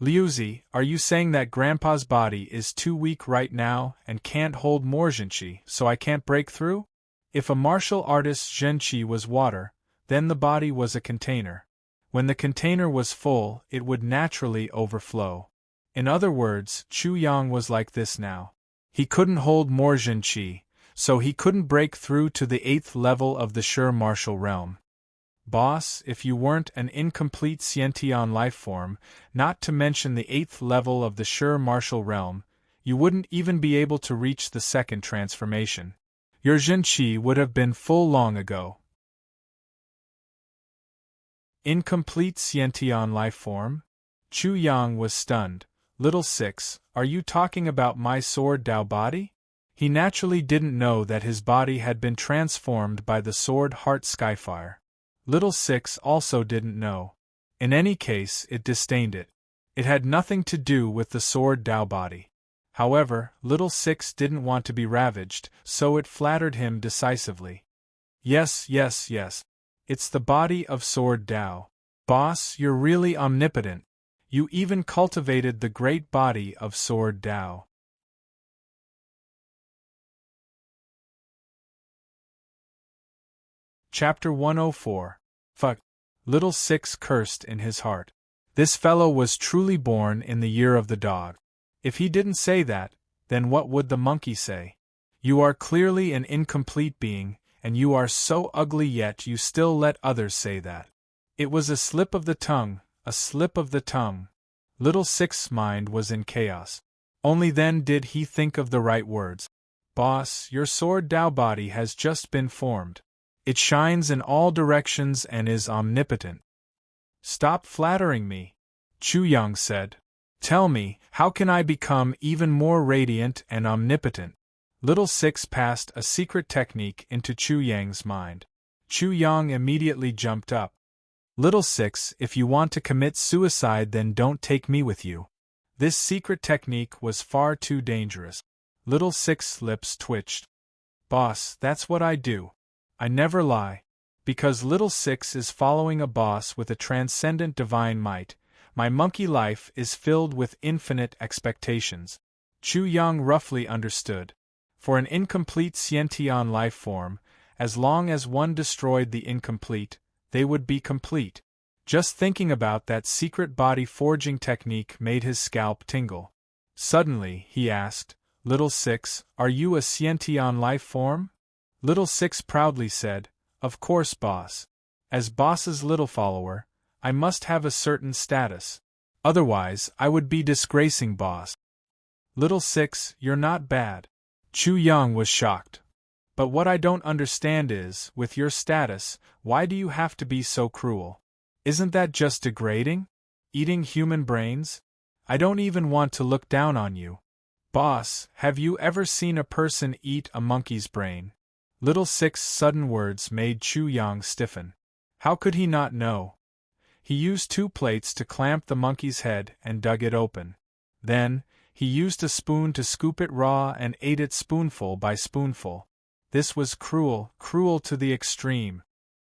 Liuzi, are you saying that Grandpa's body is too weak right now and can't hold more Zhenqi, so I can't break through? If a martial artist's Zhenqi was water, then the body was a container. When the container was full, it would naturally overflow. In other words, Chu Yang was like this now. He couldn't hold more Zhenqi, so he couldn't break through to the 8th level of the Sure Martial Realm. Boss, if you weren't an incomplete Xiantian life form, not to mention the 8th level of the Sure Martial Realm, you wouldn't even be able to reach the 2nd transformation. Your Zhenqi would have been full long ago. Incomplete Xiantian life form? Chu Yang was stunned. Little Six, are you talking about my Sword Dao body? He naturally didn't know that his body had been transformed by the Sword Heart Skyfire. Little Six also didn't know. In any case, it disdained it. It had nothing to do with the Sword Dao body. However, Little Six didn't want to be ravaged, so it flattered him decisively. Yes. It's the body of Sword Dao. Boss, you're really omnipotent. You even cultivated the great body of Sword Dao. Chapter 104. Fuck. Little Six cursed in his heart. This fellow was truly born in the year of the dog. If he didn't say that, then what would the monkey say? You are clearly an incomplete being, and you are so ugly yet you still let others say that. It was a slip of the tongue, a slip of the tongue. Little Six's mind was in chaos. Only then did he think of the right words. Boss, your Sword Dao body has just been formed. It shines in all directions and is omnipotent. Stop flattering me, Chu Yang said. Tell me, how can I become even more radiant and omnipotent? Little Six passed a secret technique into Chu Yang's mind. Chu Yang immediately jumped up. Little Six, if you want to commit suicide, then don't take me with you. This secret technique was far too dangerous. Little Six's lips twitched. Boss, that's what I do. I never lie. Because Little Six is following a boss with a transcendent divine might, my monkey life is filled with infinite expectations. Chu Yang roughly understood. For an incomplete Xiantian life form, as long as one destroyed the incomplete, they would be complete. Just thinking about that secret body forging technique made his scalp tingle. Suddenly, he asked, Little Six, are you a Xiantian life form? Little Six proudly said, Of course, boss. As boss's little follower, I must have a certain status. Otherwise, I would be disgracing boss. Little Six, you're not bad. Chu Yang was shocked. But what I don't understand is, with your status, why do you have to be so cruel? Isn't that just degrading? Eating human brains? I don't even want to look down on you. Boss, have you ever seen a person eat a monkey's brain? Little Six's sudden words made Chu Yang stiffen. How could he not know? He used 2 plates to clamp the monkey's head and dug it open. Then, he used a spoon to scoop it raw and ate it spoonful by spoonful. This was cruel, cruel to the extreme.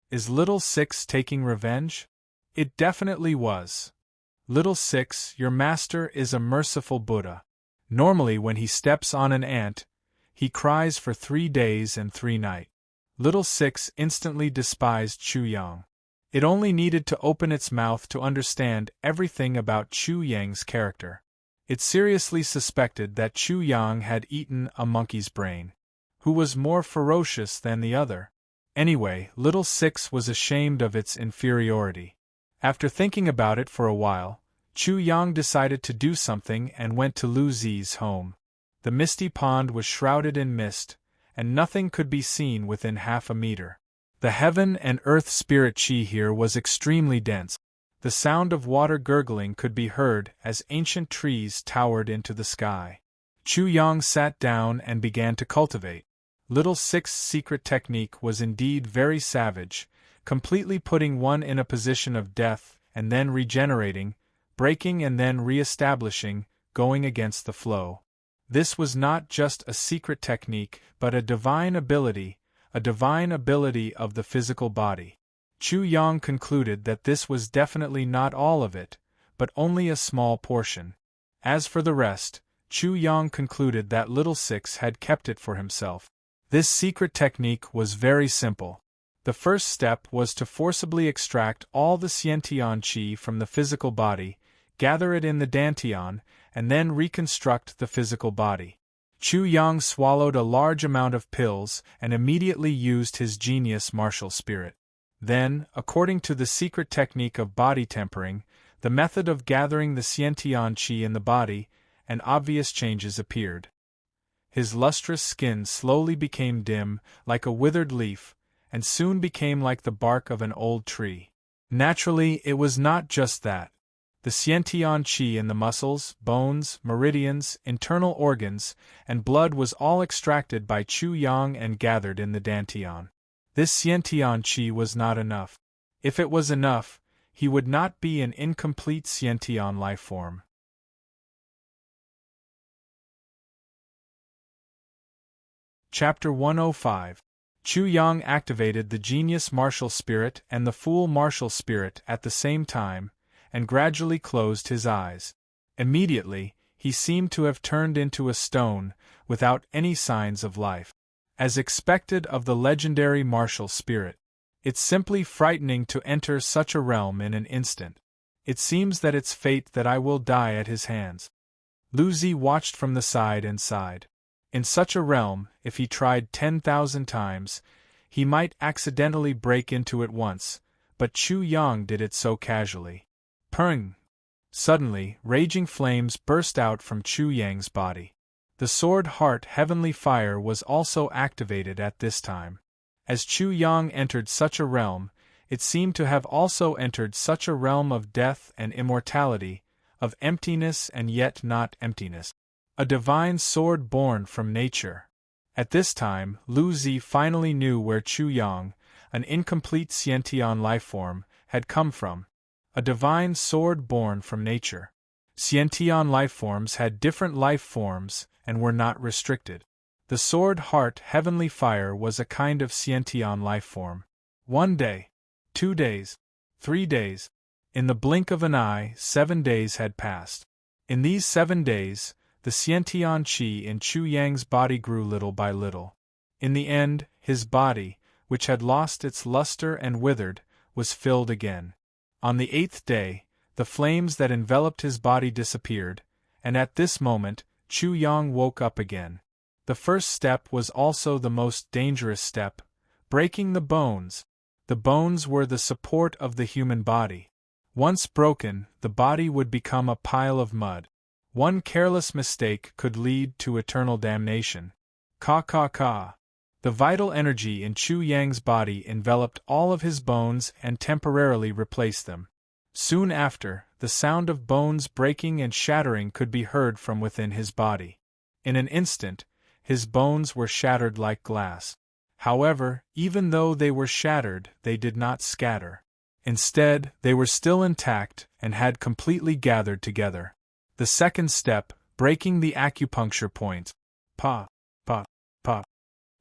Is Little Six taking revenge? It definitely was. Little Six, your master is a merciful Buddha. Normally when he steps on an ant, he cries for 3 days and 3 nights. Little Six instantly despised Chu Yang. It only needed to open its mouth to understand everything about Chu Yang's character. It seriously suspected that Chu Yang had eaten a monkey's brain. Who was more ferocious than the other? Anyway, Little Six was ashamed of its inferiority. After thinking about it for a while, Chu Yang decided to do something and went to Lu Zi's home. The misty pond was shrouded in mist, and nothing could be seen within half a meter. The heaven and earth spirit chi here was extremely dense. The sound of water gurgling could be heard as ancient trees towered into the sky. Chu Yang sat down and began to cultivate. Little Six's secret technique was indeed very savage, completely putting one in a position of death and then regenerating, breaking and then re-establishing, going against the flow. This was not just a secret technique but a divine ability of the physical body. Chu Yang concluded that this was definitely not all of it, but only a small portion. As for the rest, Chu Yang concluded that Little Six had kept it for himself. This secret technique was very simple. The first step was to forcibly extract all the Xiantian qi from the physical body, gather it in the dantian, and then reconstruct the physical body. Chu Yang swallowed a large amount of pills and immediately used his genius martial spirit. Then, according to the secret technique of body tempering, the method of gathering the Xiantian qi in the body, and obvious changes appeared. His lustrous skin slowly became dim, like a withered leaf, and soon became like the bark of an old tree. Naturally, it was not just that. The Xiantian qi in the muscles, bones, meridians, internal organs, and blood was all extracted by Chu Yang and gathered in the dantian. This Xiantian qi was not enough. If it was enough, he would not be an incomplete Xiantian life form. Chapter 105. Chu Yang activated the genius martial spirit and the fool martial spirit at the same time, and gradually closed his eyes. Immediately, he seemed to have turned into a stone, without any signs of life. As expected of the legendary martial spirit. It's simply frightening to enter such a realm in an instant. It seems that it's fate that I will die at his hands. Lu Zi watched from the side and sighed. In such a realm, if he tried 10,000 times, he might accidentally break into it once, but Chu Yang did it so casually. Purring! Suddenly, raging flames burst out from Chu Yang's body. The sword heart heavenly fire was also activated at this time. As Chu Yang entered such a realm, it seemed to have also entered such a realm of death and immortality, of emptiness and yet not emptiness. A divine sword born from nature. At this time, Lu Zi finally knew where Chu Yang, an incomplete Xiantian lifeform, had come from. A divine sword born from nature. Xiantian lifeforms had different life forms and were not restricted. The sword heart heavenly fire was a kind of Xiantian lifeform. 1 day, 2 days, 3 days. In the blink of an eye, 7 days had passed. In these 7 days, the Xiantian qi in Chu Yang's body grew little by little. In the end, his body, which had lost its luster and withered, was filled again. On the 8th day, the flames that enveloped his body disappeared, and at this moment, Chu Yang woke up again. The first step was also the most dangerous step, breaking the bones. The bones were the support of the human body. Once broken, the body would become a pile of mud. One careless mistake could lead to eternal damnation. Ka ka ka. The vital energy in Chu Yang's body enveloped all of his bones and temporarily replaced them. Soon after, the sound of bones breaking and shattering could be heard from within his body. In an instant, his bones were shattered like glass. However, even though they were shattered, they did not scatter. Instead, they were still intact and had completely gathered together. The second step, breaking the acupuncture point. Pa, pa, pa.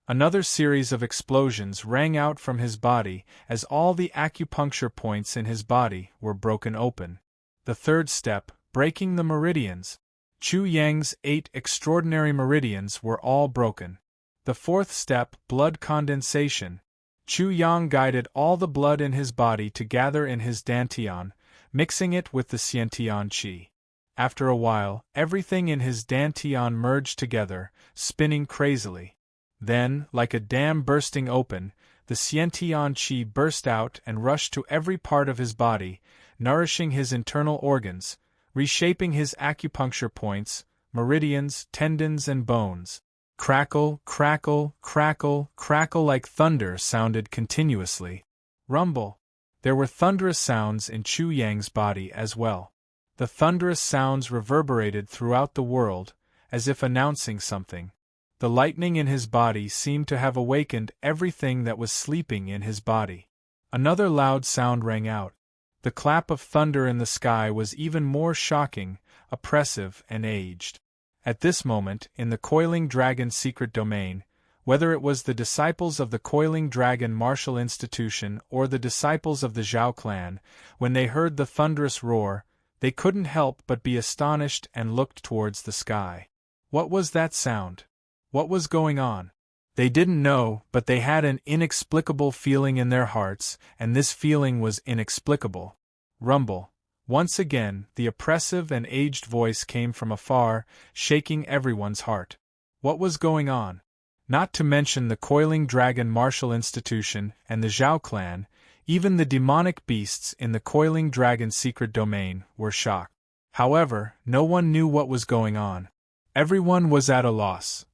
Another series of explosions rang out from his body as all the acupuncture points in his body were broken open. The third step, breaking the meridians. Chu Yang's 8 extraordinary meridians were all broken. The fourth step, blood condensation. Chu Yang guided all the blood in his body to gather in his dantian, mixing it with the xiantian qi. After a while, everything in his dantian merged together, spinning crazily. Then, like a dam bursting open, the xiantian qi burst out and rushed to every part of his body, nourishing his internal organs, reshaping his acupuncture points, meridians, tendons and bones. Crackle, crackle, crackle, crackle like thunder sounded continuously. Rumble. There were thunderous sounds in Chu Yang's body as well. The thunderous sounds reverberated throughout the world, as if announcing something. The lightning in his body seemed to have awakened everything that was sleeping in his body. Another loud sound rang out. The clap of thunder in the sky was even more shocking, oppressive, and aged. At this moment, in the Coiling Dragon secret domain, whether it was the disciples of the Coiling Dragon Martial Institution or the disciples of the Zhao clan, when they heard the thunderous roar, they couldn't help but be astonished and looked towards the sky. What was that sound? What was going on? They didn't know, but they had an inexplicable feeling in their hearts, and this feeling was inexplicable. Rumble. Once again, the oppressive and aged voice came from afar, shaking everyone's heart. What was going on? Not to mention the Coiling Dragon Martial Institution and the Zhao clan, even the demonic beasts in the Coiling Dragon secret domain were shocked. However, no one knew what was going on. Everyone was at a loss.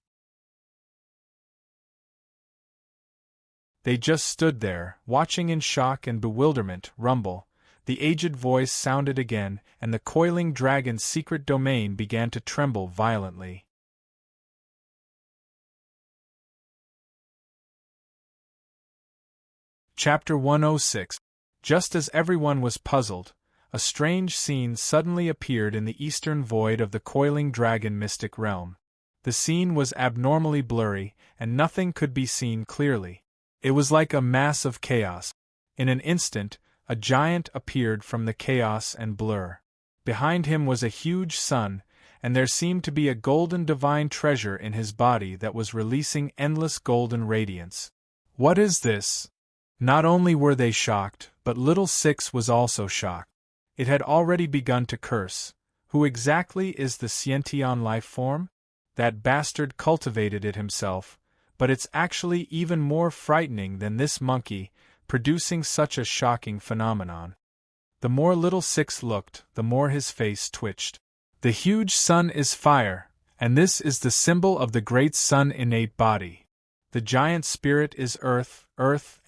They just stood there, watching in shock and bewilderment. Rumble. The aged voice sounded again, and the Coiling Dragon's secret domain began to tremble violently. Chapter 106. Just as everyone was puzzled, a strange scene suddenly appeared in the eastern void of the Coiling Dragon mystic realm. The scene was abnormally blurry, and nothing could be seen clearly. It was like a mass of chaos. In an instant, a giant appeared from the chaos and blur. Behind him was a huge sun, and there seemed to be a golden divine treasure in his body that was releasing endless golden radiance. What is this? Not only were they shocked, but Little Six was also shocked. It had already begun to curse. Who exactly is the Xiantian life form? That bastard cultivated it himself, but it's actually even more frightening than this monkey, producing such a shocking phenomenon. The more Little Six looked, the more his face twitched. The huge sun is fire, and this is the symbol of the great sun innate body. The giant spirit is earth, earth,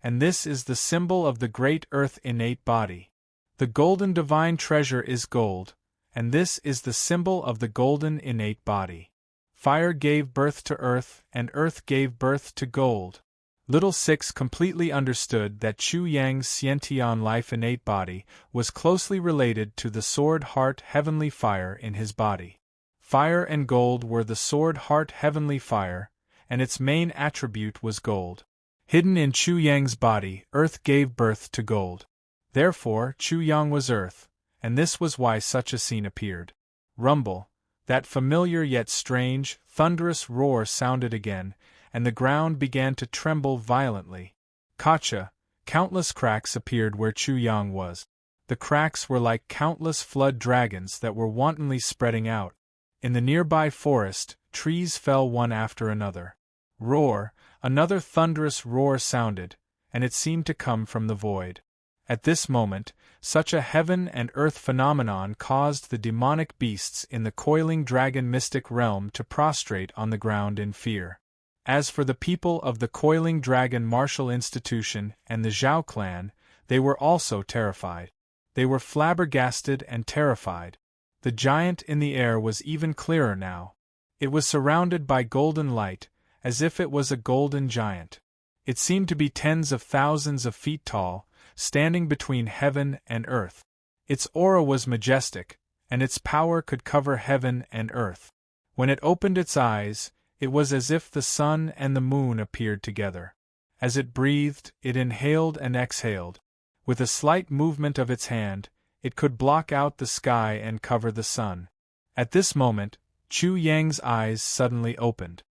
and this is the symbol of the great earth innate body. The golden divine treasure is gold, and this is the symbol of the golden innate body. Fire gave birth to earth, and earth gave birth to gold. Little Six completely understood that Chu Yang's Xiantian life innate body was closely related to the sword heart heavenly fire in his body. Fire and gold were the sword heart heavenly fire, and its main attribute was gold. Hidden in Chu Yang's body, earth gave birth to gold. Therefore, Chu Yang was earth, and this was why such a scene appeared. Rumble. That familiar yet strange, thunderous roar sounded again, and the ground began to tremble violently. Gotcha! Countless cracks appeared where Chu Yang was. The cracks were like countless flood dragons that were wantonly spreading out. In the nearby forest, trees fell one after another. Roar! Another thunderous roar sounded, and it seemed to come from the void. At this moment, such a heaven and earth phenomenon caused the demonic beasts in the coiling dragon mystic realm to prostrate on the ground in fear. As for the people of the coiling dragon martial institution and the Zhao clan, they were also terrified. They were flabbergasted and terrified. The giant in the air was even clearer now. It was surrounded by golden light, as if it was a golden giant. It seemed to be tens of thousands of feet tall, standing between heaven and earth. Its aura was majestic, and its power could cover heaven and earth. When it opened its eyes, it was as if the sun and the moon appeared together. As it breathed, it inhaled and exhaled. With a slight movement of its hand, it could block out the sky and cover the sun. At this moment, Chu Yang's eyes suddenly opened.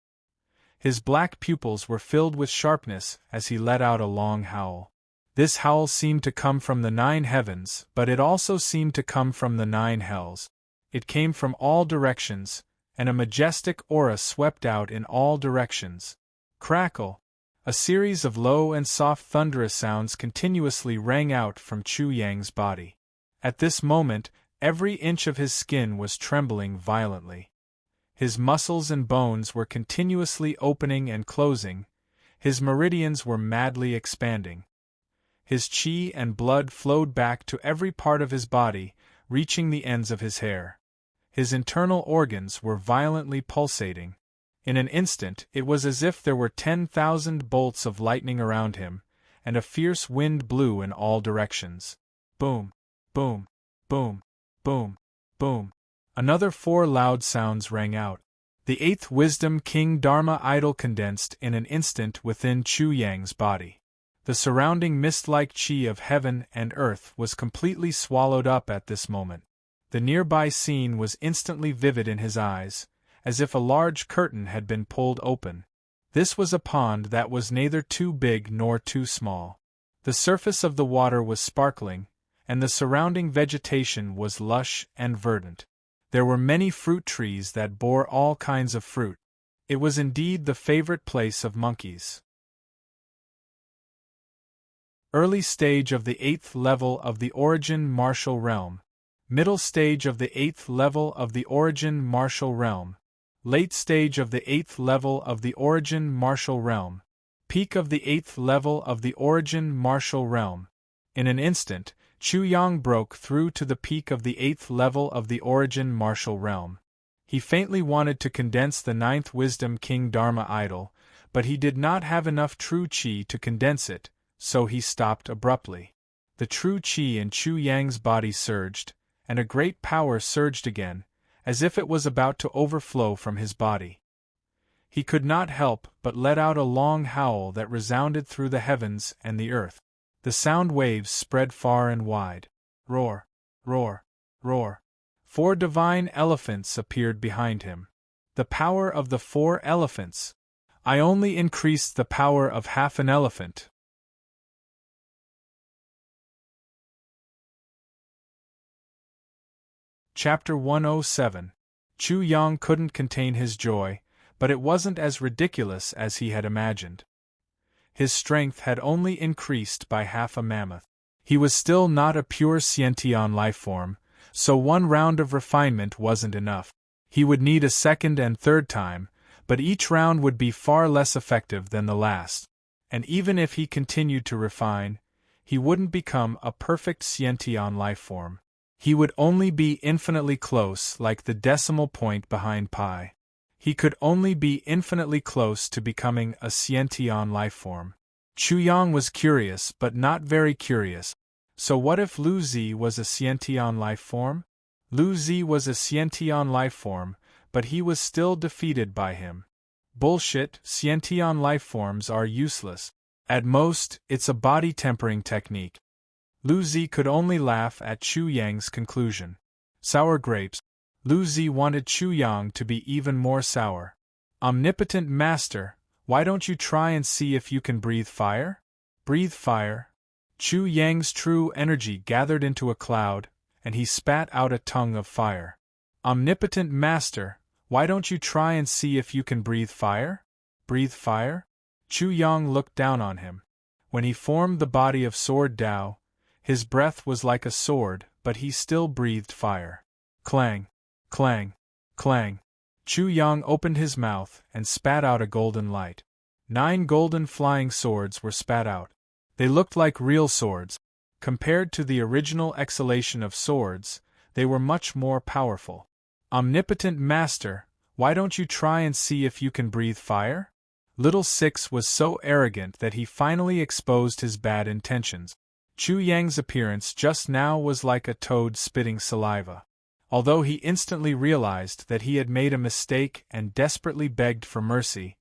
His black pupils were filled with sharpness as he let out a long howl. This howl seemed to come from the 9 heavens, but it also seemed to come from the 9 hells. It came from all directions, and a majestic aura swept out in all directions. Crackle! A series of low and soft thunderous sounds continuously rang out from Chu Yang's body. At this moment, every inch of his skin was trembling violently. His muscles and bones were continuously opening and closing. His meridians were madly expanding. His qi and blood flowed back to every part of his body, reaching the ends of his hair. His internal organs were violently pulsating. In an instant, it was as if there were 10,000 bolts of lightning around him, and a fierce wind blew in all directions. Boom! Boom! Boom! Boom! Boom! Another 4 loud sounds rang out. The 8th Wisdom King Dharma idol condensed in an instant within Chu Yang's body. The surrounding mist-like qi of heaven and earth was completely swallowed up at this moment. The nearby scene was instantly vivid in his eyes, as if a large curtain had been pulled open. This was a pond that was neither too big nor too small. The surface of the water was sparkling, and the surrounding vegetation was lush and verdant. There were many fruit trees that bore all kinds of fruit. It was indeed the favorite place of monkeys. Early stage of the 8th level of the Origin Martial Realm. Middle stage of the 8th level of the Origin Martial Realm. Late stage of the 8th level of the Origin Martial Realm. Peak of the 8th level of the Origin Martial Realm. In an instant, Chu Yang broke through to the peak of the 8th level of the Origin Martial Realm. He faintly wanted to condense the 9th Wisdom King Dharma idol, but he did not have enough true qi to condense it, so he stopped abruptly. The true qi in Chu Yang's body surged, and a great power surged again, as if it was about to overflow from his body. He could not help but let out a long howl that resounded through the heavens and the earth. The sound waves spread far and wide. Roar! Roar! Roar! 4 divine elephants appeared behind him. The power of the 4 elephants. I only increased the power of half an elephant. Chapter 107. Chu Yang couldn't contain his joy, but it wasn't as ridiculous as he had imagined. His strength had only increased by half a mammoth. He was still not a pure Sciention lifeform, so 1 round of refinement wasn't enough. He would need a second and third time, but each round would be far less effective than the last. And even if he continued to refine, he wouldn't become a perfect Sciention lifeform. He would only be infinitely close, like the decimal point behind pi. He could only be infinitely close to becoming a Sciention lifeform. Chu Yang was curious but not very curious. So what if Lu Zi was a Sciention lifeform? Lu Zi was a Sciention lifeform, but he was still defeated by him. Bullshit, Sciention lifeforms are useless. At most, it's a body tempering technique. Lu Zi could only laugh at Chu Yang's conclusion. Sour grapes. Lu Zi wanted Chu Yang to be even more sour. Omnipotent Master, why don't you try and see if you can breathe fire? Breathe fire. Chu Yang's true energy gathered into a cloud, and he spat out a tongue of fire. Omnipotent Master, why don't you try and see if you can breathe fire? Breathe fire? Chu Yang looked down on him. When he formed the body of Sword Tao, His breath was like a sword, but he still breathed fire. Clang! Clang! Clang! Chu Yang opened his mouth and spat out a golden light. 9 golden flying swords were spat out. They looked like real swords. Compared to the original exhalation of swords, they were much more powerful. Omnipotent Master, why don't you try and see if you can breathe fire? Little Six was so arrogant that he finally exposed his bad intentions. Chu Yang's appearance just now was like a toad spitting saliva. Although he instantly realized that he had made a mistake and desperately begged for mercy,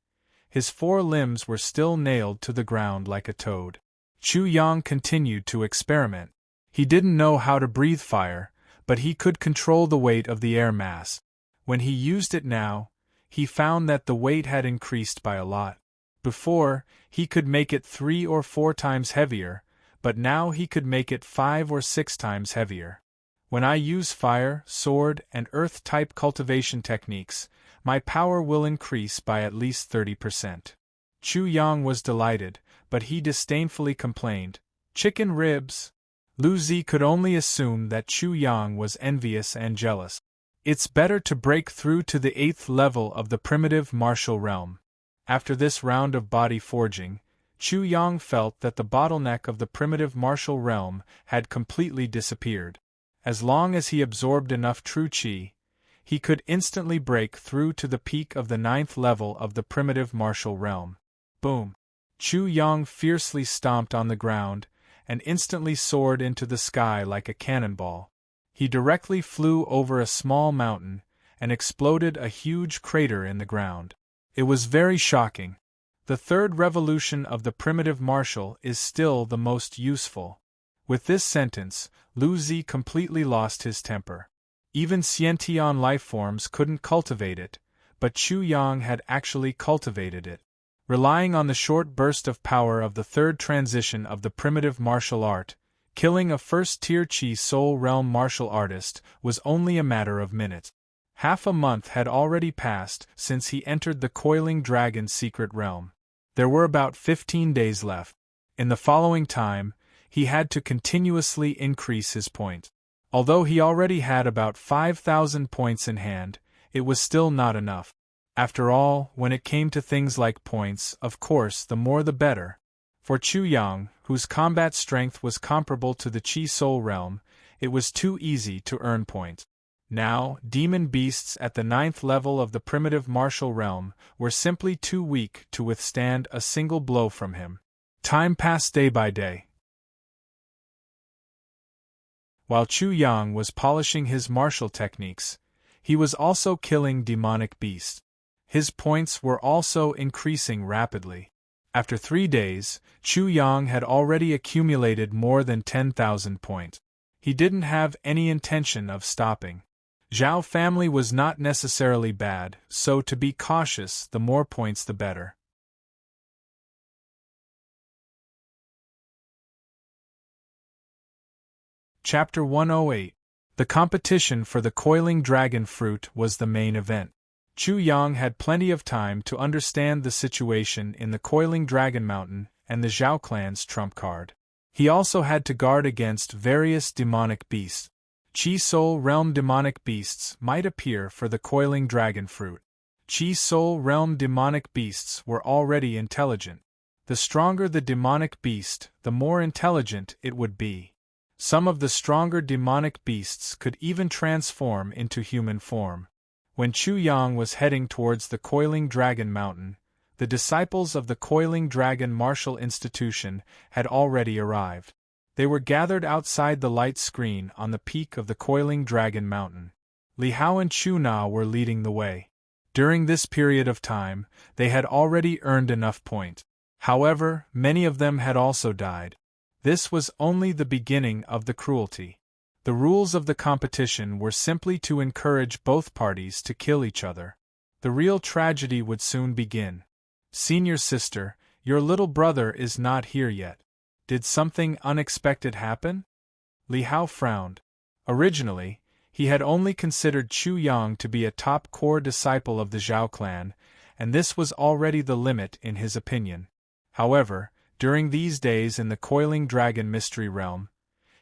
his 4 limbs were still nailed to the ground like a toad. Chu Yang continued to experiment. He didn't know how to breathe fire, but he could control the weight of the air mass. When he used it now, he found that the weight had increased by a lot. Before, he could make it 3 or 4 times heavier, but now he could make it 5 or 6 times heavier. When I use fire, sword, and earth-type cultivation techniques, my power will increase by at least 30%. Chu Yang was delighted, but he disdainfully complained, "Chicken ribs!" Lu Zi could only assume that Chu Yang was envious and jealous. It's better to break through to the 8th level of the primitive martial realm. After this round of body forging, Chu Yang felt that the bottleneck of the primitive martial realm had completely disappeared. As long as he absorbed enough true qi, he could instantly break through to the peak of the 9th level of the primitive martial realm. Boom! Chu Yang fiercely stomped on the ground, and instantly soared into the sky like a cannonball. He directly flew over a small mountain, and exploded a huge crater in the ground. It was very shocking. The 3rd revolution of the primitive martial is still the most useful. With this sentence, Lu Zi completely lost his temper. Even Xiantian lifeforms couldn't cultivate it, but Chu Yang had actually cultivated it. Relying on the short burst of power of the 3rd transition of the primitive martial art, killing a first-tier Qi Soul Realm martial artist was only a matter of minutes. Half a month had already passed since he entered the Coiling Dragon's secret realm. There were about 15 days left. In the following time, he had to continuously increase his points. Although he already had about 5,000 points in hand, it was still not enough. After all, when it came to things like points, of course the more the better. For Chu Yang, whose combat strength was comparable to the Qi Soul Realm, it was too easy to earn points. Now, demon beasts at the 9th level of the primitive martial realm were simply too weak to withstand a single blow from him. Time passed day by day. While Chu Yang was polishing his martial techniques, he was also killing demonic beasts. His points were also increasing rapidly. After 3 days, Chu Yang had already accumulated more than 10,000 points. He didn't have any intention of stopping. Zhao family was not necessarily bad, so to be cautious, the more points the better. Chapter 108. The competition for the Coiling Dragon Fruit was the main event. Chu Yang had plenty of time to understand the situation in the Coiling Dragon Mountain and the Zhao clan's trump card. He also had to guard against various demonic beasts. Qi Soul Realm demonic beasts might appear for the Coiling Dragon Fruit. Qi Soul Realm demonic beasts were already intelligent. The stronger the demonic beast, the more intelligent it would be. Some of the stronger demonic beasts could even transform into human form. When Chu Yang was heading towards the Coiling Dragon Mountain, the disciples of the Coiling Dragon Martial Institution had already arrived. They were gathered outside the light screen on the peak of the Coiling Dragon Mountain. Li Hao and Chu Na were leading the way. During this period of time, they had already earned enough points. However, many of them had also died. This was only the beginning of the cruelty. The rules of the competition were simply to encourage both parties to kill each other. The real tragedy would soon begin. Senior sister, your little brother is not here yet. Did something unexpected happen? Li Hao frowned. Originally, he had only considered Chu Yang to be a top core disciple of the Zhao clan, and this was already the limit in his opinion. However, during these days in the Coiling Dragon Mystery Realm,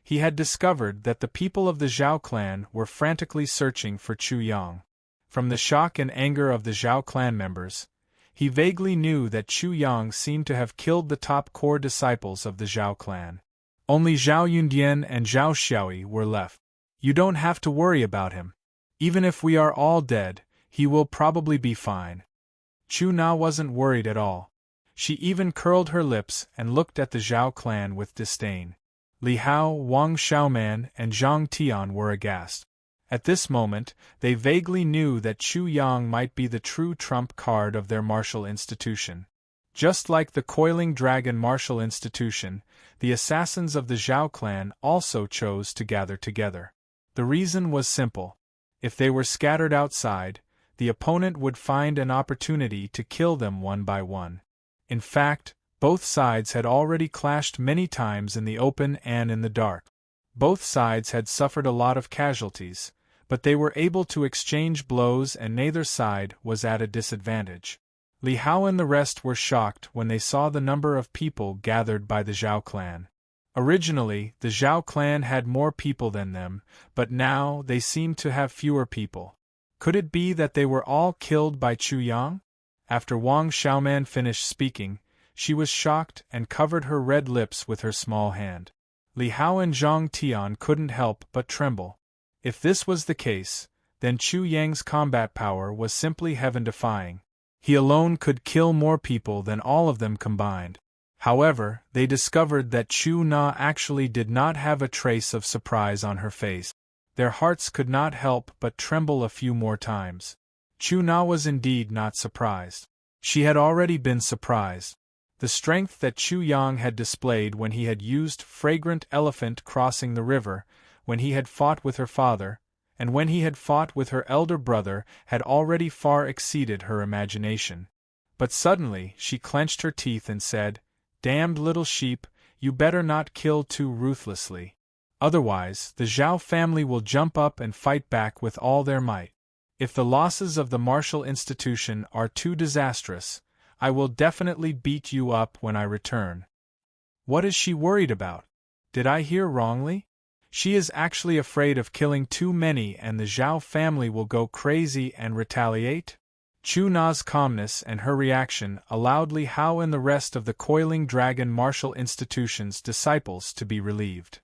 he had discovered that the people of the Zhao clan were frantically searching for Chu Yang. From the shock and anger of the Zhao clan members, he vaguely knew that Chu Yang seemed to have killed the top core disciples of the Zhao clan. Only Zhao Yundian and Zhao Xiaoyi were left. You don't have to worry about him. Even if we are all dead, he will probably be fine. Chu Na wasn't worried at all. She even curled her lips and looked at the Zhao clan with disdain. Li Hao, Wang Xiaoman, and Zhang Tian were aghast. At this moment, they vaguely knew that Chu Yang might be the true trump card of their martial institution. Just like the Coiling Dragon martial institution, the assassins of the Zhao clan also chose to gather together. The reason was simple. If they were scattered outside, the opponent would find an opportunity to kill them one by one. In fact, both sides had already clashed many times in the open and in the dark. Both sides had suffered a lot of casualties, but they were able to exchange blows and neither side was at a disadvantage. Li Hao and the rest were shocked when they saw the number of people gathered by the Zhao clan. Originally, the Zhao clan had more people than them, but now they seemed to have fewer people. Could it be that they were all killed by Chu Yang? After Wang Xiaoman finished speaking, she was shocked and covered her red lips with her small hand. Li Hao and Zhang Tian couldn't help but tremble. If this was the case, then Chu Yang's combat power was simply heaven-defying. He alone could kill more people than all of them combined. However, they discovered that Chu Na actually did not have a trace of surprise on her face. Their hearts could not help but tremble a few more times. Chu Na was indeed not surprised. She had already been surprised. The strength that Chu Yang had displayed when he had used Fragrant Elephant crossing the river, when he had fought with her father, and when he had fought with her elder brother had already far exceeded her imagination. But suddenly she clenched her teeth and said, "Damned little sheep, you better not kill too ruthlessly. Otherwise, the Zhao family will jump up and fight back with all their might. If the losses of the martial institution are too disastrous, I will definitely beat you up when I return." What is she worried about? Did I hear wrongly? She is actually afraid of killing too many and the Zhao family will go crazy and retaliate? Chu Na's calmness and her reaction allowed Li Hao and the rest of the Coiling Dragon martial institution's disciples to be relieved.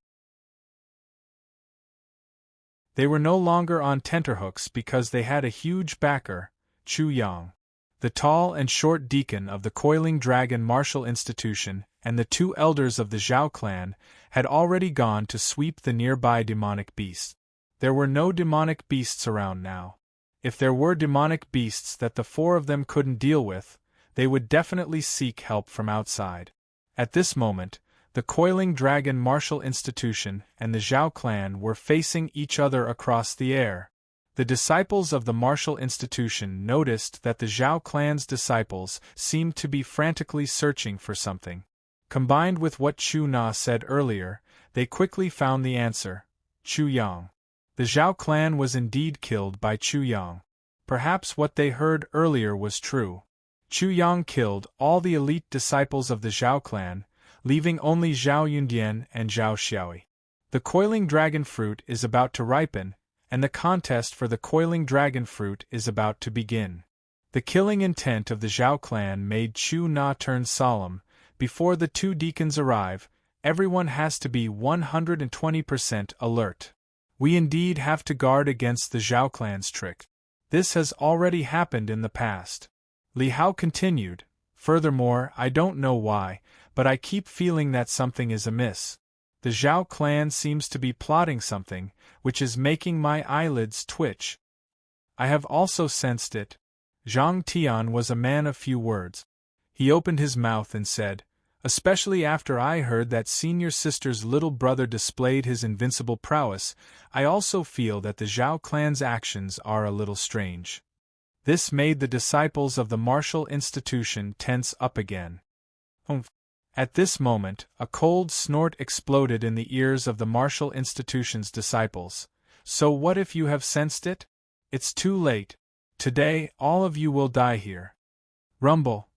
They were no longer on tenterhooks because they had a huge backer, Chu Yang. The tall and short deacon of the Coiling Dragon martial institution and the two elders of the Zhao clan had already gone to sweep the nearby demonic beasts. There were no demonic beasts around now. If there were demonic beasts that the four of them couldn't deal with, they would definitely seek help from outside. At this moment, the Coiling Dragon martial institution and the Zhao clan were facing each other across the air. The disciples of the martial institution noticed that the Zhao clan's disciples seemed to be frantically searching for something. Combined with what Chu Na said earlier, they quickly found the answer: Chu Yang. The Zhao clan was indeed killed by Chu Yang. Perhaps what they heard earlier was true. Chu Yang killed all the elite disciples of the Zhao clan, leaving only Zhao Yundian and Zhao Xiaoyi. The Coiling Dragon fruit is about to ripen, and the contest for the Coiling Dragon fruit is about to begin. The killing intent of the Zhao clan made Chu Na turn solemn. Before the two deacons arrive, everyone has to be 120% alert. We indeed have to guard against the Zhao clan's trick. This has already happened in the past. Li Hao continued, "Furthermore, I don't know why, but I keep feeling that something is amiss. The Zhao clan seems to be plotting something, which is making my eyelids twitch. I have also sensed it." Zhang Tian was a man of few words. He opened his mouth and said, "Especially after I heard that senior sister's little brother displayed his invincible prowess, I also feel that the Zhao clan's actions are a little strange." This made the disciples of the martial institution tense up again. At this moment, a cold snort exploded in the ears of the martial institution's disciples. "So what if you have sensed it? It's too late. Today, all of you will die here." Rumble.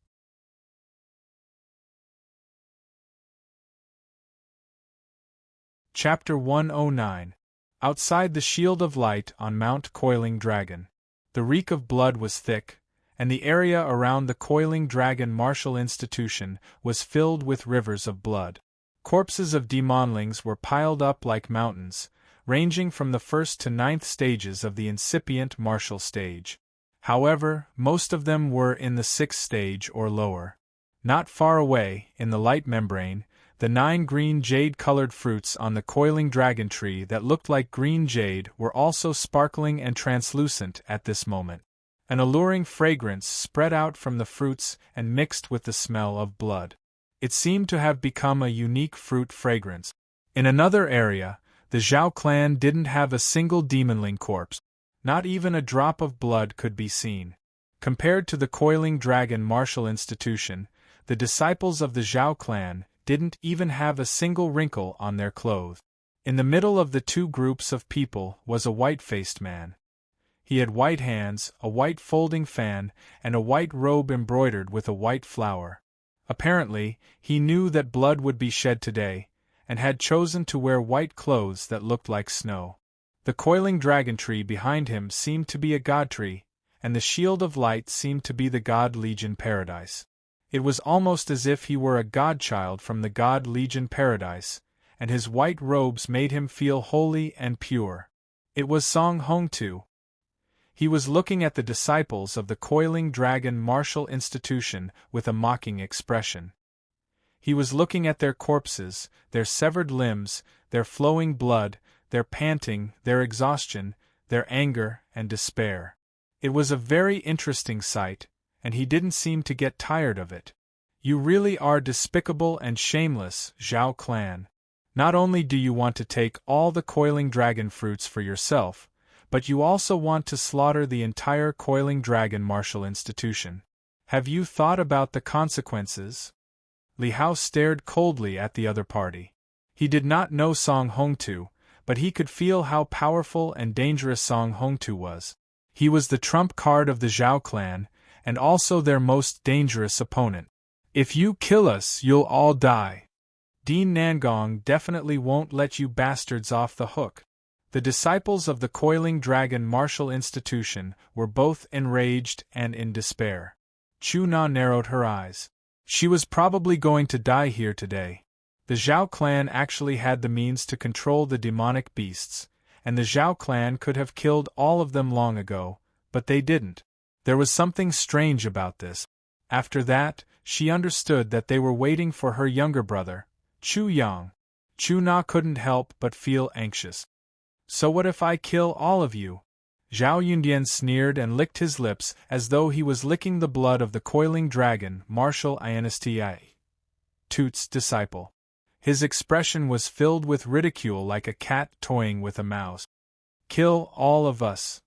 Chapter 109. Outside the Shield of Light on Mount Coiling Dragon. The reek of blood was thick, and the area around the Coiling Dragon Martial Institution was filled with rivers of blood. Corpses of demonlings were piled up like mountains, ranging from the 1st to 9th stages of the incipient martial stage. However, most of them were in the 6th stage or lower. Not far away, in the light membrane, the 9 green jade-colored fruits on the coiling dragon tree that looked like green jade were also sparkling and translucent at this moment. An alluring fragrance spread out from the fruits and mixed with the smell of blood. It seemed to have become a unique fruit fragrance. In another area, the Zhao clan didn't have a single demonling corpse. Not even a drop of blood could be seen. Compared to the Coiling Dragon Martial Institution, the disciples of the Zhao clan didn't even have a single wrinkle on their clothes. In the middle of the two groups of people was a white-faced man. He had white hands, a white folding fan, and a white robe embroidered with a white flower. Apparently, he knew that blood would be shed today, and had chosen to wear white clothes that looked like snow. The coiling dragon tree behind him seemed to be a god tree, and the Shield of Light seemed to be the God Legion Paradise. It was almost as if he were a godchild from the God Legion Paradise, and his white robes made him feel holy and pure. It was Song Hongtu. He was looking at the disciples of the Coiling Dragon Martial Institution with a mocking expression. He was looking at their corpses, their severed limbs, their flowing blood, their panting, their exhaustion, their anger and despair. It was a very interesting sight, and he didn't seem to get tired of it. You really are despicable and shameless, Zhao clan. Not only do you want to take all the coiling dragon fruits for yourself, but you also want to slaughter the entire Coiling Dragon Martial Institution. Have you thought about the consequences? Li Hao stared coldly at the other party. He did not know Song Hongtu, but he could feel how powerful and dangerous Song Hongtu was. He was the trump card of the Zhao clan, and also their most dangerous opponent. If you kill us, you'll all die. Dean Nangong definitely won't let you bastards off the hook. The disciples of the Coiling Dragon Martial Institution were both enraged and in despair. Chu Na narrowed her eyes. She was probably going to die here today. The Zhao clan actually had the means to control the demonic beasts, and the Zhao clan could have killed all of them long ago, but they didn't. There was something strange about this. After that, she understood that they were waiting for her younger brother, Chu Yang. Chu Na couldn't help but feel anxious. So what if I kill all of you? Zhao Yundian sneered and licked his lips as though he was licking the blood of the Coiling Dragon Martial Insti. Toot's disciple. His expression was filled with ridicule like a cat toying with a mouse. Kill all of us.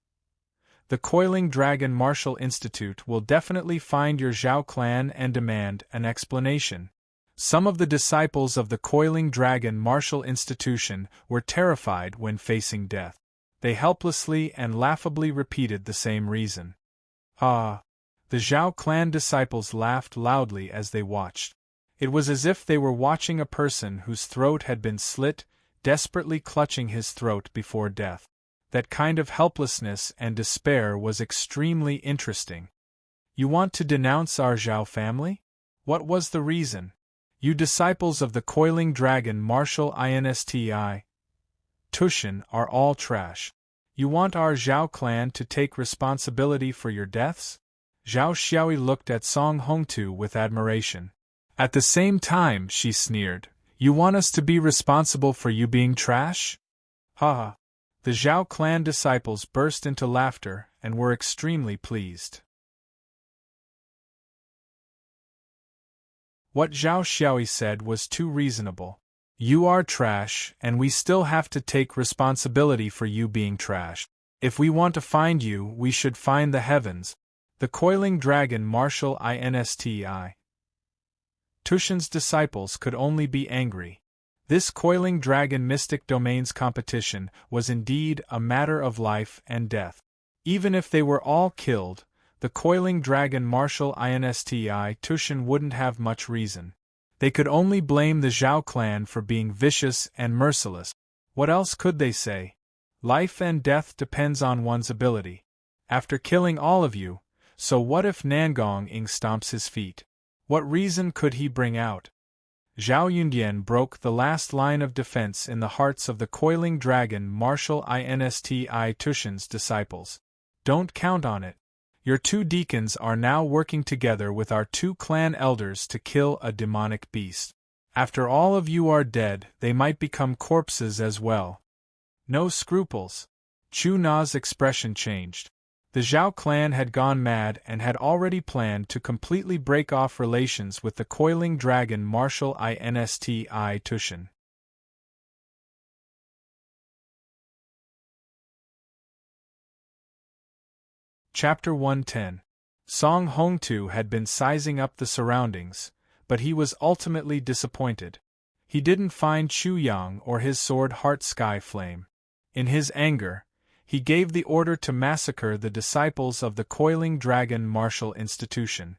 The Coiling Dragon Martial Institute will definitely find your Zhao clan and demand an explanation. Some of the disciples of the Coiling Dragon Martial Institution were terrified when facing death. They helplessly and laughably repeated the same reason. Ah! The Zhao clan disciples laughed loudly as they watched. It was as if they were watching a person whose throat had been slit, desperately clutching his throat before death. That kind of helplessness and despair was extremely interesting. You want to denounce our Zhao family? What was the reason? You disciples of the Coiling Dragon Martial Insti. Tushin are all trash. You want our Zhao clan to take responsibility for your deaths? Zhao Xiaoi looked at Song Hongtu with admiration. At the same time, she sneered, you want us to be responsible for you being trash? Ha ha. The Zhao clan disciples burst into laughter and were extremely pleased. What Zhao Xiaoi said was too reasonable. You are trash, and we still have to take responsibility for you being trash. If we want to find you, we should find the heavens. The Coiling Dragon Martial Insti. Tushin's disciples could only be angry. This Coiling Dragon Mystic Domains competition was indeed a matter of life and death. Even if they were all killed, the Coiling Dragon Martial Insti Tushin wouldn't have much reason. They could only blame the Zhao clan for being vicious and merciless. What else could they say? Life and death depends on one's ability. After killing all of you, so what if Nangong Ing stomps his feet? What reason could he bring out? Zhao Yundian broke the last line of defense in the hearts of the coiling dragon Marshal Insti Tushan's disciples. Don't count on it. Your 2 deacons are now working together with our 2 clan elders to kill a demonic beast. After all of you are dead, they might become corpses as well. No scruples. Chu Na's expression changed. The Zhao clan had gone mad and had already planned to completely break off relations with the coiling dragon Marshal Insti Tushan. Chapter 110. Song Hongtu had been sizing up the surroundings, but he was ultimately disappointed. He didn't find Chu Yang or his sword Heart Sky Flame. In his anger, he gave the order to massacre the disciples of the coiling dragon martial institution.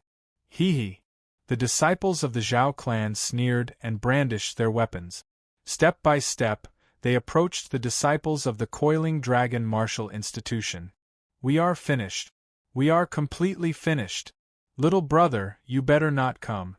Hee. The disciples of the Zhao clan sneered and brandished their weapons. Step by step, they approached the disciples of the coiling dragon martial institution. We are finished. We are completely finished. Little brother, you better not come.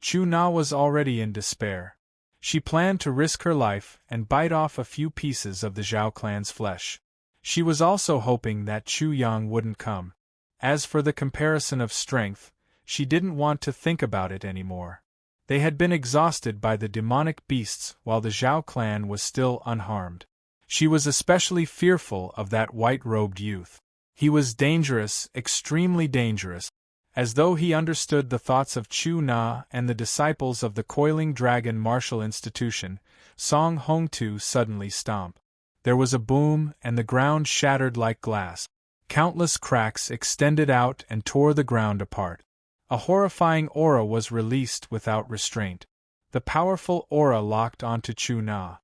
Chu Na was already in despair. She planned to risk her life and bite off a few pieces of the Zhao clan's flesh. She was also hoping that Chu Yang wouldn't come. As for the comparison of strength, she didn't want to think about it anymore. They had been exhausted by the demonic beasts while the Zhao clan was still unharmed. She was especially fearful of that white-robed youth. He was dangerous, extremely dangerous. As though he understood the thoughts of Chu Na and the disciples of the coiling dragon martial institution, Song Hongtu suddenly stomped. There was a boom and the ground shattered like glass. Countless cracks extended out and tore the ground apart. A horrifying aura was released without restraint. The powerful aura locked onto Chu Na.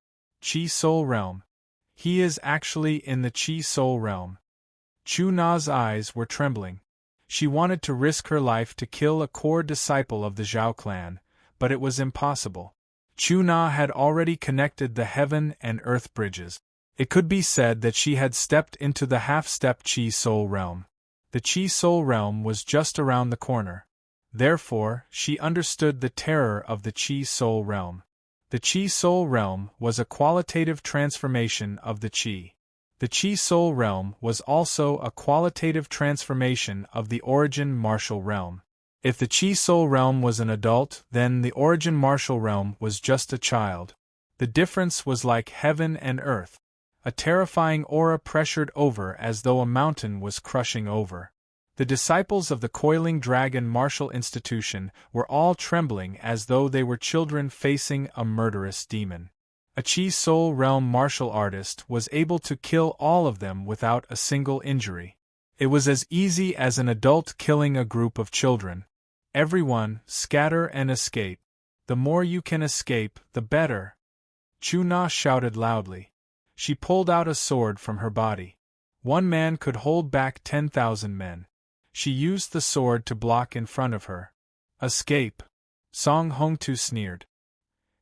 Chi Soul Realm. He is actually in the Chi Soul Realm. Chu Na's eyes were trembling. She wanted to risk her life to kill a core disciple of the Zhao clan, but it was impossible. Chu Na had already connected the heaven and earth bridges. It could be said that she had stepped into the half-step Chi Soul Realm. The Chi Soul Realm was just around the corner. Therefore, she understood the terror of the Chi Soul Realm. The Chi Soul Realm was a qualitative transformation of the Chi. The Chi Soul Realm was also a qualitative transformation of the Origin Martial Realm. If the Chi Soul Realm was an adult, then the Origin Martial Realm was just a child. The difference was like heaven and earth. A terrifying aura pressured over as though a mountain was crushing over. The disciples of the coiling dragon martial institution were all trembling as though they were children facing a murderous demon. A Chi Soul Realm martial artist was able to kill all of them without a single injury. It was as easy as an adult killing a group of children. Everyone, scatter and escape. The more you can escape, the better. Chu Na shouted loudly. She pulled out a sword from her body. One man could hold back 10,000 men. She used the sword to block in front of her. Escape. Song Hongtu sneered.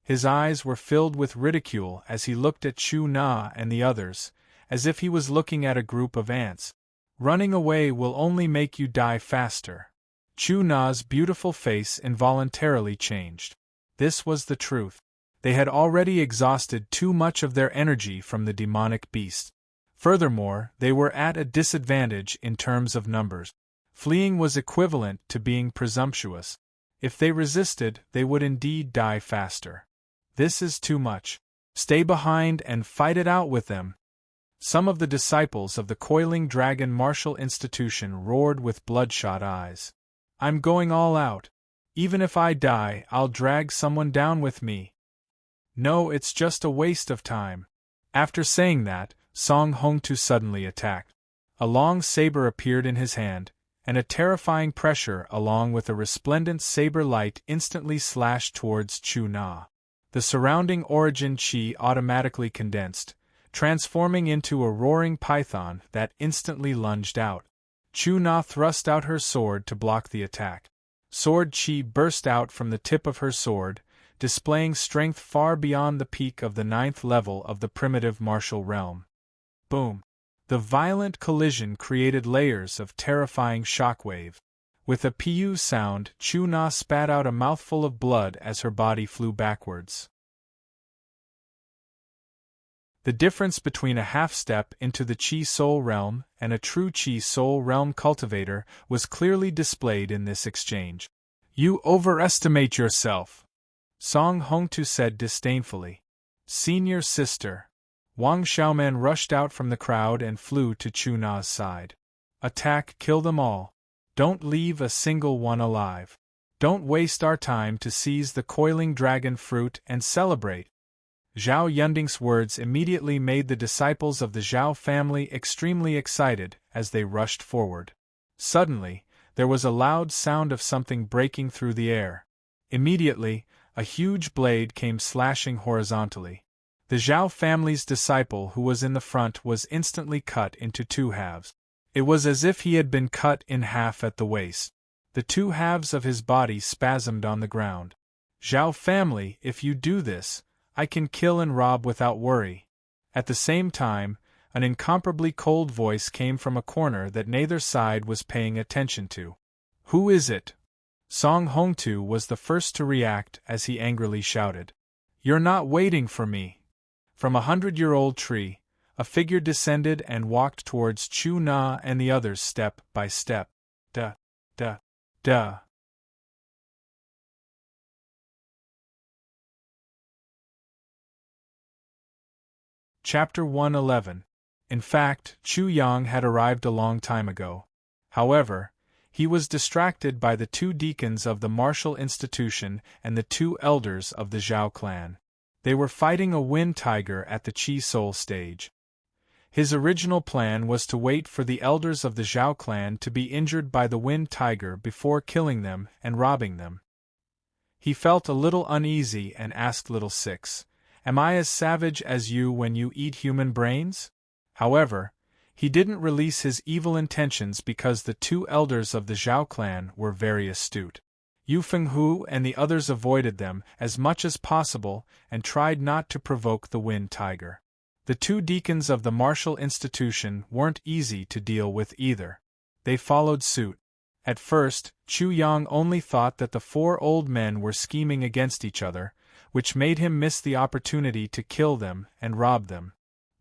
His eyes were filled with ridicule as he looked at Chu Na and the others, as if he was looking at a group of ants. Running away will only make you die faster. Chu Na's beautiful face involuntarily changed. This was the truth. They had already exhausted too much of their energy from the demonic beast. Furthermore, they were at a disadvantage in terms of numbers. Fleeing was equivalent to being presumptuous. If they resisted, they would indeed die faster. This is too much. Stay behind and fight it out with them. Some of the disciples of the coiling dragon martial institution roared with bloodshot eyes. I'm going all out. Even if I die, I'll drag someone down with me. No, it's just a waste of time. After saying that, Song Hongtu suddenly attacked. A long saber appeared in his hand, and a terrifying pressure along with a resplendent saber light instantly slashed towards Chu Na. The surrounding origin chi automatically condensed, transforming into a roaring python that instantly lunged out. Chu Na thrust out her sword to block the attack. Sword chi burst out from the tip of her sword, displaying strength far beyond the peak of the 9th level of the primitive martial realm. Boom! The violent collision created layers of terrifying shockwave. With a pu sound, Chu-Na spat out a mouthful of blood as her body flew backwards. The difference between a half-step into the Chi-Soul realm and a true Chi-Soul realm cultivator was clearly displayed in this exchange. "You overestimate yourself," Song Hongtu said disdainfully. "Senior sister." Wang Xiaoman rushed out from the crowd and flew to Chu-Na's side. "Attack, kill them all. Don't leave a single one alive. Don't waste our time to seize the coiling dragon fruit and celebrate." Zhao Yunding's words immediately made the disciples of the Zhao family extremely excited as they rushed forward. Suddenly, there was a loud sound of something breaking through the air. Immediately, a huge blade came slashing horizontally. The Zhao family's disciple who was in the front was instantly cut into 2 halves. It was as if he had been cut in half at the waist. The 2 halves of his body spasmed on the ground. "Zhao family, if you do this, I can kill and rob without worry." At the same time, an incomparably cold voice came from a corner that neither side was paying attention to. "Who is it?" Song Hongtu was the first to react as he angrily shouted. "You're not waiting for me." From a 100-year-old tree, a figure descended and walked towards Chu-Na and the others step by step. Duh, duh, duh. Chapter 111. In fact, Chu Yang had arrived a long time ago. However, he was distracted by the 2 deacons of the martial institution and the 2 elders of the Zhao clan. They were fighting a wind tiger at the Chi-Soul stage. His original plan was to wait for the elders of the Zhao clan to be injured by the wind tiger before killing them and robbing them. He felt a little uneasy and asked Little Six, "Am I as savage as you when you eat human brains?" However, he didn't release his evil intentions because the 2 elders of the Zhao clan were very astute. Yu Fenghu and the others avoided them as much as possible and tried not to provoke the wind tiger. The 2 deacons of the martial institution weren't easy to deal with either. They followed suit. At first, Chu Yang only thought that the 4 old men were scheming against each other, which made him miss the opportunity to kill them and rob them.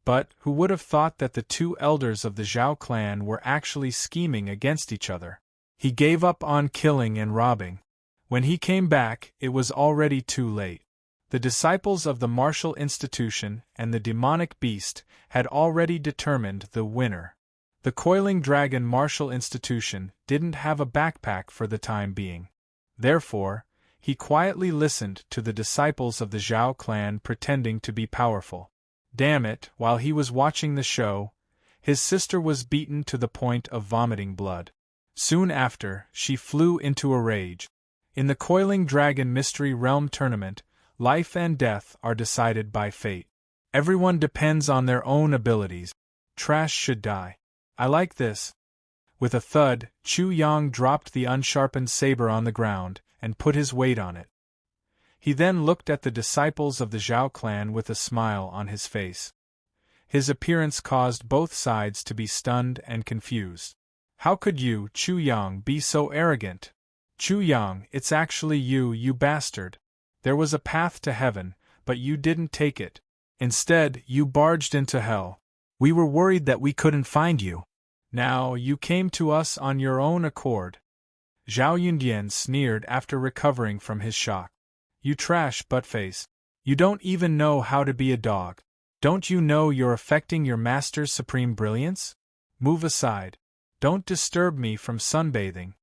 But who would have thought that the 2 elders of the Zhao clan were actually scheming against each other? He gave up on killing and robbing. When he came back, it was already too late. The disciples of the martial institution and the demonic beast had already determined the winner. The coiling dragon martial institution didn't have a backpack for the time being. Therefore, he quietly listened to the disciples of the Zhao clan pretending to be powerful. Damn it, while he was watching the show, his sister was beaten to the point of vomiting blood. Soon after, she flew into a rage. In the Coiling Dragon Mystery Realm Tournament, life and death are decided by fate. Everyone depends on their own abilities. Trash should die. I like this. With a thud, Chu Yang dropped the unsharpened saber on the ground and put his weight on it. He then looked at the disciples of the Zhao clan with a smile on his face. His appearance caused both sides to be stunned and confused. "How could you, Chu Yang, be so arrogant?" "Chu Yang, it's actually you, you bastard. There was a path to heaven, but you didn't take it. Instead, you barged into hell. We were worried that we couldn't find you. Now, you came to us on your own accord." Zhao Yundian sneered after recovering from his shock. "You trash buttface. You don't even know how to be a dog. Don't you know you're affecting your master's supreme brilliance? Move aside. Don't disturb me from sunbathing."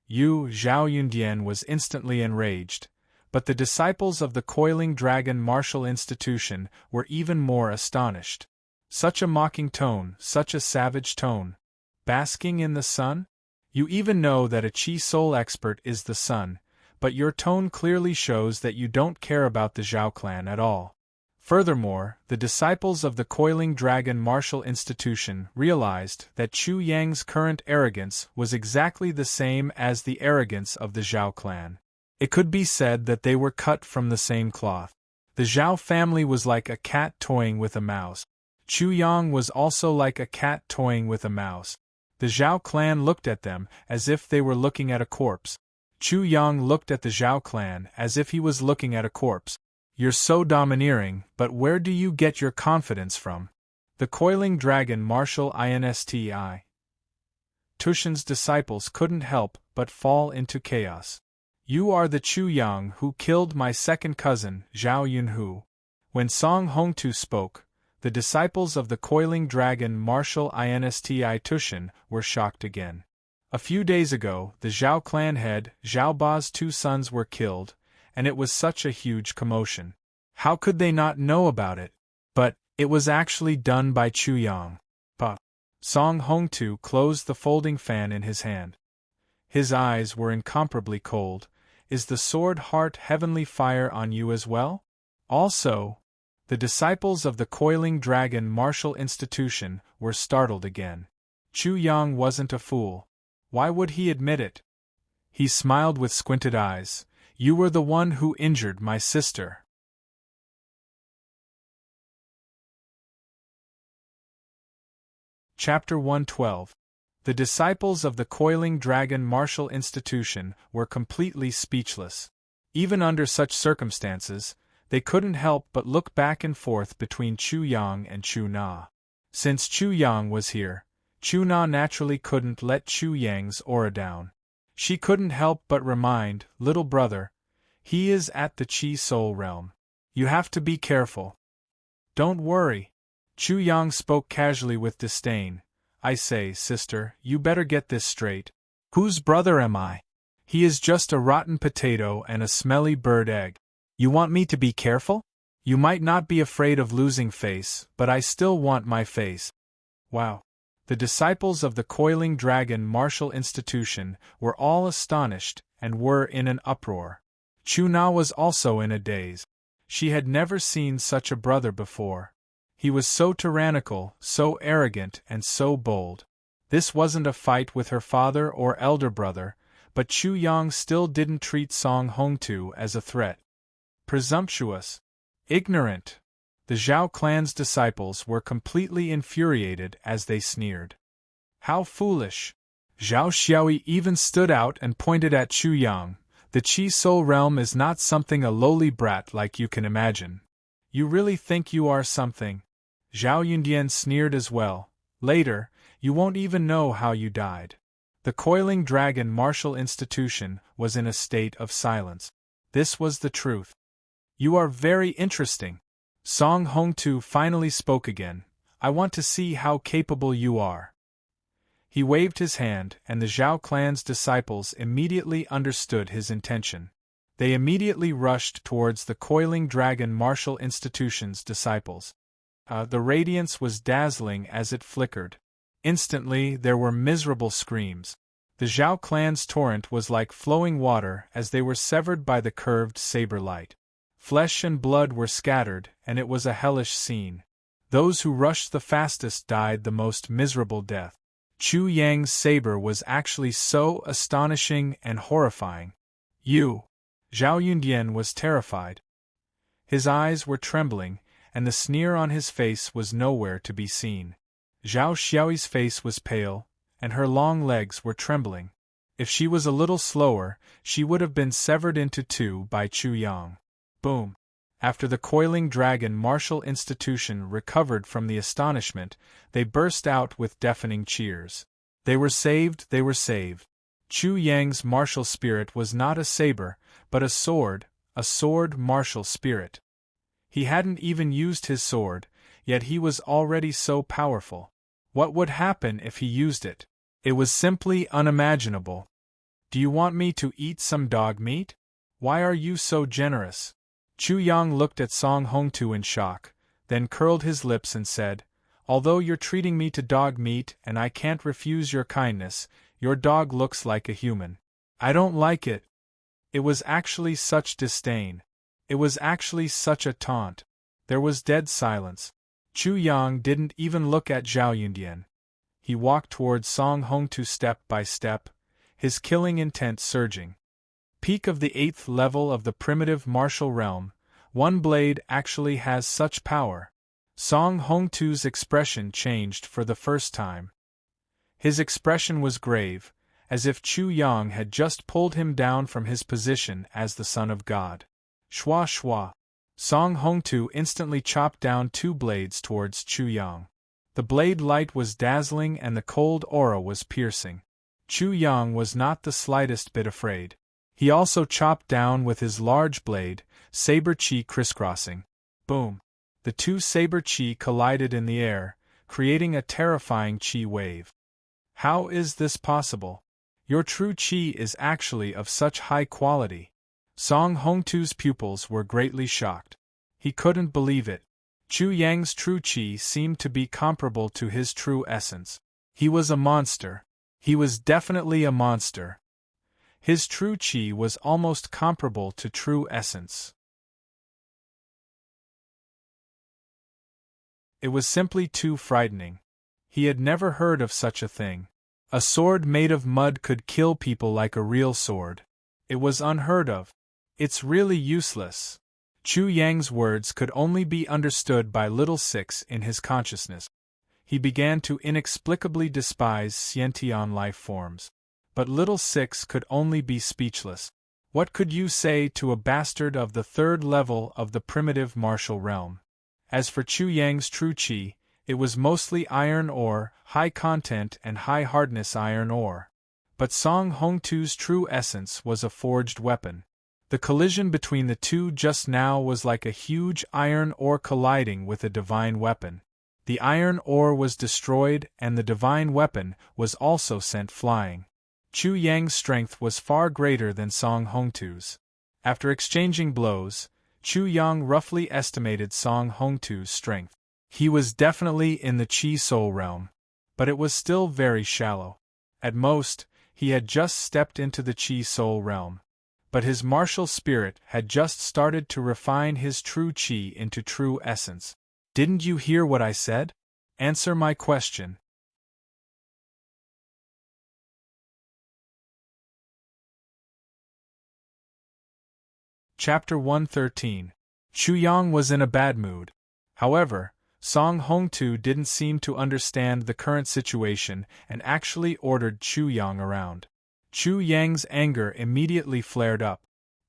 Zhao Yundian was instantly enraged, but the disciples of the Coiling Dragon Martial Institution were even more astonished. Such a mocking tone, such a savage tone. Basking in the sun? You even know that a Chi Soul expert is the sun, but your tone clearly shows that you don't care about the Zhao clan at all. Furthermore, the disciples of the Coiling Dragon Martial Institution realized that Chu Yang's current arrogance was exactly the same as the arrogance of the Zhao clan. It could be said that they were cut from the same cloth. The Zhao family was like a cat toying with a mouse. Chu Yang was also like a cat toying with a mouse. The Zhao clan looked at them as if they were looking at a corpse. Chu Yang looked at the Zhao clan as if he was looking at a corpse. You're so domineering, but where do you get your confidence from? The coiling dragon Martial Insti. Tushan's disciples couldn't help but fall into chaos. You are the Chu Yang who killed my second cousin, Zhao Yunhu. When Song Hongtu spoke, the disciples of the coiling dragon Martial Insti Tushan were shocked again. A few days ago, the Zhao clan head, Zhao Ba's 2 sons were killed, and it was such a huge commotion. How could they not know about it? But it was actually done by Chu Yang. Song Hongtu closed the folding fan in his hand. His eyes were incomparably cold. Is the sword heart heavenly fire on you as well? Also, the disciples of the coiling dragon martial institution were startled again. Chu Yang wasn't a fool. Why would he admit it? He smiled with squinted eyes. You were the one who injured my sister. Chapter 112. The disciples of the coiling dragon martial institution were completely speechless. Even under such circumstances, they couldn't help but look back and forth between Chu Yang and Chu Na. Since Chu Yang was here, Chu Na naturally couldn't let Chu Yang's aura down. She couldn't help but remind, little brother, he is at the Chi Soul realm. You have to be careful. Don't worry. Chu Yang spoke casually with disdain. I say, sister, you better get this straight. Whose brother am I? He is just a rotten potato and a smelly bird egg. You want me to be careful? You might not be afraid of losing face, but I still want my face. Wow. The disciples of the coiling dragon martial institution were all astonished and were in an uproar. Chu Na was also in a daze. She had never seen such a brother before. He was so tyrannical, so arrogant, and so bold. This wasn't a fight with her father or elder brother, but Chu Yang still didn't treat Song Hongtu as a threat. Presumptuous. Ignorant. The Zhao clan's disciples were completely infuriated as they sneered. How foolish. Zhao Xiaoyi even stood out and pointed at Chu Yang. The Chi Soul realm is not something a lowly brat like you can imagine. You really think you are something? Zhao Yundian sneered as well. Later, you won't even know how you died. The coiling dragon martial institution was in a state of silence. This was the truth. You are very interesting. Song Hongtu finally spoke again. I want to see how capable you are. He waved his hand, and the Zhao clan's disciples immediately understood his intention. They immediately rushed towards the coiling dragon martial institution's disciples. The radiance was dazzling as it flickered. Instantly, there were miserable screams. The Zhao clan's torrent was like flowing water as they were severed by the curved saber light. Flesh and blood were scattered, and it was a hellish scene. Those who rushed the fastest died the most miserable death. Chu Yang's saber was actually so astonishing and horrifying. You! Zhao Yundian was terrified. His eyes were trembling, and the sneer on his face was nowhere to be seen. Zhao Xiaoyi's face was pale, and her long legs were trembling. If she was a little slower, she would have been severed into two by Chu Yang. Boom! After the coiling dragon martial institution recovered from the astonishment, they burst out with deafening cheers. They were saved, they were saved. Chu Yang's martial spirit was not a saber, but a sword martial spirit. He hadn't even used his sword, yet he was already so powerful. What would happen if he used it? It was simply unimaginable. Do you want me to eat some dog meat? Why are you so generous? Chu Yang looked at Song Hongtu in shock, then curled his lips and said, Although you're treating me to dog meat and I can't refuse your kindness, your dog looks like a human. I don't like it. It was actually such disdain. It was actually such a taunt. There was dead silence. Chu Yang didn't even look at Zhao Yundian. He walked towards Song Hongtu step by step, his killing intent surging. peak of the 8th level of the primitive martial realm, one blade actually has such power. Song Hongtu's expression changed for the first time. His expression was grave, as if Chu Yang had just pulled him down from his position as the son of God. Shwa shwa. Song Hongtu instantly chopped down 2 blades towards Chu Yang. The blade light was dazzling and the cold aura was piercing. Chu Yang was not the slightest bit afraid. He also chopped down with his large blade, saber chi crisscrossing. Boom! The 2 saber chi collided in the air, creating a terrifying chi wave. How is this possible? Your true chi is actually of such high quality. Song Hongtu's pupils were greatly shocked. He couldn't believe it. Chu Yang's true chi seemed to be comparable to his true essence. He was a monster. He was definitely a monster. His true chi was almost comparable to true essence. It was simply too frightening. He had never heard of such a thing. A sword made of mud could kill people like a real sword. It was unheard of. It's really useless. Chu Yang's words could only be understood by Little Six in his consciousness. He began to inexplicably despise sentient life forms. But Little Six could only be speechless. What could you say to a bastard of the 3rd level of the primitive martial realm? As for Chu Yang's true chi, it was mostly iron ore, high content and high hardness iron ore. But Song Hongtu's true essence was a forged weapon. The collision between the 2 just now was like a huge iron ore colliding with a divine weapon. The iron ore was destroyed and the divine weapon was also sent flying. Chu Yang's strength was far greater than Song Hongtu's. After exchanging blows, Chu Yang roughly estimated Song Hongtu's strength. He was definitely in the Chi Soul realm, but it was still very shallow. At most, he had just stepped into the Chi Soul realm. But his martial spirit had just started to refine his true Chi into true essence. Didn't you hear what I said? Answer my question. Chapter 113. Chu Yang was in a bad mood. However, Song Hongtu didn't seem to understand the current situation and actually ordered Chu Yang around. Chu Yang's anger immediately flared up.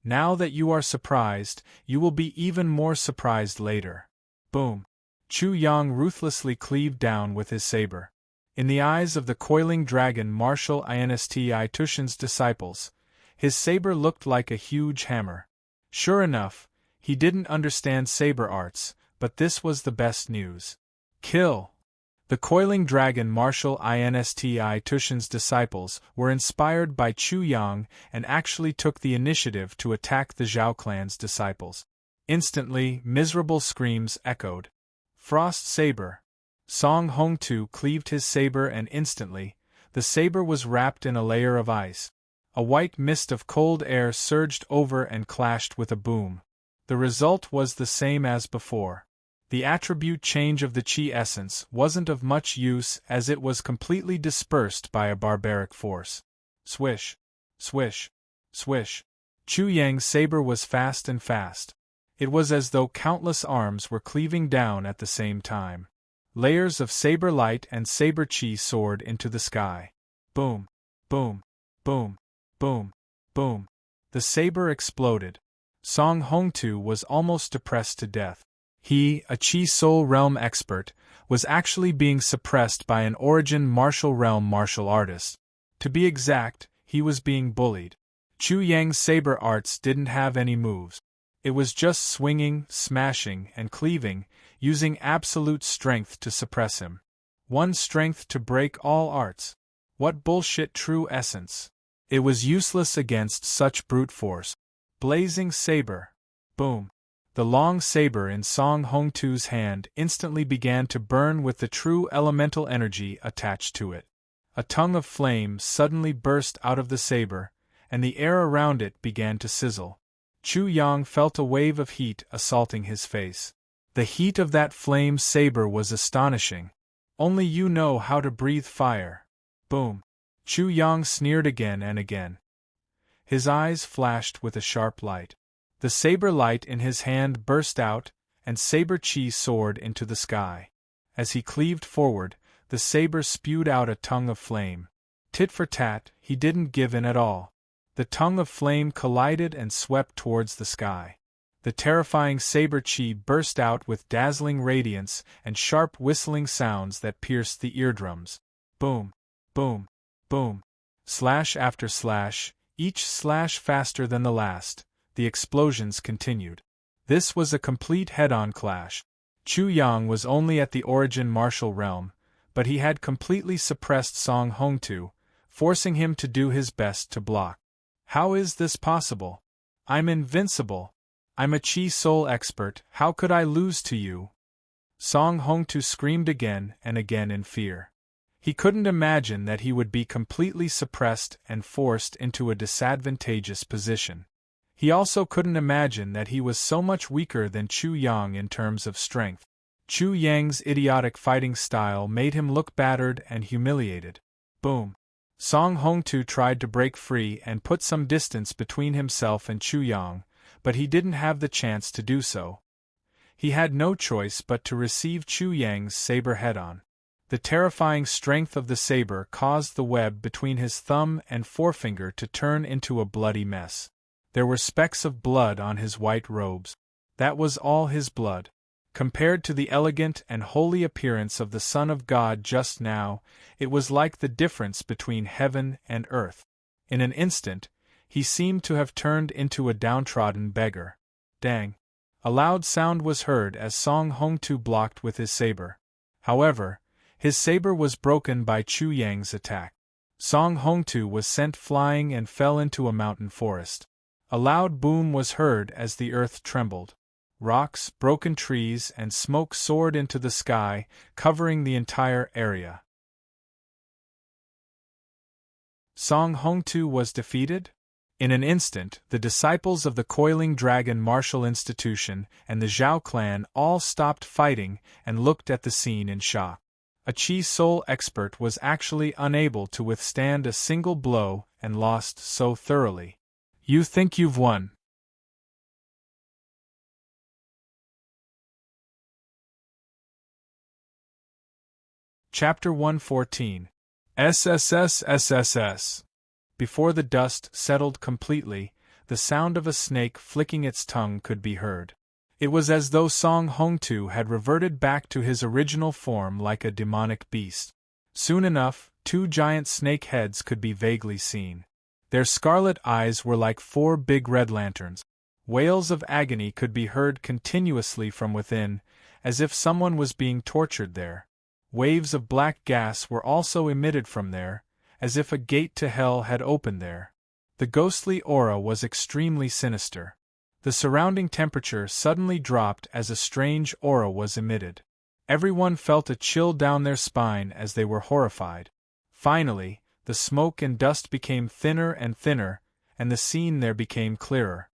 Now that you are surprised, you will be even more surprised later. Boom! Chu Yang ruthlessly cleaved down with his saber. In the eyes of the coiling dragon martial Insti Tushan's disciples, his saber looked like a huge hammer. Sure enough, he didn't understand saber arts, but this was the best news. Kill! The coiling dragon martial Insti Tushan's disciples were inspired by Chu Yang and actually took the initiative to attack the Zhao clan's disciples. Instantly, miserable screams echoed. Frost saber! Song Hongtu cleaved his saber and instantly, the saber was wrapped in a layer of ice. A white mist of cold air surged over and clashed with a boom. The result was the same as before. The attribute change of the Chi essence wasn't of much use as it was completely dispersed by a barbaric force. Swish! Swish! Swish! Chu Yang's saber was fast and fast. It was as though countless arms were cleaving down at the same time. Layers of saber light and saber chi soared into the sky. Boom! Boom! Boom! Boom! Boom! The saber exploded. Song Hongtu was almost depressed to death. He, a Chi Soul Realm expert, was actually being suppressed by an Origin Martial Realm martial artist. To be exact, he was being bullied. Chu Yang's saber arts didn't have any moves. It was just swinging, smashing, and cleaving, using absolute strength to suppress him. One strength to break all arts. What bullshit true essence. It was useless against such brute force. Blazing saber. Boom. The long saber in Song Hongtu's hand instantly began to burn with the true elemental energy attached to it. A tongue of flame suddenly burst out of the saber, and the air around it began to sizzle. Chu Yang felt a wave of heat assaulting his face. The heat of that flame saber was astonishing. Only you know how to breathe fire. Boom. Chu Yang sneered again and again. His eyes flashed with a sharp light. The saber light in his hand burst out, and saber chi soared into the sky. As he cleaved forward, the saber spewed out a tongue of flame. Tit for tat, he didn't give in at all. The tongue of flame collided and swept towards the sky. The terrifying saber chi burst out with dazzling radiance and sharp whistling sounds that pierced the eardrums. Boom, boom, boom. Slash after slash, each slash faster than the last, the explosions continued. This was a complete head-on clash. Chu Yang was only at the origin martial realm, but he had completely suppressed Song Hongtu, forcing him to do his best to block. How is this possible? I'm invincible. I'm a Chi Soul expert, how could I lose to you? Song Hongtu screamed again and again in fear. He couldn't imagine that he would be completely suppressed and forced into a disadvantageous position. He also couldn't imagine that he was so much weaker than Chu Yang in terms of strength. Chu Yang's idiotic fighting style made him look battered and humiliated. Boom! Song Hongtu tried to break free and put some distance between himself and Chu Yang, but he didn't have the chance to do so. He had no choice but to receive Chu Yang's saber head-on. The terrifying strength of the saber caused the web between his thumb and forefinger to turn into a bloody mess. There were specks of blood on his white robes. That was all his blood. Compared to the elegant and holy appearance of the Son of God just now, it was like the difference between heaven and earth. In an instant, he seemed to have turned into a downtrodden beggar. Dang! A loud sound was heard as Song Hongtu blocked with his saber. However, his saber was broken by Chu Yang's attack. Song Hongtu was sent flying and fell into a mountain forest. A loud boom was heard as the earth trembled. Rocks, broken trees, and smoke soared into the sky, covering the entire area. Song Hongtu was defeated? In an instant, the disciples of the Coiling Dragon Martial Institution and the Zhao clan all stopped fighting and looked at the scene in shock. A Chi Soul expert was actually unable to withstand a single blow and lost so thoroughly. You think you've won? Chapter 114. SSS. Before the dust settled completely, the sound of a snake flicking its tongue could be heard. It was as though Song Hongtu had reverted back to his original form like a demonic beast. Soon enough, two giant snake heads could be vaguely seen. Their scarlet eyes were like four big red lanterns. Wails of agony could be heard continuously from within, as if someone was being tortured there. Waves of black gas were also emitted from there, as if a gate to hell had opened there. The ghostly aura was extremely sinister. The surrounding temperature suddenly dropped as a strange aura was emitted. Everyone felt a chill down their spine as they were horrified. Finally, the smoke and dust became thinner and thinner, and the scene there became clearer.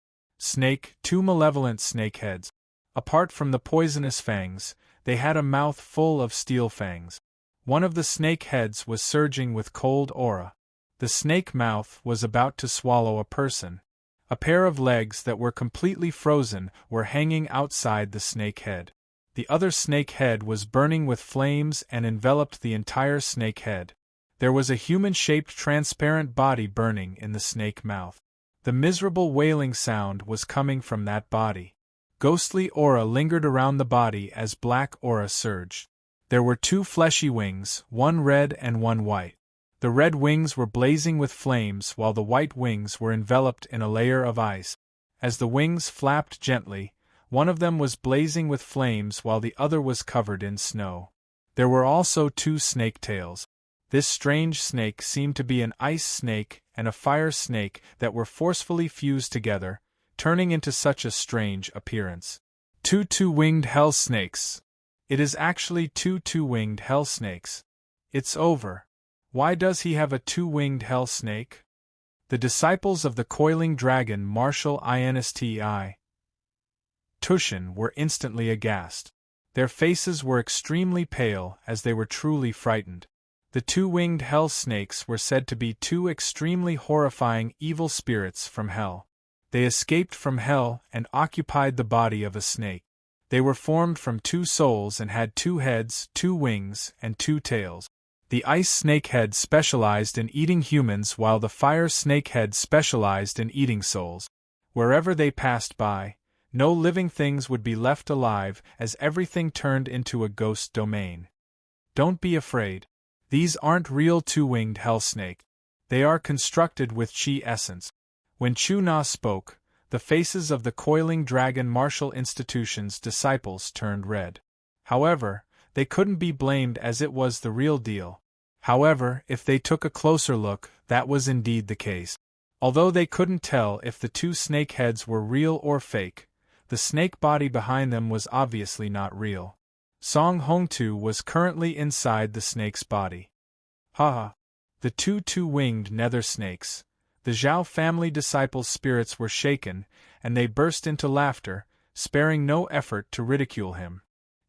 Two malevolent snake heads. Apart from the poisonous fangs, they had a mouth full of steel fangs. One of the snake heads was surging with cold aura. The snake mouth was about to swallow a person. A pair of legs that were completely frozen were hanging outside the snake head. The other snake head was burning with flames and enveloped the entire snake head. There was a human-shaped transparent body burning in the snake mouth. The miserable wailing sound was coming from that body. Ghostly aura lingered around the body as black aura surged. There were two fleshy wings, one red and one white. The red wings were blazing with flames while the white wings were enveloped in a layer of ice. As the wings flapped gently, one of them was blazing with flames while the other was covered in snow. There were also two snake tails. This strange snake seemed to be an ice snake and a fire snake that were forcefully fused together, turning into such a strange appearance. Two-winged hell snakes. It is actually two-winged hell snakes. It's over. Why does he have a two-winged hell snake? The disciples of the Coiling Dragon Martial Institution were instantly aghast. Their faces were extremely pale as they were truly frightened. The two-winged hell snakes were said to be two extremely horrifying evil spirits from hell. They escaped from hell and occupied the body of a snake. They were formed from two souls and had two heads, two wings, and two tails. The ice snakehead specialized in eating humans while the fire snakehead specialized in eating souls. Wherever they passed by, no living things would be left alive as everything turned into a ghost domain. Don't be afraid. These aren't real two-winged hell snake. They are constructed with chi essence. When Chu Na spoke, the faces of the coiling dragon martial institution's disciples turned red. However, they couldn't be blamed as it was the real deal. However, if they took a closer look, that was indeed the case. Although they couldn't tell if the two snake heads were real or fake, the snake body behind them was obviously not real. Song Hongtu was currently inside the snake's body. Haha! The two-winged nether snakes. The Zhao family disciples' spirits were shaken, and they burst into laughter, sparing no effort to ridicule him.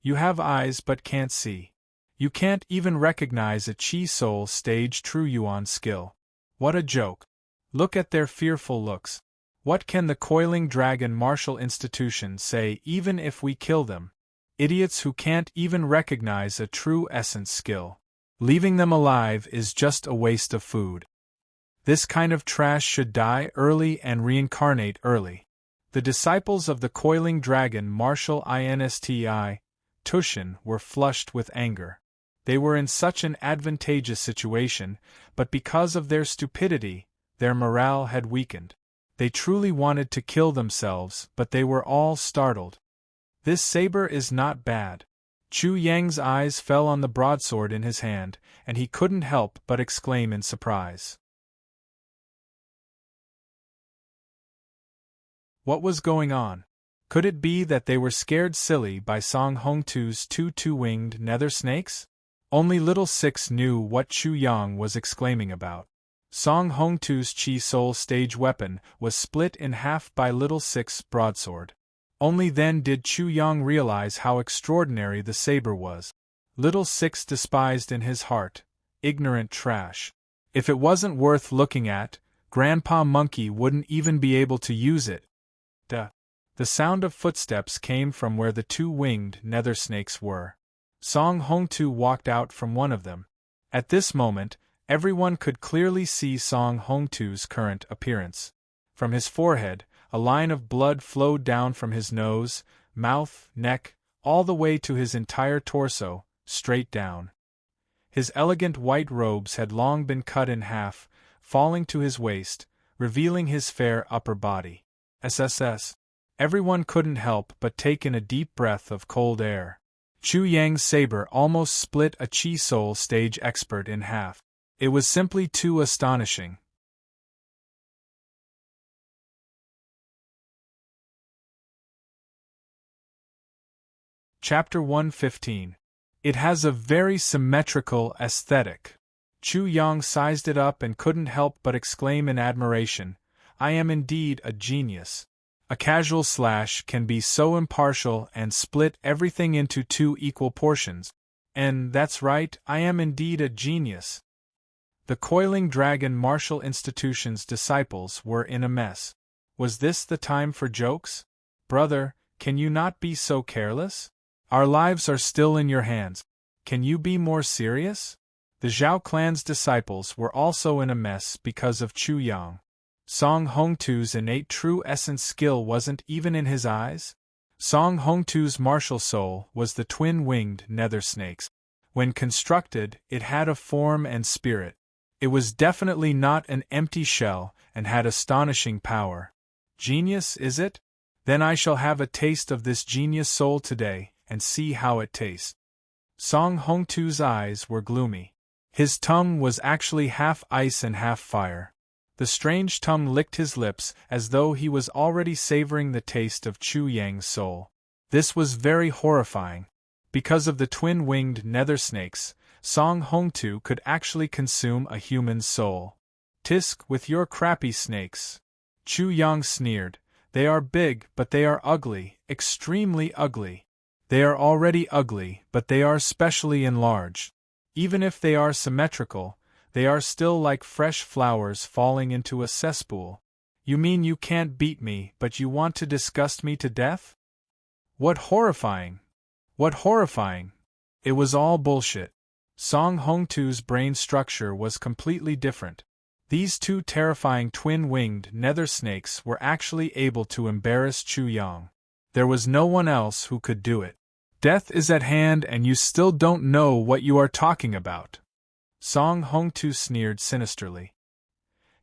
You have eyes but can't see. You can't even recognize a Chi Soul stage true Yuan skill. What a joke. Look at their fearful looks. What can the coiling dragon martial institution say even if we kill them? Idiots who can't even recognize a true essence skill. Leaving them alive is just a waste of food. This kind of trash should die early and reincarnate early. The disciples of the coiling dragon martial insti, Tushin, were flushed with anger. They were in such an advantageous situation, but because of their stupidity, their morale had weakened. They truly wanted to kill themselves, but they were all startled. This saber is not bad. Chu Yang's eyes fell on the broadsword in his hand, and he couldn't help but exclaim in surprise. What was going on? Could it be that they were scared silly by Song Hongtu's two-winged nether snakes? Only Little Six knew what Chu Yang was exclaiming about. Song Hongtu's Chi Soul stage weapon was split in half by Little Six's broadsword. Only then did Chu Yang realize how extraordinary the saber was. Little Six despised in his heart, ignorant trash. If it wasn't worth looking at, Grandpa Monkey wouldn't even be able to use it. The sound of footsteps came from where the two-winged nether snakes were. Song Hongtu walked out from one of them. At this moment, everyone could clearly see Song Hongtu's current appearance. From his forehead, a line of blood flowed down from his nose, mouth, neck, all the way to his entire torso, straight down. His elegant white robes had long been cut in half, falling to his waist, revealing his fair upper body. SSS. Everyone couldn't help but take in a deep breath of cold air. Chu Yang's saber almost split a Chi Soul stage expert in half. It was simply too astonishing. Chapter 115. It has a very symmetrical aesthetic. Chu Yang sized it up and couldn't help but exclaim in admiration, I am indeed a genius. A casual slash can be so impartial and split everything into two equal portions. And that's right, I am indeed a genius. The coiling dragon martial institution's disciples were in a mess. Was this the time for jokes? Brother, can you not be so careless? Our lives are still in your hands. Can you be more serious? The Zhao clan's disciples were also in a mess because of Chu Yang. Song Hongtu's innate true essence skill wasn't even in his eyes. Song Hongtu's martial soul was the twin-winged nether snakes. When constructed, it had a form and spirit. It was definitely not an empty shell and had astonishing power. Genius, is it? Then I shall have a taste of this genius soul today, and see how it tastes. Song Hongtu's eyes were gloomy. His tongue was actually half ice and half fire. The strange tongue licked his lips as though he was already savoring the taste of Chu Yang's soul. This was very horrifying. Because of the twin-winged nether snakes, Song Hongtu could actually consume a human's soul. Tisk with your crappy snakes. Chu Yang sneered. They are big, but they are ugly, extremely ugly. They are already ugly, but they are specially enlarged. Even if they are symmetrical, they are still like fresh flowers falling into a cesspool. You mean you can't beat me, but you want to disgust me to death? What horrifying! What horrifying! It was all bullshit. Song Hongtu's brain structure was completely different. These two terrifying twin-winged nether snakes were actually able to embarrass Chu Yang. There was no one else who could do it. Death is at hand and you still don't know what you are talking about. Song Hongtu sneered sinisterly.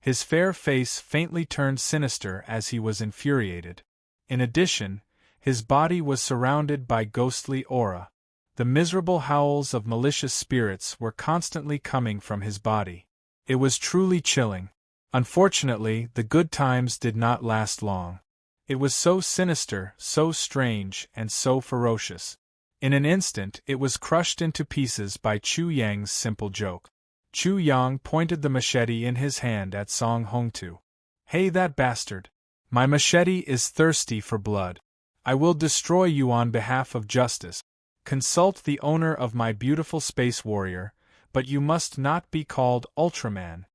His fair face faintly turned sinister as he was infuriated. In addition, his body was surrounded by ghostly aura. The miserable howls of malicious spirits were constantly coming from his body. It was truly chilling. Unfortunately, the good times did not last long. It was so sinister, so strange, and so ferocious. In an instant, it was crushed into pieces by Chu Yang's simple joke. Chu Yang pointed the machete in his hand at Song Hongtu. Hey, that bastard! My machete is thirsty for blood. I will destroy you on behalf of justice. Consult the owner of my beautiful space warrior, but you must not be called Ultraman.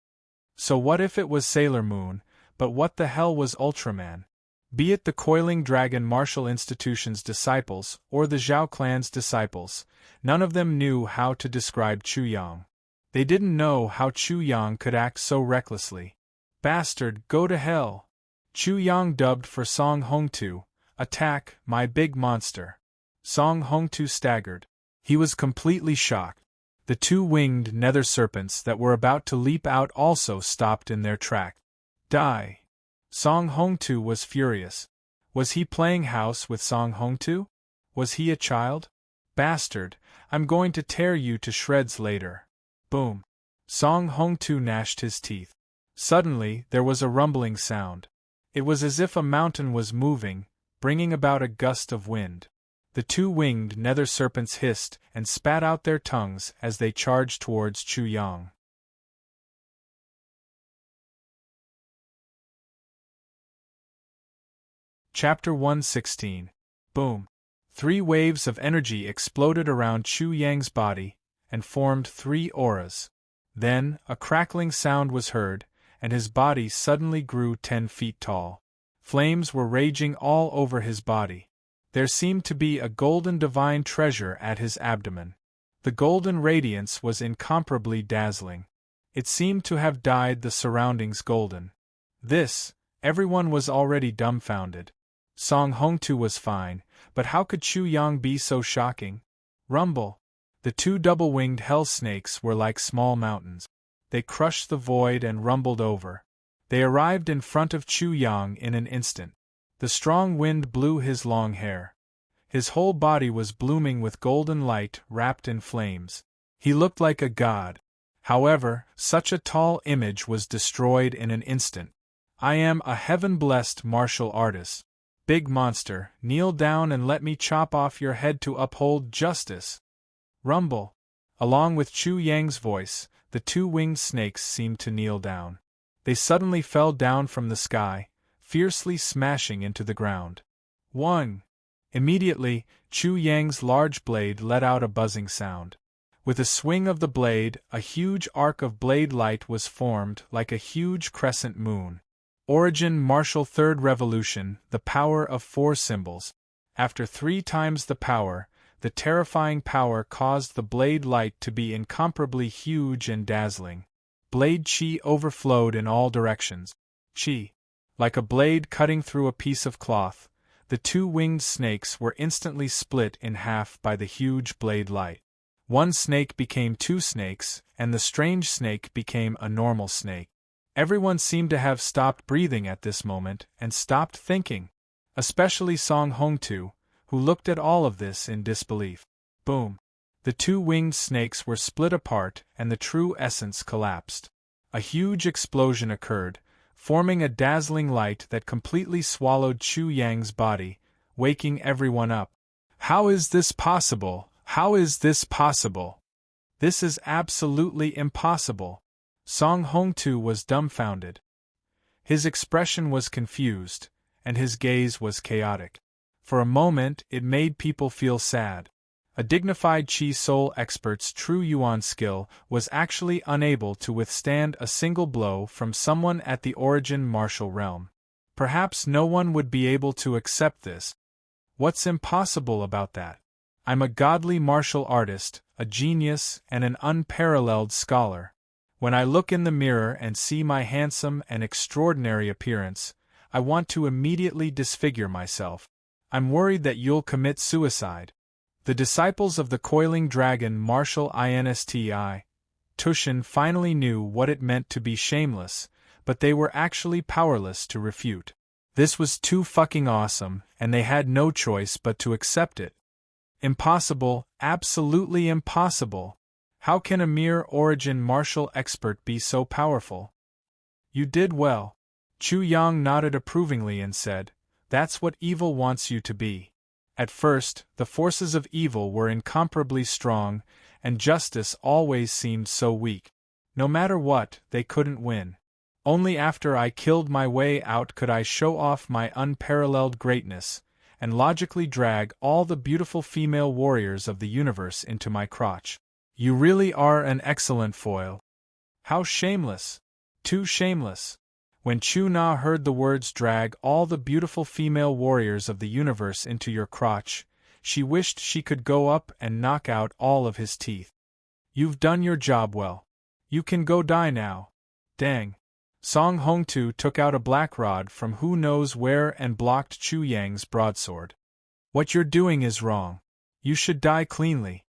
So what if it was Sailor Moon, but what the hell was Ultraman? Be it the Coiling Dragon Martial Institution's disciples or the Zhao clan's disciples, none of them knew how to describe Chu Yang. They didn't know how Chu Yang could act so recklessly. Bastard, go to hell! Chu Yang dubbed for Song Hongtu, attack, my big monster. Song Hongtu staggered. He was completely shocked. The two-winged nether serpents that were about to leap out also stopped in their track. Die! Song Hongtu was furious. Was he playing house with Song Hongtu? Was he a child? Bastard, I'm going to tear you to shreds later. Boom. Song Hongtu gnashed his teeth. Suddenly, there was a rumbling sound. It was as if a mountain was moving, bringing about a gust of wind. The two-winged nether serpents hissed and spat out their tongues as they charged towards Chu Yang. Chapter 116. Boom. 3 waves of energy exploded around Chu Yang's body and formed 3 auras. Then, a crackling sound was heard, and his body suddenly grew 10 feet tall. Flames were raging all over his body. There seemed to be a golden divine treasure at his abdomen. The golden radiance was incomparably dazzling. It seemed to have dyed the surroundings golden. Everyone was already dumbfounded. Song Hongtu was fine, but how could Chu Yang be so shocking? Rumble! The 2 double-winged hell snakes were like small mountains. They crushed the void and rumbled over. They arrived in front of Chu Yang in an instant. The strong wind blew his long hair. His whole body was blooming with golden light wrapped in flames. He looked like a god. However, such a tall image was destroyed in an instant. I am a heaven-blessed martial artist. Big monster, kneel down and let me chop off your head to uphold justice. Rumble. Along with Chu Yang's voice, the 2 winged snakes seemed to kneel down. They suddenly fell down from the sky, fiercely smashing into the ground. 1. Immediately, Chu Yang's large blade let out a buzzing sound. With a swing of the blade, a huge arc of blade light was formed like a huge crescent moon. Origin Martial Third Revolution, the power of 4 symbols. After 3 times the power, the terrifying power caused the blade light to be incomparably huge and dazzling. Blade chi overflowed in all directions. Chi. Like a blade cutting through a piece of cloth, the 2 winged snakes were instantly split in half by the huge blade light. 1 snake became 2 snakes, and the strange snake became a normal snake. Everyone seemed to have stopped breathing at this moment and stopped thinking. Especially Song Hongtu, who looked at all of this in disbelief. Boom. The 2 winged snakes were split apart and the true essence collapsed. A huge explosion occurred, forming a dazzling light that completely swallowed Chu Yang's body, waking everyone up. How is this possible? How is this possible? This is absolutely impossible. Song Hongtu was dumbfounded. His expression was confused, and his gaze was chaotic. For a moment it made people feel sad. A dignified Chi Soul expert's true Yuan skill was actually unable to withstand a single blow from someone at the origin martial realm. Perhaps no one would be able to accept this. What's impossible about that? I'm a godly martial artist, a genius, and an unparalleled scholar. When I look in the mirror and see my handsome and extraordinary appearance, I want to immediately disfigure myself. I'm worried that you'll commit suicide. The disciples of the coiling dragon martial insti, Tushin finally knew what it meant to be shameless, but they were actually powerless to refute. This was too fucking awesome, and they had no choice but to accept it. Impossible, absolutely impossible. How can a mere origin martial expert be so powerful? You did well. Chu Yang nodded approvingly and said, "That's what evil wants you to be." At first, the forces of evil were incomparably strong, and justice always seemed so weak. No matter what, they couldn't win. Only after I killed my way out could I show off my unparalleled greatness, and logically drag all the beautiful female warriors of the universe into my crotch. You really are an excellent foil. How shameless! Too shameless! When Chu Na heard the words "drag all the beautiful female warriors of the universe into your crotch," she wished she could go up and knock out all of his teeth. You've done your job well. You can go die now. Dang. Song Hongtu took out a black rod from who knows where and blocked Chu Yang's broadsword. What you're doing is wrong. You should die cleanly.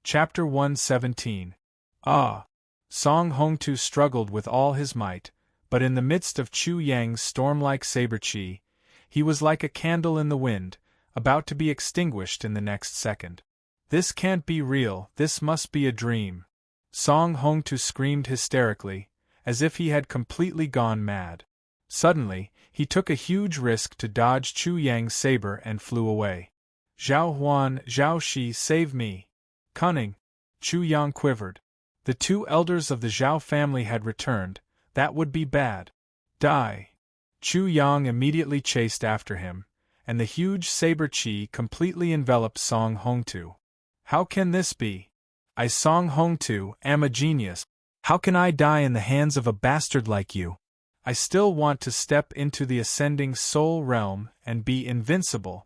Chapter 117. Ah! Song Hongtu struggled with all his might, but in the midst of Chu Yang's storm-like saber chi, he was like a candle in the wind, about to be extinguished in the next second. This can't be real, this must be a dream. Song Hongtu screamed hysterically, as if he had completely gone mad. Suddenly, he took a huge risk to dodge Chu Yang's saber and flew away. Zhao Huan, Zhao Shi, save me! Cunning! Chu Yang quivered. The two elders of the Zhao family had returned, that would be bad. Die! Chu Yang immediately chased after him, and the huge saber chi completely enveloped Song Hongtu. How can this be? I, Song Hongtu, am a genius. How can I die in the hands of a bastard like you? I still want to step into the ascending soul realm and be invincible.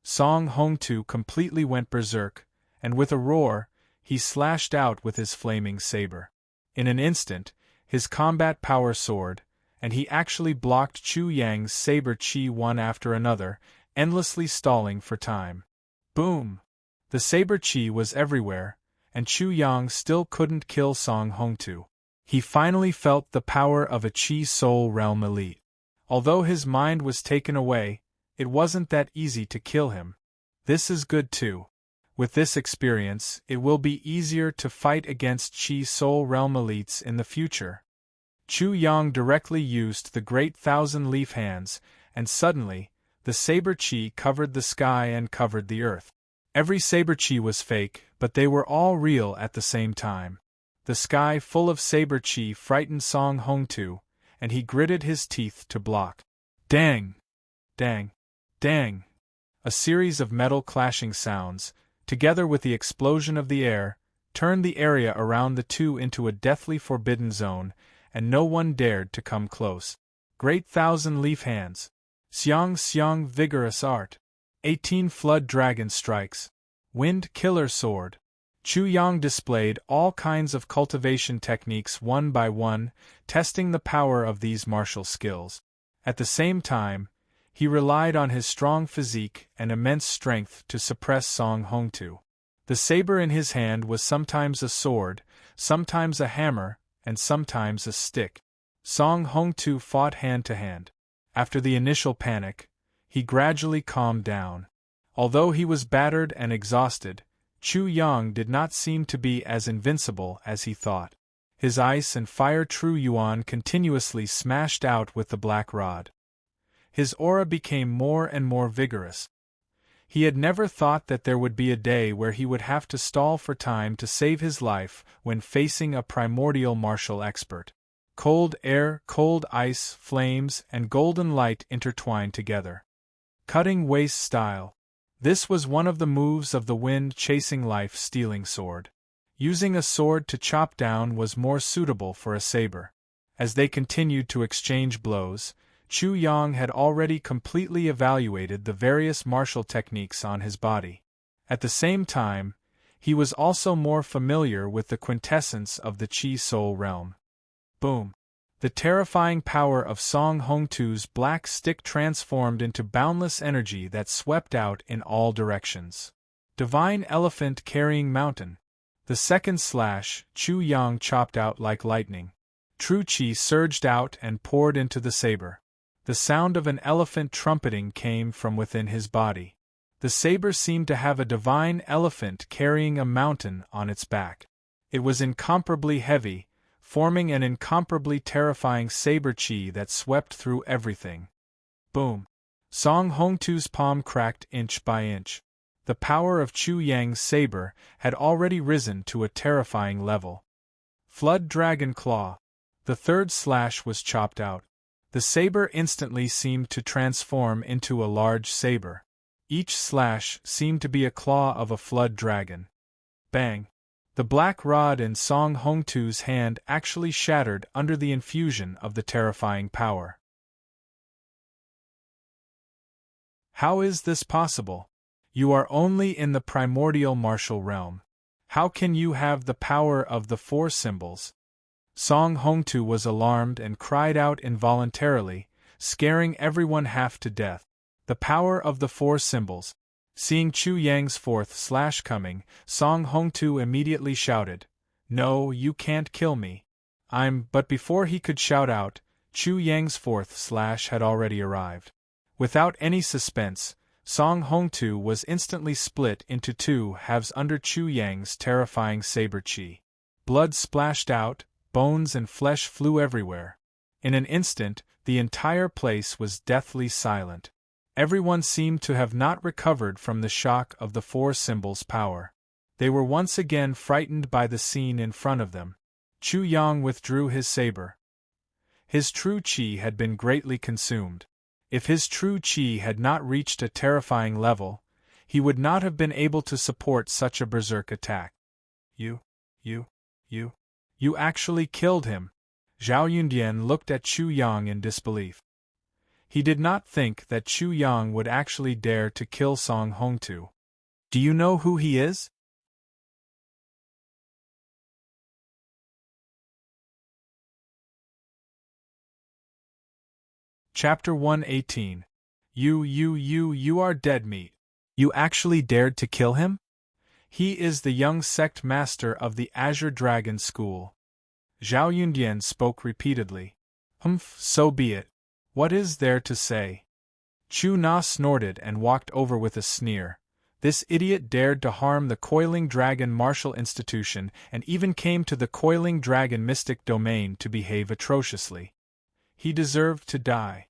Song Hongtu completely went berserk, and with a roar, he slashed out with his flaming saber. In an instant, his combat power soared, and he actually blocked Chu Yang's saber chi one after another, endlessly stalling for time. Boom! The saber chi was everywhere, and Chu Yang still couldn't kill Song Hongtu. He finally felt the power of a Chi Soul Realm elite. Although his mind was taken away, it wasn't that easy to kill him. This is good too. With this experience, it will be easier to fight against Chi Soul Realm elites in the future. Chu Yang directly used the great thousand-leaf hands, and suddenly, the saber chi covered the sky and covered the earth. Every saber chi was fake, but they were all real at the same time. The sky full of saber chi frightened Song Hongtu, and he gritted his teeth to block. Dang! Dang! Dang! A series of metal clashing sounds, together with the explosion of the air, turned the area around the two into a deathly forbidden zone, and no one dared to come close. Great thousand-leaf hands. Xiang vigorous art. 18 flood dragon strikes. Wind killer sword. Chu Yang displayed all kinds of cultivation techniques one by one, testing the power of these martial skills. At the same time, he relied on his strong physique and immense strength to suppress Song Hongtu. The saber in his hand was sometimes a sword, sometimes a hammer, and sometimes a stick. Song Hongtu fought hand to hand. After the initial panic, he gradually calmed down. Although he was battered and exhausted, Chu Yang did not seem to be as invincible as he thought. His ice and fire true yuan continuously smashed out with the black rod. His aura became more and more vigorous. He had never thought that there would be a day where he would have to stall for time to save his life when facing a primordial martial expert. Cold air, cold ice, flames, and golden light intertwined together. Cutting waste style. This was one of the moves of the wind-chasing life-stealing sword. Using a sword to chop down was more suitable for a saber. As they continued to exchange blows, Chu Yang had already completely evaluated the various martial techniques on his body. At the same time, he was also more familiar with the quintessence of the Qi Soul realm. Boom! The terrifying power of Song Hongtu's black stick transformed into boundless energy that swept out in all directions. Divine Elephant Carrying Mountain. The second slash, Chu Yang chopped out like lightning. True Qi surged out and poured into the saber. The sound of an elephant trumpeting came from within his body. The saber seemed to have a divine elephant carrying a mountain on its back. It was incomparably heavy, forming an incomparably terrifying saber Qi that swept through everything. Boom! Song Hongtu's palm cracked inch by inch. The power of Chu Yang's saber had already risen to a terrifying level. Flood Dragon Claw. The third slash was chopped out. The saber instantly seemed to transform into a large saber. Each slash seemed to be a claw of a flood dragon. Bang! The black rod in Song Hongtu's hand actually shattered under the infusion of the terrifying power. How is this possible? You are only in the primordial martial realm. How can you have the power of the four symbols? Song Hongtu was alarmed and cried out involuntarily, scaring everyone half to death. The power of the four symbols. Seeing Chu Yang's fourth slash coming, Song Hongtu immediately shouted, "No, you can't kill me. But before he could shout out, Chu Yang's fourth slash had already arrived. Without any suspense, Song Hongtu was instantly split into two halves under Chu Yang's terrifying saber Qi. Blood splashed out, bones and flesh flew everywhere. In an instant, the entire place was deathly silent. Everyone seemed to have not recovered from the shock of the four symbols' power. They were once again frightened by the scene in front of them. Chu Yang withdrew his saber. His true Qi had been greatly consumed. If his true Qi had not reached a terrifying level, he would not have been able to support such a berserk attack. You actually killed him. Zhao Yundian looked at Chu Yang in disbelief. He did not think that Chu Yang would actually dare to kill Song Hongtu. Do you know who he is? Chapter 118. You are dead meat. You actually dared to kill him? He is the young sect master of the Azure Dragon School. Zhao Yundian spoke repeatedly. So be it. What is there to say? Chu Na snorted and walked over with a sneer. This idiot dared to harm the Coiling Dragon Martial Institution and even came to the Coiling Dragon Mystic Domain to behave atrociously. He deserved to die.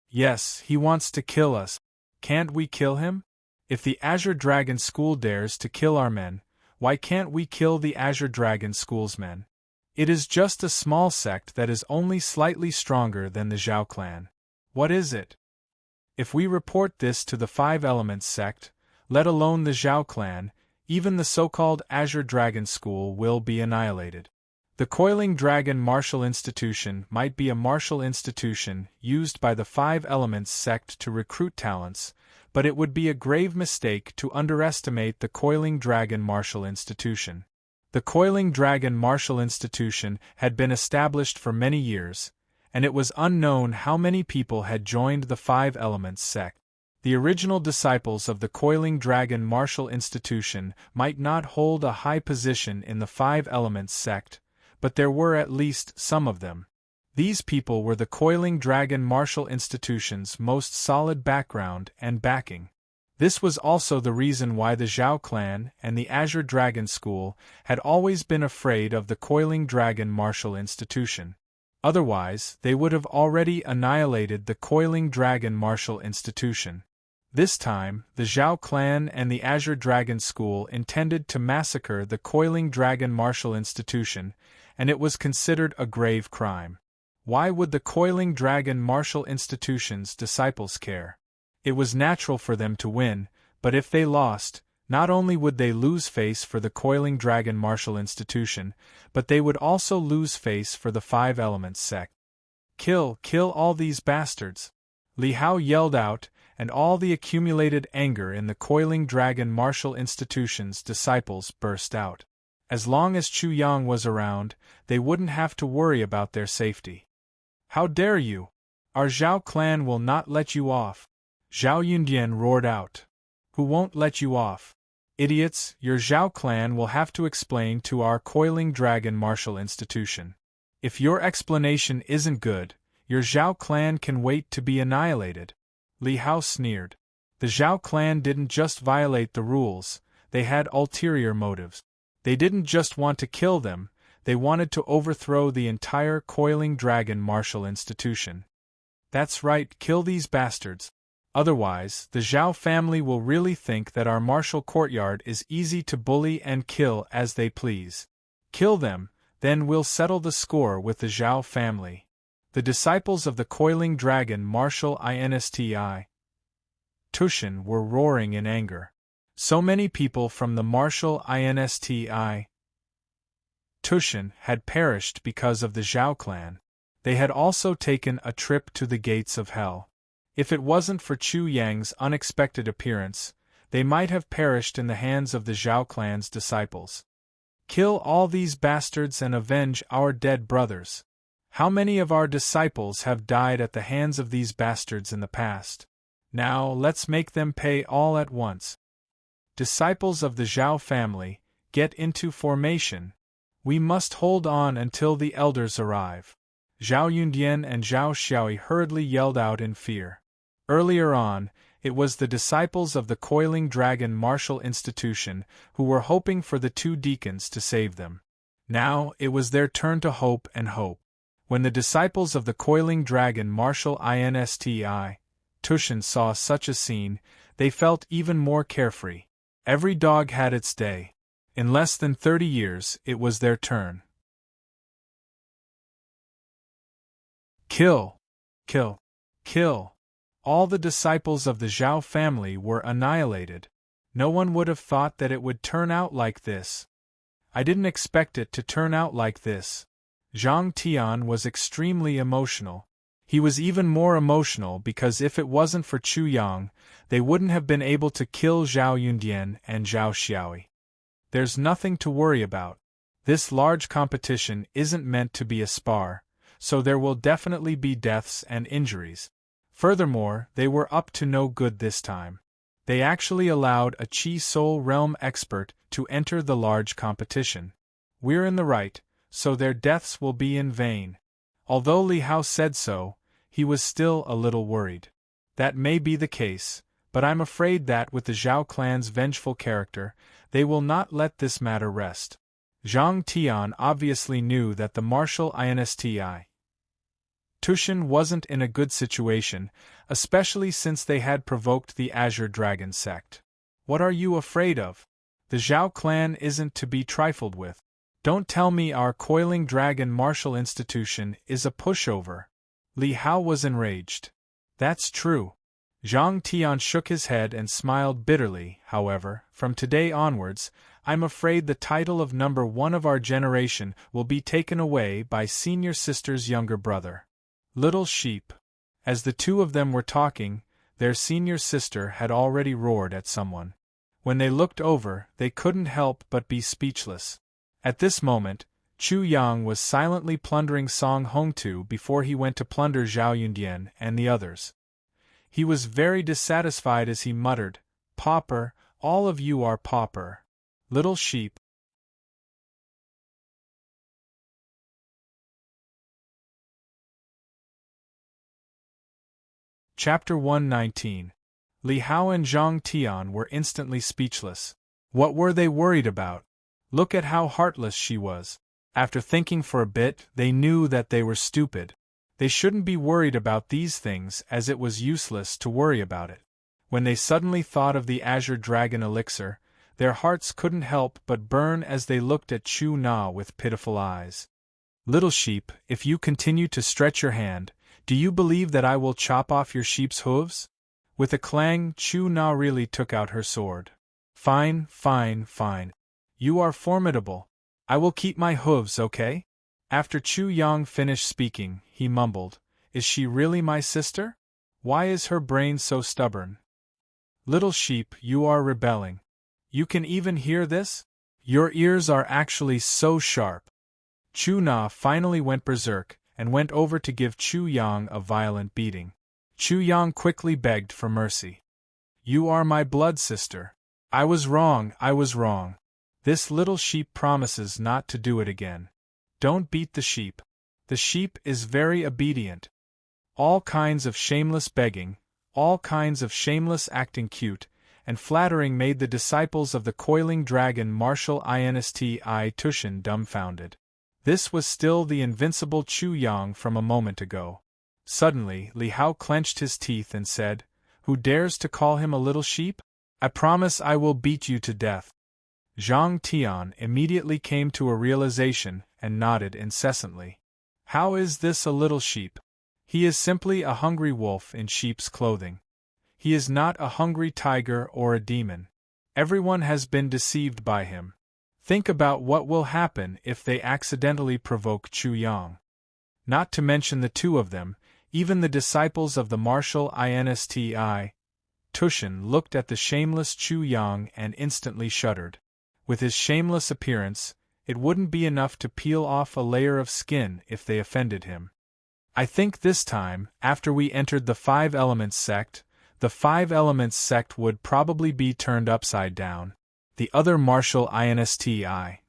Yes, he wants to kill us. Can't we kill him? If the Azure Dragon School dares to kill our men, why can't we kill the Azure Dragon School's men? It is just a small sect that is only slightly stronger than the Zhao clan. What is it? If we report this to the Five Elements sect, let alone the Zhao clan, even the so-called Azure Dragon School will be annihilated. The Coiling Dragon Martial Institution might be a martial institution used by the Five Elements sect to recruit talents, but it would be a grave mistake to underestimate the Coiling Dragon Martial Institution. The Coiling Dragon Martial Institution had been established for many years, and it was unknown how many people had joined the Five Elements sect. The original disciples of the Coiling Dragon Martial Institution might not hold a high position in the Five Elements sect, but there were at least some of them. These people were the Coiling Dragon Martial Institution's most solid background and backing. This was also the reason why the Zhao clan and the Azure Dragon School had always been afraid of the Coiling Dragon Martial Institution. Otherwise, they would have already annihilated the Coiling Dragon Martial Institution. This time, the Zhao clan and the Azure Dragon School intended to massacre the Coiling Dragon Martial Institution, and it was considered a grave crime. Why would the coiling dragon martial institution's disciples care? It was natural for them to win, but if they lost, not only would they lose face for the coiling dragon martial institution, but they would also lose face for the Five Elements sect. Kill all these bastards! Li Hao yelled out, and all the accumulated anger in the coiling dragon martial institution's disciples burst out. As long as Chu Yang was around, they wouldn't have to worry about their safety. How dare you! Our Zhao clan will not let you off! Zhao Yundian roared out. Who won't let you off? Idiots, your Zhao clan will have to explain to our coiling dragon martial institution. If your explanation isn't good, your Zhao clan can wait to be annihilated. Li Hao sneered. The Zhao clan didn't just violate the rules, they had ulterior motives. They didn't just want to kill them, they wanted to overthrow the entire coiling dragon martial institution. That's right, kill these bastards. Otherwise, the Zhao family will really think that our martial courtyard is easy to bully and kill as they please. Kill them, then we'll settle the score with the Zhao family. The disciples of the coiling dragon martial insti Tushan were roaring in anger. So many people from the martial insti Tushan had perished because of the Zhao clan. They had also taken a trip to the gates of hell. If it wasn't for Chu Yang's unexpected appearance, they might have perished in the hands of the Zhao clan's disciples. Kill all these bastards and avenge our dead brothers. How many of our disciples have died at the hands of these bastards in the past? Now let's make them pay all at once. Disciples of the Zhao family, get into formation. We must hold on until the elders arrive. Zhao Yundian and Zhao Xiaoi hurriedly yelled out in fear. Earlier on, it was the disciples of the coiling dragon martial institution who were hoping for the two deacons to save them. Now it was their turn to hope and hope. When the disciples of the coiling dragon martial insti Tushan saw such a scene, they felt even more carefree. Every dog had its day. In less than 30 years, it was their turn. Kill! Kill! Kill! All the disciples of the Zhao family were annihilated. No one would have thought that it would turn out like this. I didn't expect it to turn out like this. Zhang Tian was extremely emotional. He was even more emotional because if it wasn't for Chu Yang, they wouldn't have been able to kill Zhao Yundian and Zhao Xiaoi. There's nothing to worry about. This large competition isn't meant to be a spar, so there will definitely be deaths and injuries. Furthermore, they were up to no good this time. They actually allowed a Chi Soul Realm expert to enter the large competition. We're in the right, so their deaths will be in vain. Although Li Hao said so, he was still a little worried. That may be the case, but I'm afraid that with the Zhao clan's vengeful character, they will not let this matter rest. Zhang Tian obviously knew that the martial insti Tushan wasn't in a good situation, especially since they had provoked the Azure Dragon sect. What are you afraid of? The Zhao clan isn't to be trifled with. Don't tell me our coiling dragon martial institution is a pushover. Li Hao was enraged. That's true. Zhang Tian shook his head and smiled bitterly. However, from today onwards, I'm afraid the title of number one of our generation will be taken away by senior sister's younger brother. Little sheep. As the two of them were talking, their senior sister had already roared at someone. When they looked over, they couldn't help but be speechless. At this moment, Chu Yang was silently plundering Song Hongtu before he went to plunder Zhao Yundian and the others. He was very dissatisfied as he muttered, "Pauper, all of you are pauper. Little sheep." Chapter 119. Li Hao and Zhang Tian were instantly speechless. What were they worried about? Look at how heartless she was. After thinking for a bit, they knew that they were stupid. They shouldn't be worried about these things as it was useless to worry about it. When they suddenly thought of the Azure Dragon elixir, their hearts couldn't help but burn as they looked at Chu Na with pitiful eyes. Little sheep, if you continue to stretch your hand, do you believe that I will chop off your sheep's hooves? With a clang, Chu Na really took out her sword. Fine, fine, fine. You are formidable. I will keep my hooves, okay? After Chu Yang finished speaking, he mumbled, Is she really my sister? Why is her brain so stubborn? Little sheep, you are rebelling. You can even hear this? Your ears are actually so sharp. Chu Na finally went berserk, and went over to give Chu Yang a violent beating. Chu Yang quickly begged for mercy. You are my blood sister. I was wrong, I was wrong. This little sheep promises not to do it again. Don't beat the sheep. The sheep is very obedient. All kinds of shameless begging, all kinds of shameless acting cute and flattering made the disciples of the coiling dragon Martial Insti Tushan dumbfounded. This was still the invincible Chu Yang from a moment ago. Suddenly, Li Hao clenched his teeth and said, Who dares to call him a little sheep? I promise I will beat you to death. Zhang Tian immediately came to a realization and nodded incessantly. How is this a little sheep? He is simply a hungry wolf in sheep's clothing. He is not a hungry tiger or a demon. Everyone has been deceived by him. Think about what will happen if they accidentally provoke Chu Yang. Not to mention the two of them, even the disciples of the Martial Insti Tushan looked at the shameless Chu Yang and instantly shuddered. With his shameless appearance, it wouldn't be enough to peel off a layer of skin if they offended him. I think this time, after we entered the Five Elements sect, the Five Elements sect would probably be turned upside down. The other Martial Insti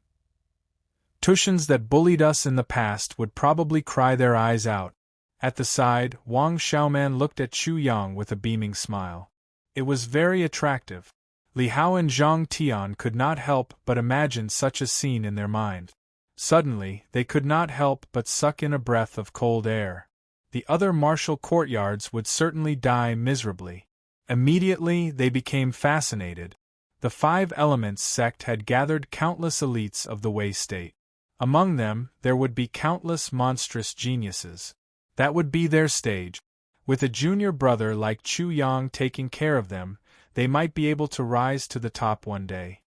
Tushans that bullied us in the past would probably cry their eyes out. At the side, Wang Xiaoman looked at Chu Yang with a beaming smile. It was very attractive. Li Hao and Zhang Tian could not help but imagine such a scene in their mind. Suddenly, they could not help but suck in a breath of cold air. The other martial courtyards would certainly die miserably. Immediately, they became fascinated. The Five Elements sect had gathered countless elites of the Wei state. Among them, there would be countless monstrous geniuses. That would be their stage. With a junior brother like Chu Yang taking care of them, they might be able to rise to the top one day.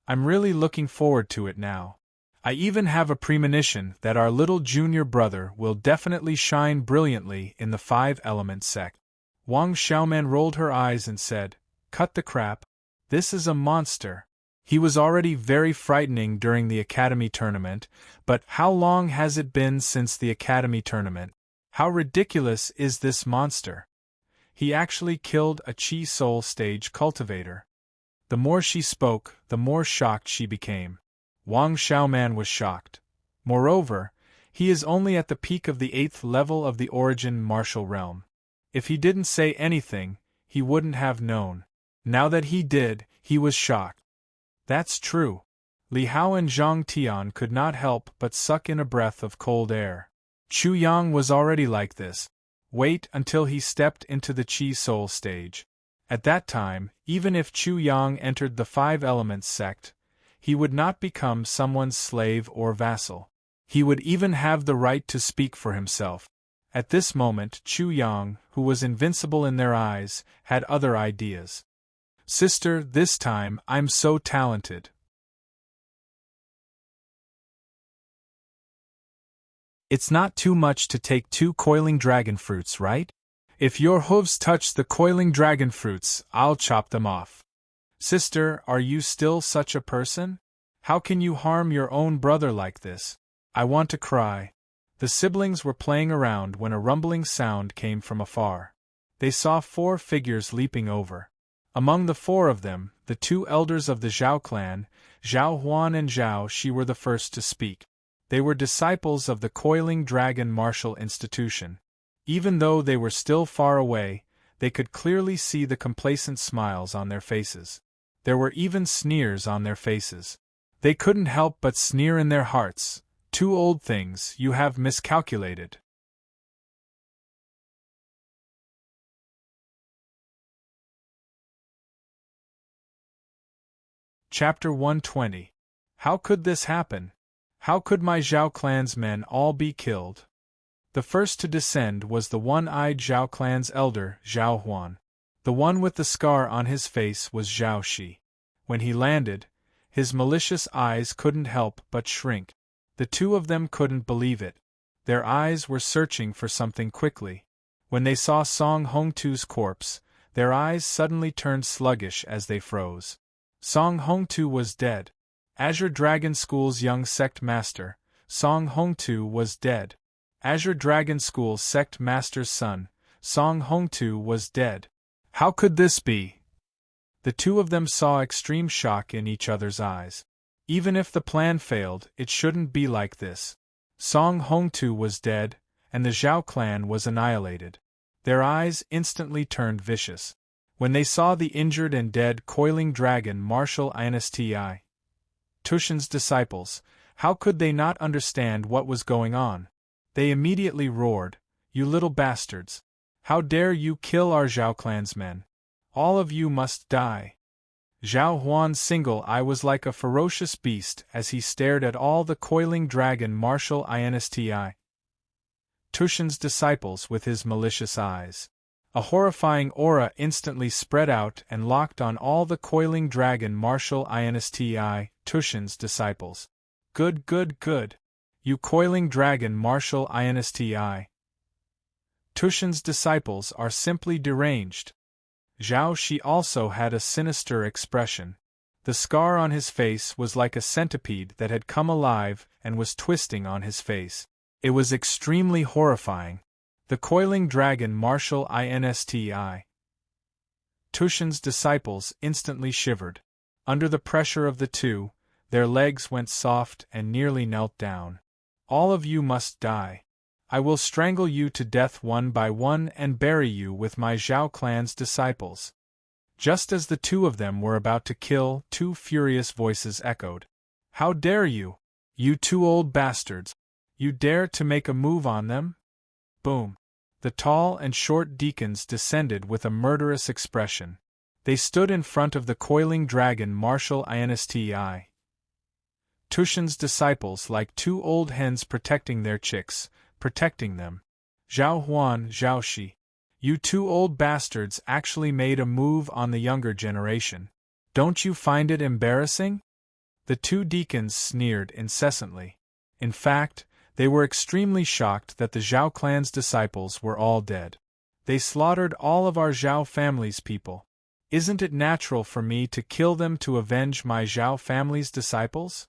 I'm really looking forward to it now. I even have a premonition that our little junior brother will definitely shine brilliantly in the Five Elements sect. Wang Xiaoman rolled her eyes and said, Cut the crap. This is a monster. He was already very frightening during the Academy tournament, but how long has it been since the Academy tournament? How ridiculous is this monster? He actually killed a Chi Soul stage cultivator. The more she spoke, the more shocked she became. Wang Xiaoman was shocked. Moreover, he is only at the peak of the 8th level of the Origin martial realm. If he didn't say anything, he wouldn't have known. Now that he did, he was shocked. That's true. Li Hao and Zhang Tian could not help but suck in a breath of cold air. Chu Yang was already like this. Wait until he stepped into the Chi Soul stage. At that time, even if Chu Yang entered the Five Elements sect, he would not become someone's slave or vassal. He would even have the right to speak for himself. At this moment, Chu Yang, who was invincible in their eyes, had other ideas. Sister, this time, I'm so talented. It's not too much to take 2 coiling dragon fruits, right? If your hooves touch the coiling dragon fruits, I'll chop them off. Sister, are you still such a person? How can you harm your own brother like this? I want to cry. The siblings were playing around when a rumbling sound came from afar. They saw 4 figures leaping over. Among the 4 of them, the 2 elders of the Zhao clan, Zhao Huan and Zhao Shi, were the first to speak. They were disciples of the Coiling Dragon Martial Institution. Even though they were still far away, they could clearly see the complacent smiles on their faces. There were even sneers on their faces. They couldn't help but sneer in their hearts. 2 old things, you have miscalculated. Chapter 120. How could this happen? How could my Zhao clan's men all be killed? The first to descend was the one-eyed Zhao clan's elder, Zhao Huan. The one with the scar on his face was Zhao Shi. When he landed, his malicious eyes couldn't help but shrink. The two of them couldn't believe it. Their eyes were searching for something quickly. When they saw Song Hongtu's corpse, their eyes suddenly turned sluggish as they froze. Song Hongtu was dead. Azure Dragon School's young sect master, Song Hongtu, was dead. Azure Dragon School sect master's son, Song Hongtu, was dead. How could this be? The two of them saw extreme shock in each other's eyes. Even if the plan failed, it shouldn't be like this. Song Hongtu was dead, and the Zhao clan was annihilated. Their eyes instantly turned vicious. When they saw the injured and dead coiling dragon Martial Insti, Tushan's disciples, how could they not understand what was going on? They immediately roared, "You little bastards! How dare you kill our Zhao clan's men? All of you must die!" Zhao Huan's single eye was like a ferocious beast as he stared at all the coiling dragon Martial Insti, Tushan's disciples, with his malicious eyes. A horrifying aura instantly spread out and locked on all the coiling dragon Martial Insti, Tushan's disciples. Good, good, good! You coiling dragon Martial Insti, Tushan's disciples are simply deranged. Zhao Shi also had a sinister expression. The scar on his face was like a centipede that had come alive and was twisting on his face. It was extremely horrifying. The coiling dragon Martial Insti, Tushan's disciples, instantly shivered. Under the pressure of the two, their legs went soft and nearly knelt down. All of you must die. I will strangle you to death one by one and bury you with my Zhao clan's disciples. Just as the two of them were about to kill, two furious voices echoed. How dare you? You two old bastards! You dare to make a move on them? Boom! The tall and short deacons descended with a murderous expression. They stood in front of the coiling dragon Martial Insti, Tushan's disciples, like two old hens protecting their chicks, protecting them. Zhao Huan, Zhao Shi, you two old bastards actually made a move on the younger generation. Don't you find it embarrassing? The two deacons sneered incessantly. In fact, they were extremely shocked that the Zhao clan's disciples were all dead. They slaughtered all of our Zhao family's people. Isn't it natural for me to kill them to avenge my Zhao family's disciples?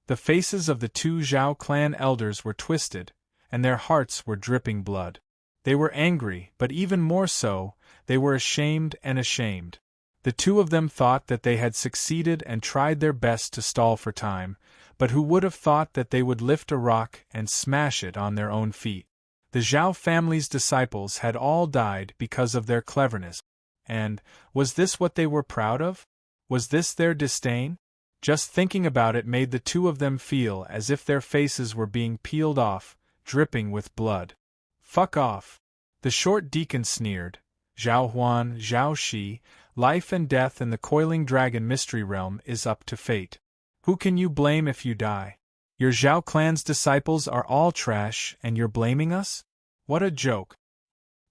The faces of the two Zhao clan elders were twisted, and their hearts were dripping blood. They were angry, but even more so, they were ashamed and ashamed. The two of them thought that they had succeeded and tried their best to stall for time, but who would have thought that they would lift a rock and smash it on their own feet? The Zhao family's disciples had all died because of their cleverness. And, was this what they were proud of? Was this their disdain? Just thinking about it made the two of them feel as if their faces were being peeled off, dripping with blood. Fuck off! The short deacon sneered. Zhao Huan, Zhao Shi, life and death in the coiling dragon mystery realm is up to fate. Who can you blame if you die? Your Zhao clan's disciples are all trash and you're blaming us? What a joke.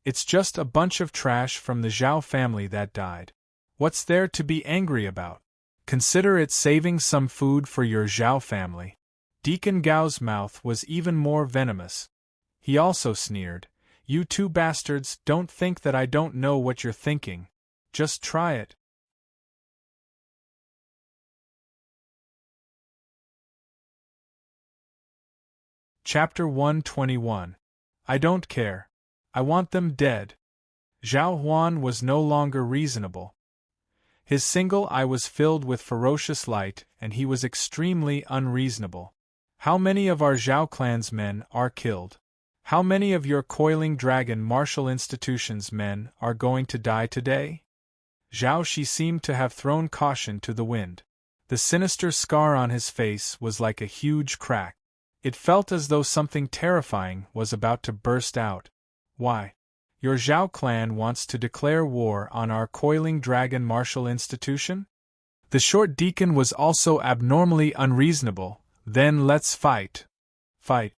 It's just a bunch of trash from the Zhao family that died. What's there to be angry about? Consider it saving some food for your Zhao family. Deacon Gao's mouth was even more venomous. He also sneered. You two bastards, don't think that I don't know what you're thinking. Just try it. Chapter 121. I don't care. I want them dead. Zhao Huan was no longer reasonable. His single eye was filled with ferocious light, and he was extremely unreasonable. How many of our Zhao clan's men are killed? How many of your coiling dragon martial institution's men are going to die today? Zhao Shi seemed to have thrown caution to the wind. The sinister scar on his face was like a huge crack. It felt as though something terrifying was about to burst out. Why? Your Zhao clan wants to declare war on our coiling dragon martial institution? The short deacon was also abnormally unreasonable, Then let's fight. Fight.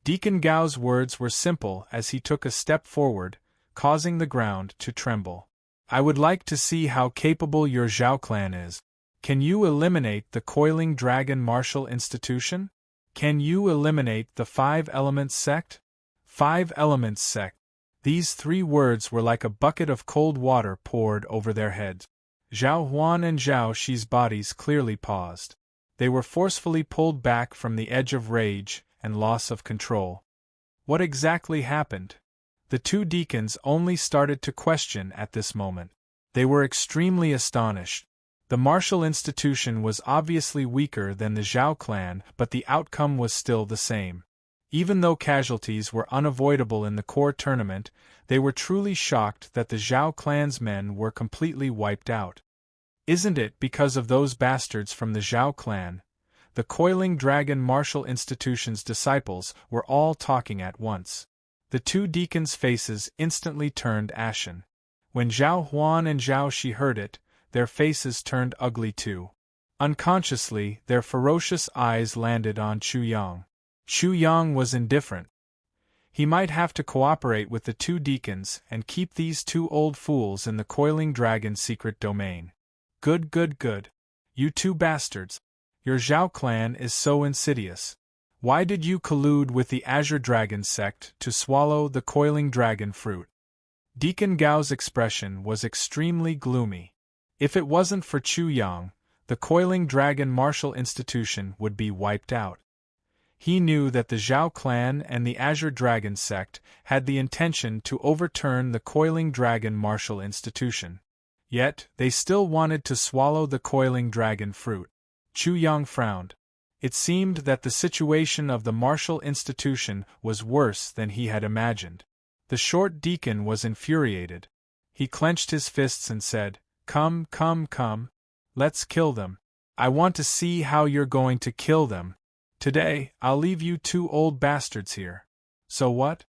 Deacon Gao's words were simple as he took a step forward, causing the ground to tremble. I would like to see how capable your Zhao clan is. Can you eliminate the Coiling Dragon Martial Institution? Can you eliminate the Five Elements sect? Five Elements sect. These three words were like a bucket of cold water poured over their heads. Zhao Huan and Zhao Shi's bodies clearly paused. They were forcefully pulled back from the edge of rage and loss of control. What exactly happened? The two deacons only started to question at this moment. They were extremely astonished. The martial institution was obviously weaker than the Zhao clan, but the outcome was still the same. Even though casualties were unavoidable in the core tournament, they were truly shocked that the Zhao clan's men were completely wiped out. Isn't it because of those bastards from the Zhao clan? The Coiling Dragon Martial Institution's disciples were all talking at once. The two deacons' faces instantly turned ashen. When Zhao Huan and Zhao Shi heard it, their faces turned ugly too. Unconsciously, their ferocious eyes landed on Chu Yang. Chu Yang was indifferent. He might have to cooperate with the two deacons and keep these two old fools in the Coiling Dragon's secret domain. Good, good, good. You two bastards. Your Zhao clan is so insidious. Why did you collude with the Azure Dragon sect to swallow the Coiling Dragon fruit? Deacon Gao's expression was extremely gloomy. If it wasn't for Chu Yang, the Coiling Dragon Martial Institution would be wiped out. He knew that the Zhao clan and the Azure Dragon sect had the intention to overturn the Coiling Dragon Martial Institution. Yet, they still wanted to swallow the Coiling Dragon fruit. Chu Yang frowned. It seemed that the situation of the martial institution was worse than he had imagined. The short deacon was infuriated. He clenched his fists and said, "Come, come, come. Let's kill them. I want to see how you're going to kill them. Today, I'll leave you two old bastards here." So what?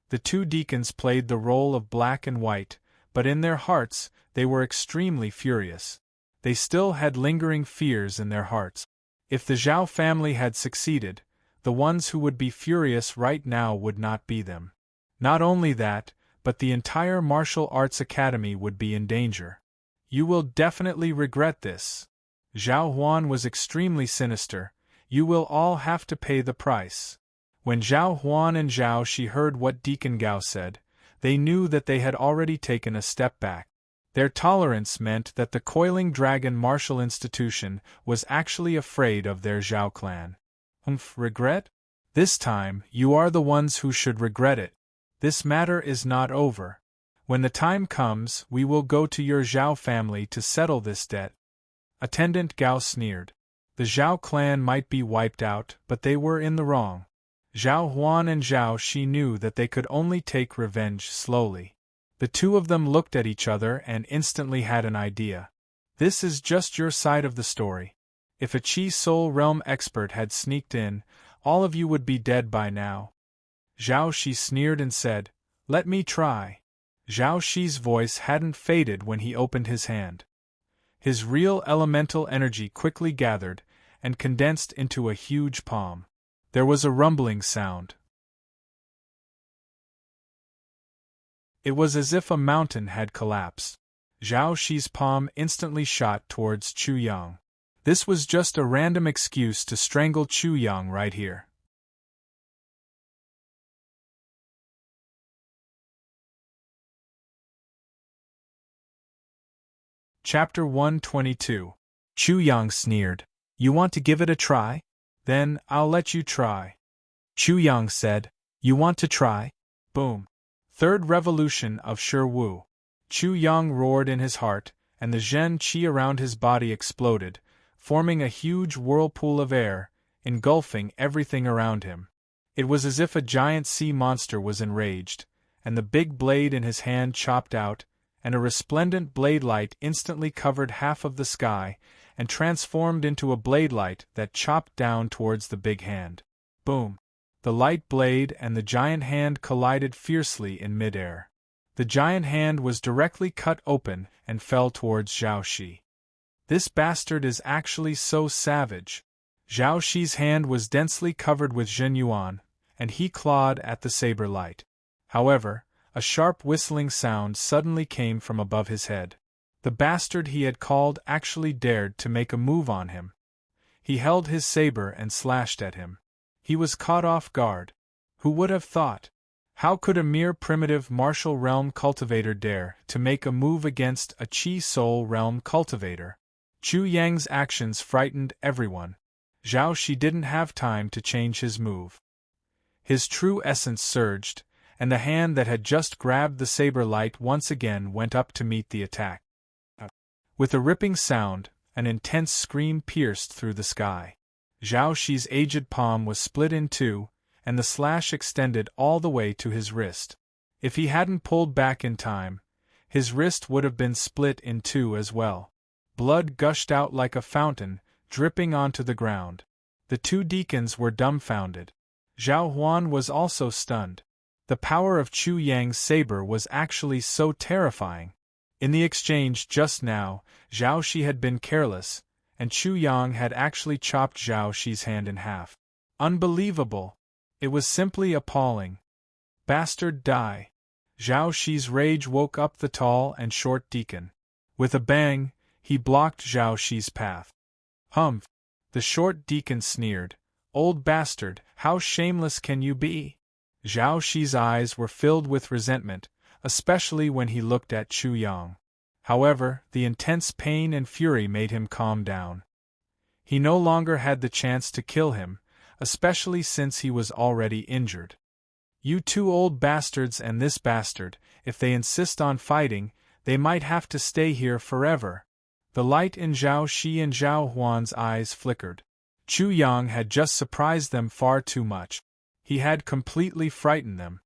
The two deacons played the role of black and white, but in their hearts, they were extremely furious. They still had lingering fears in their hearts. If the Zhao family had succeeded, the ones who would be furious right now would not be them. Not only that, but the entire martial arts academy would be in danger. You will definitely regret this. Zhao Huan was extremely sinister. You will all have to pay the price. When Zhao Huan and Zhao Shi heard what Deacon Gao said, they knew that they had already taken a step back. Their tolerance meant that the Coiling Dragon Martial Institution was actually afraid of their Zhao clan. Regret? This time, you are the ones who should regret it. This matter is not over. When the time comes, we will go to your Zhao family to settle this debt. Attendant Gao sneered. The Zhao clan might be wiped out, but they were in the wrong. Zhao Huan and Zhao Shi knew that they could only take revenge slowly. The two of them looked at each other and instantly had an idea. This is just your side of the story. If a Chi Soul Realm expert had sneaked in, all of you would be dead by now. Zhao Shi sneered and said, "Let me try." Zhao Shi's voice hadn't faded when he opened his hand. His real elemental energy quickly gathered and condensed into a huge palm. There was a rumbling sound. It was as if a mountain had collapsed. Zhao Shi's palm instantly shot towards Chu Yang. This was just a random excuse to strangle Chu Yang right here. Chapter 122. Chu Yang sneered. "You want to give it a try? Then, I'll let you try." Chu Yang said, "You want to try?" Boom. Third revolution of Shi Wu. Chu Yang roared in his heart, and the Zhen Qi around his body exploded, forming a huge whirlpool of air, engulfing everything around him. It was as if a giant sea monster was enraged, and the big blade in his hand chopped out, and a resplendent blade light instantly covered half of the sky, and transformed into a blade light that chopped down towards the big hand. Boom! The light blade and the giant hand collided fiercely in midair. The giant hand was directly cut open and fell towards Zhao Shi. This bastard is actually so savage. Zhao Shi's hand was densely covered with Zhen Yuan, and he clawed at the saber light. However, a sharp whistling sound suddenly came from above his head. The bastard he had called actually dared to make a move on him. He held his saber and slashed at him. He was caught off guard. Who would have thought? How could a mere primitive martial realm cultivator dare to make a move against a Qi soul realm cultivator? Chu Yang's actions frightened everyone. Zhao Shi didn't have time to change his move. His true essence surged, and the hand that had just grabbed the saber light once again went up to meet the attack. With a ripping sound, an intense scream pierced through the sky. Zhao Shi's aged palm was split in two, and the slash extended all the way to his wrist. If he hadn't pulled back in time, his wrist would have been split in two as well. Blood gushed out like a fountain, dripping onto the ground. The two deacons were dumbfounded. Zhao Huan was also stunned. The power of Chu Yang's saber was actually so terrifying. In the exchange just now, Zhao Shi had been careless, and Chu Yang had actually chopped Zhao Shi's hand in half. Unbelievable! It was simply appalling. Bastard, die! Zhao Shi's rage woke up the tall and short deacon. With a bang, he blocked Zhao Shi's path. Humph! The short deacon sneered. Old bastard, how shameless can you be? Zhao Shi's eyes were filled with resentment, especially when he looked at Chu Yang. However, the intense pain and fury made him calm down. He no longer had the chance to kill him, especially since he was already injured. You two old bastards and this bastard, if they insist on fighting, they might have to stay here forever. The light in Zhao Shi and Zhao Huan's eyes flickered. Chu Yang had just surprised them far too much. He had completely frightened them.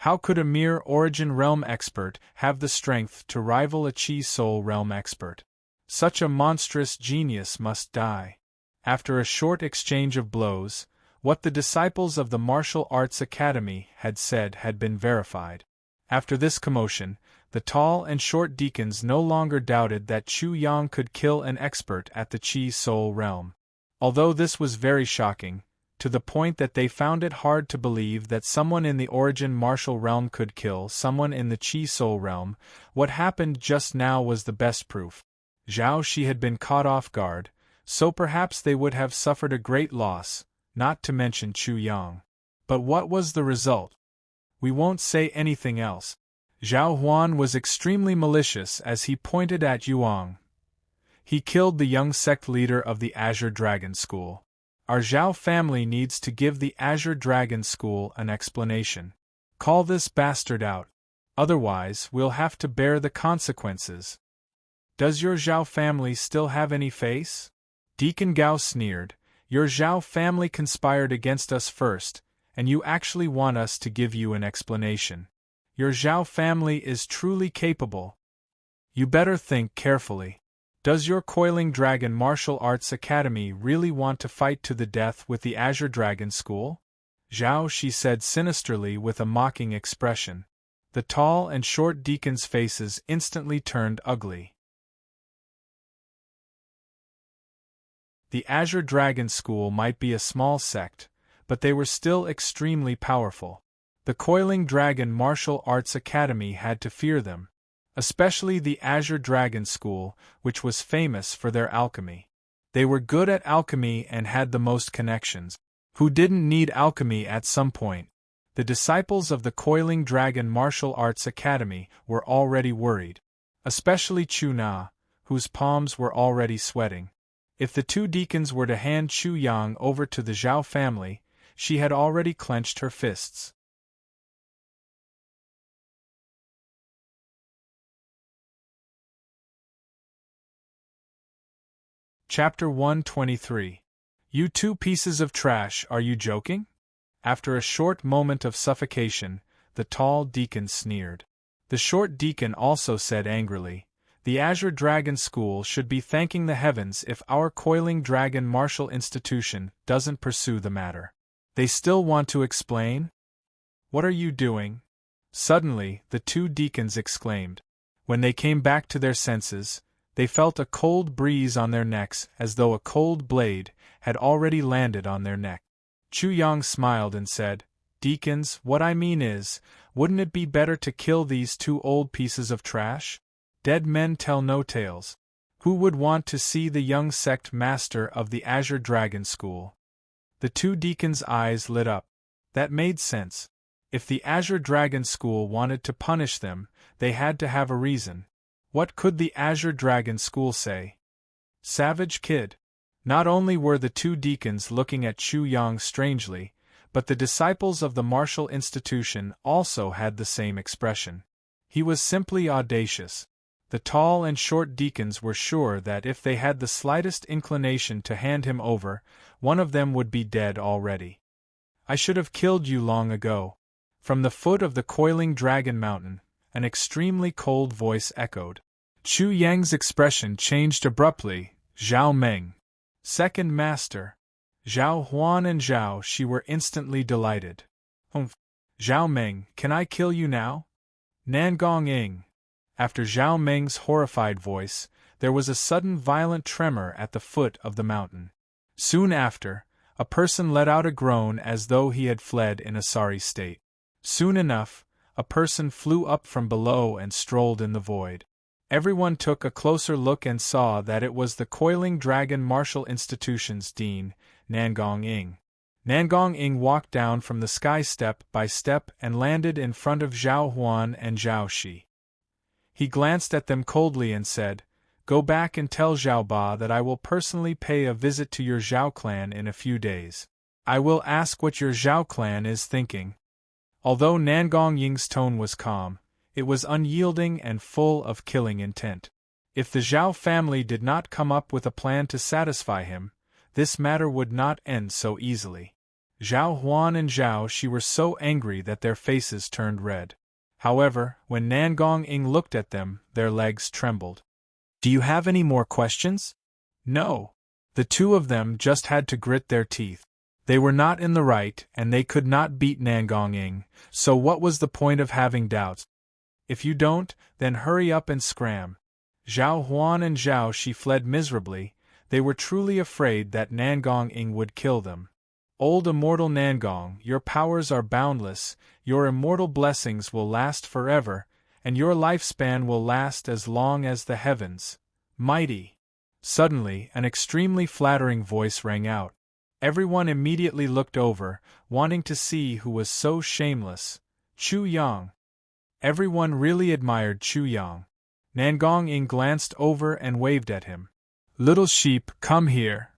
How could a mere Origin Realm expert have the strength to rival a Qi Soul Realm expert? Such a monstrous genius must die. After a short exchange of blows, what the disciples of the Martial Arts Academy had said had been verified. After this commotion, the tall and short deacons no longer doubted that Chu Yang could kill an expert at the Qi Soul Realm. Although this was very shocking, to the point that they found it hard to believe that someone in the Origin Martial Realm could kill someone in the Qi Soul Realm, what happened just now was the best proof. Zhao Shi had been caught off guard, so perhaps they would have suffered a great loss, not to mention Chu Yang. But what was the result? We won't say anything else. Zhao Huan was extremely malicious as he pointed at Yuang. He killed the young sect leader of the Azure Dragon School. Our Zhao family needs to give the Azure Dragon School an explanation. Call this bastard out. Otherwise, we'll have to bear the consequences. Does your Zhao family still have any face? Deacon Gao sneered. Your Zhao family conspired against us first, and you actually want us to give you an explanation. Your Zhao family is truly capable. You better think carefully. Does your Coiling Dragon Martial Arts Academy really want to fight to the death with the Azure Dragon School? Zhao Shi said sinisterly with a mocking expression. The tall and short deacons' faces instantly turned ugly. The Azure Dragon School might be a small sect, but they were still extremely powerful. The Coiling Dragon Martial Arts Academy had to fear them. Especially the Azure Dragon School, which was famous for their alchemy. They were good at alchemy and had the most connections. Who didn't need alchemy at some point? The disciples of the Coiling Dragon Martial Arts Academy were already worried. Especially Chu Na, whose palms were already sweating. If the two deacons were to hand Chu Yang over to the Zhao family, she had already clenched her fists. Chapter 123. You two pieces of trash, are you joking? After a short moment of suffocation, the tall deacon sneered. The short deacon also said angrily, the Azure Dragon School should be thanking the heavens if our Coiling Dragon Martial Institution doesn't pursue the matter. They still want to explain? What are you doing? Suddenly, the two deacons exclaimed. When they came back to their senses, They felt a cold breeze on their necks as though a cold blade had already landed on their neck. Chu Yang smiled and said, "Deacons, what I mean is, wouldn't it be better to kill these two old pieces of trash? Dead men tell no tales. Who would want to see the young sect master of the Azure Dragon School?" The two deacons' eyes lit up. That made sense. If the Azure Dragon School wanted to punish them, they had to have a reason. What could the Azure Dragon School say? Savage kid. Not only were the two deacons looking at Chu Yang strangely, but the disciples of the martial institution also had the same expression. He was simply audacious. The tall and short deacons were sure that if they had the slightest inclination to hand him over, one of them would be dead already. "I should have killed you long ago." From the foot of the coiling dragon mountain, an extremely cold voice echoed. Chu Yang's expression changed abruptly. "Zhao Meng. Second Master." Zhao Huan and Zhao Shi were instantly delighted. "Humph. Zhao Meng, can I kill you now?" "Nangong Ing." After Zhao Meng's horrified voice, there was a sudden violent tremor at the foot of the mountain. Soon after, a person let out a groan as though he had fled in a sorry state. Soon enough, a person flew up from below and strolled in the void. Everyone took a closer look and saw that it was the Coiling Dragon Martial Institution's dean, Nangong Ing. Nangong Ing walked down from the sky step by step and landed in front of Zhao Huan and Zhao Shi. He glanced at them coldly and said, "Go back and tell Zhao Ba that I will personally pay a visit to your Zhao clan in a few days. I will ask what your Zhao clan is thinking." Although Nangong Ying's tone was calm, it was unyielding and full of killing intent. If the Zhao family did not come up with a plan to satisfy him, this matter would not end so easily. Zhao Huan and Zhao Shi were so angry that their faces turned red. However, when Nangong Ing looked at them, their legs trembled. "Do you have any more questions?" "No." The two of them just had to grit their teeth. They were not in the right, and they could not beat Nangong Ing, so what was the point of having doubts? "If you don't, then hurry up and scram." Zhao Huan and Zhao Shi fled miserably. They were truly afraid that Nangong Ing would kill them. "Old immortal Nangong, your powers are boundless, your immortal blessings will last forever, and your lifespan will last as long as the heavens. Mighty!" Suddenly, an extremely flattering voice rang out. Everyone immediately looked over, wanting to see who was so shameless. Chu Yang. Everyone really admired Chu Yang. Nangong Ing glanced over and waved at him. "Little sheep, come here.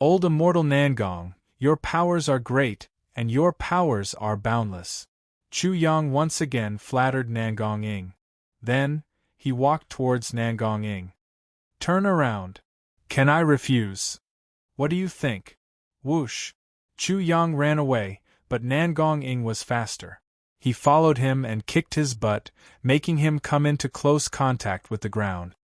Old immortal Nangong, your powers are great, and your powers are boundless." Chu Yang once again flattered Nangong Ing. Then, he walked towards Nangong Ing. "Turn around. Can I refuse? What do you think?" Whoosh! Chu Yang ran away, but Nangong Ing was faster. He followed him and kicked his butt, making him come into close contact with the ground.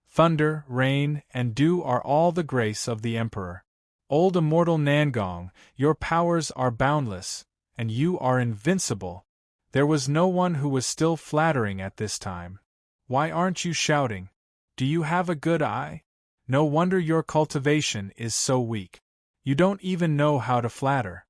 Thunder, rain, and dew are all the grace of the Emperor. Old immortal Nangong, your powers are boundless, and you are invincible. There was no one who was still flattering at this time. Why aren't you shouting? Do you have a good eye? No wonder your cultivation is so weak. You don't even know how to flatter.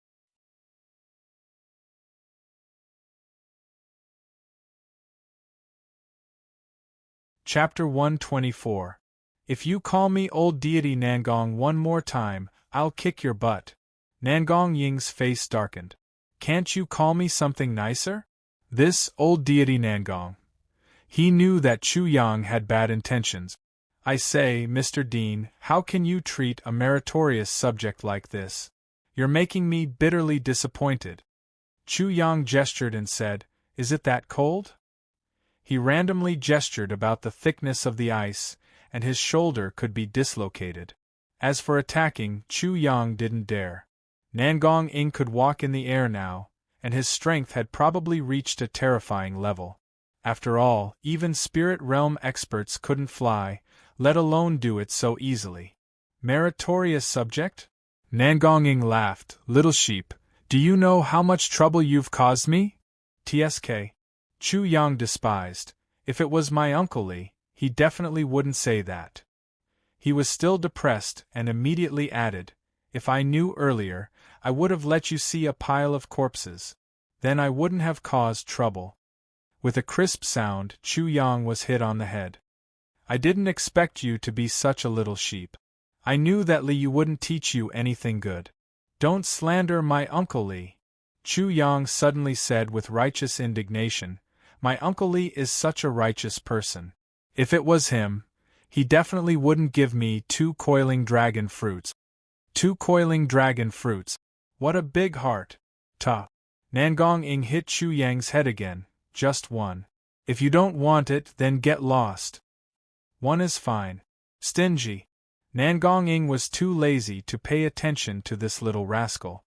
Chapter 124. If you call me old deity Nangong one more time, I'll kick your butt. Nangong Ying's face darkened. Can't you call me something nicer? This old deity Nangong. He knew that Chu Yang had bad intentions. I say, Mr. Dean, how can you treat a meritorious subject like this? You're making me bitterly disappointed. Chu Yang gestured and said, Is it that cold? He randomly gestured about the thickness of the ice, and his shoulder could be dislocated. As for attacking, Chu Yang didn't dare. Nangong Ing could walk in the air now, and his strength had probably reached a terrifying level. After all, even spirit realm experts couldn't fly, let alone do it so easily. Meritorious subject? Nangong Ing laughed. Little sheep, do you know how much trouble you've caused me? TSK. Chu Yang despised. If it was my Uncle Li, he definitely wouldn't say that. He was still depressed and immediately added, "If I knew earlier, I would have let you see a pile of corpses. Then I wouldn't have caused trouble." With a crisp sound, Chu Yang was hit on the head. "I didn't expect you to be such a little sheep. I knew that Li Yu wouldn't teach you anything good. Don't slander my Uncle Li," Chu Yang suddenly said with righteous indignation. "My Uncle Li is such a righteous person. If it was him, he definitely wouldn't give me 2 coiling dragon fruits." 2 coiling dragon fruits. What a big heart. Ta. Nangong Ing hit Chu Yang's head again. "Just 1. If you don't want it, then get lost. 1 is fine." Stingy. Nangong Ing was too lazy to pay attention to this little rascal.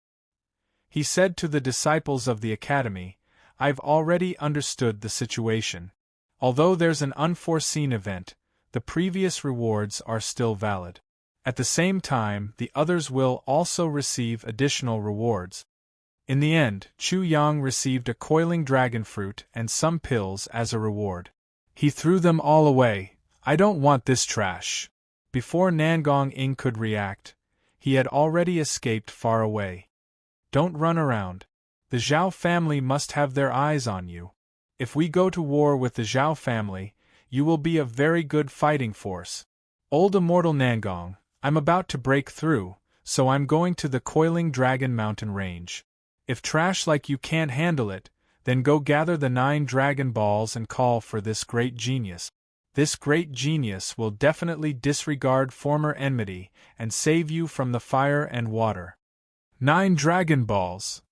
He said to the disciples of the academy, "I've already understood the situation. Although there's an unforeseen event, the previous rewards are still valid. At the same time, the others will also receive additional rewards." In the end, Chu Yang received a coiling dragon fruit and some pills as a reward. He threw them all away. "I don't want this trash." Before Nangong Ing could react, he had already escaped far away. "Don't run around. The Zhao family must have their eyes on you. If we go to war with the Zhao family, you will be a very good fighting force. Old immortal Nangong, I'm about to break through, so I'm going to the Coiling Dragon Mountain Range. If trash like you can't handle it, then go gather the 9 Dragon Balls and call for this great genius. This great genius will definitely disregard former enmity and save you from the fire and water." 9 Dragon Balls!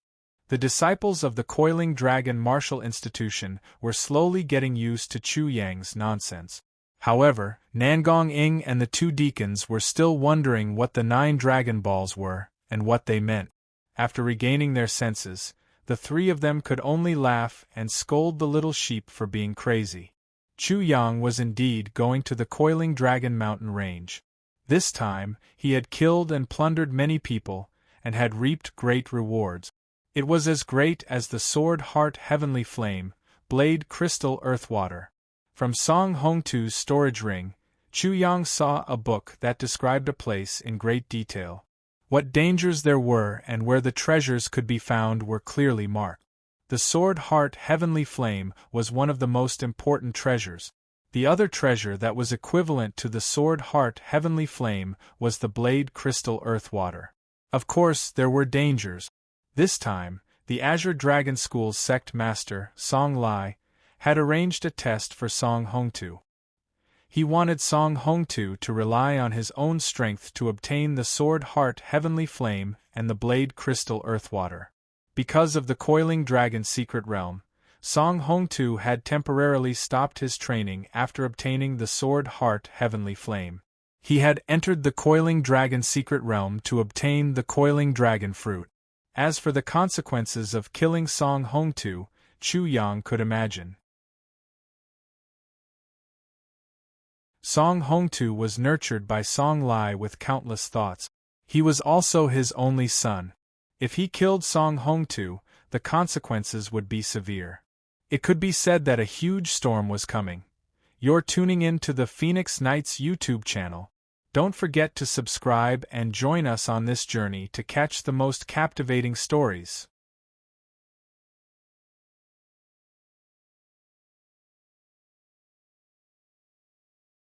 The disciples of the Coiling Dragon Martial Institution were slowly getting used to Chu Yang's nonsense. However, Nangong Ing and the 2 deacons were still wondering what the 9 Dragon Balls were, and what they meant. After regaining their senses, the 3 of them could only laugh and scold the little sheep for being crazy. Chu Yang was indeed going to the Coiling Dragon Mountain Range. This time, he had killed and plundered many people, and had reaped great rewards. It was as great as the Sword Heart Heavenly Flame, Blade Crystal Earthwater. From Song Hongtu's storage ring, Chu Yang saw a book that described a place in great detail. What dangers there were and where the treasures could be found were clearly marked. The Sword Heart Heavenly Flame was one of the most important treasures. The other treasure that was equivalent to the Sword Heart Heavenly Flame was the Blade Crystal Earthwater. Of course, there were dangers. This time, the Azure Dragon School's sect master, Song Lai, had arranged a test for Song Hongtu. He wanted Song Hongtu to rely on his own strength to obtain the Sword Heart Heavenly Flame and the Blade Crystal Earthwater. Because of the Coiling Dragon Secret Realm, Song Hongtu had temporarily stopped his training after obtaining the Sword Heart Heavenly Flame. He had entered the Coiling Dragon Secret Realm to obtain the Coiling Dragon Fruit. As for the consequences of killing Song Hongtu, Chu Yang could imagine. Song Hongtu was nurtured by Song Lai with countless thoughts. He was also his only son. If he killed Song Hongtu, the consequences would be severe. It could be said that a huge storm was coming. You're tuning in to the Phoenix Knights YouTube channel. Don't forget to subscribe and join us on this journey to catch the most captivating stories.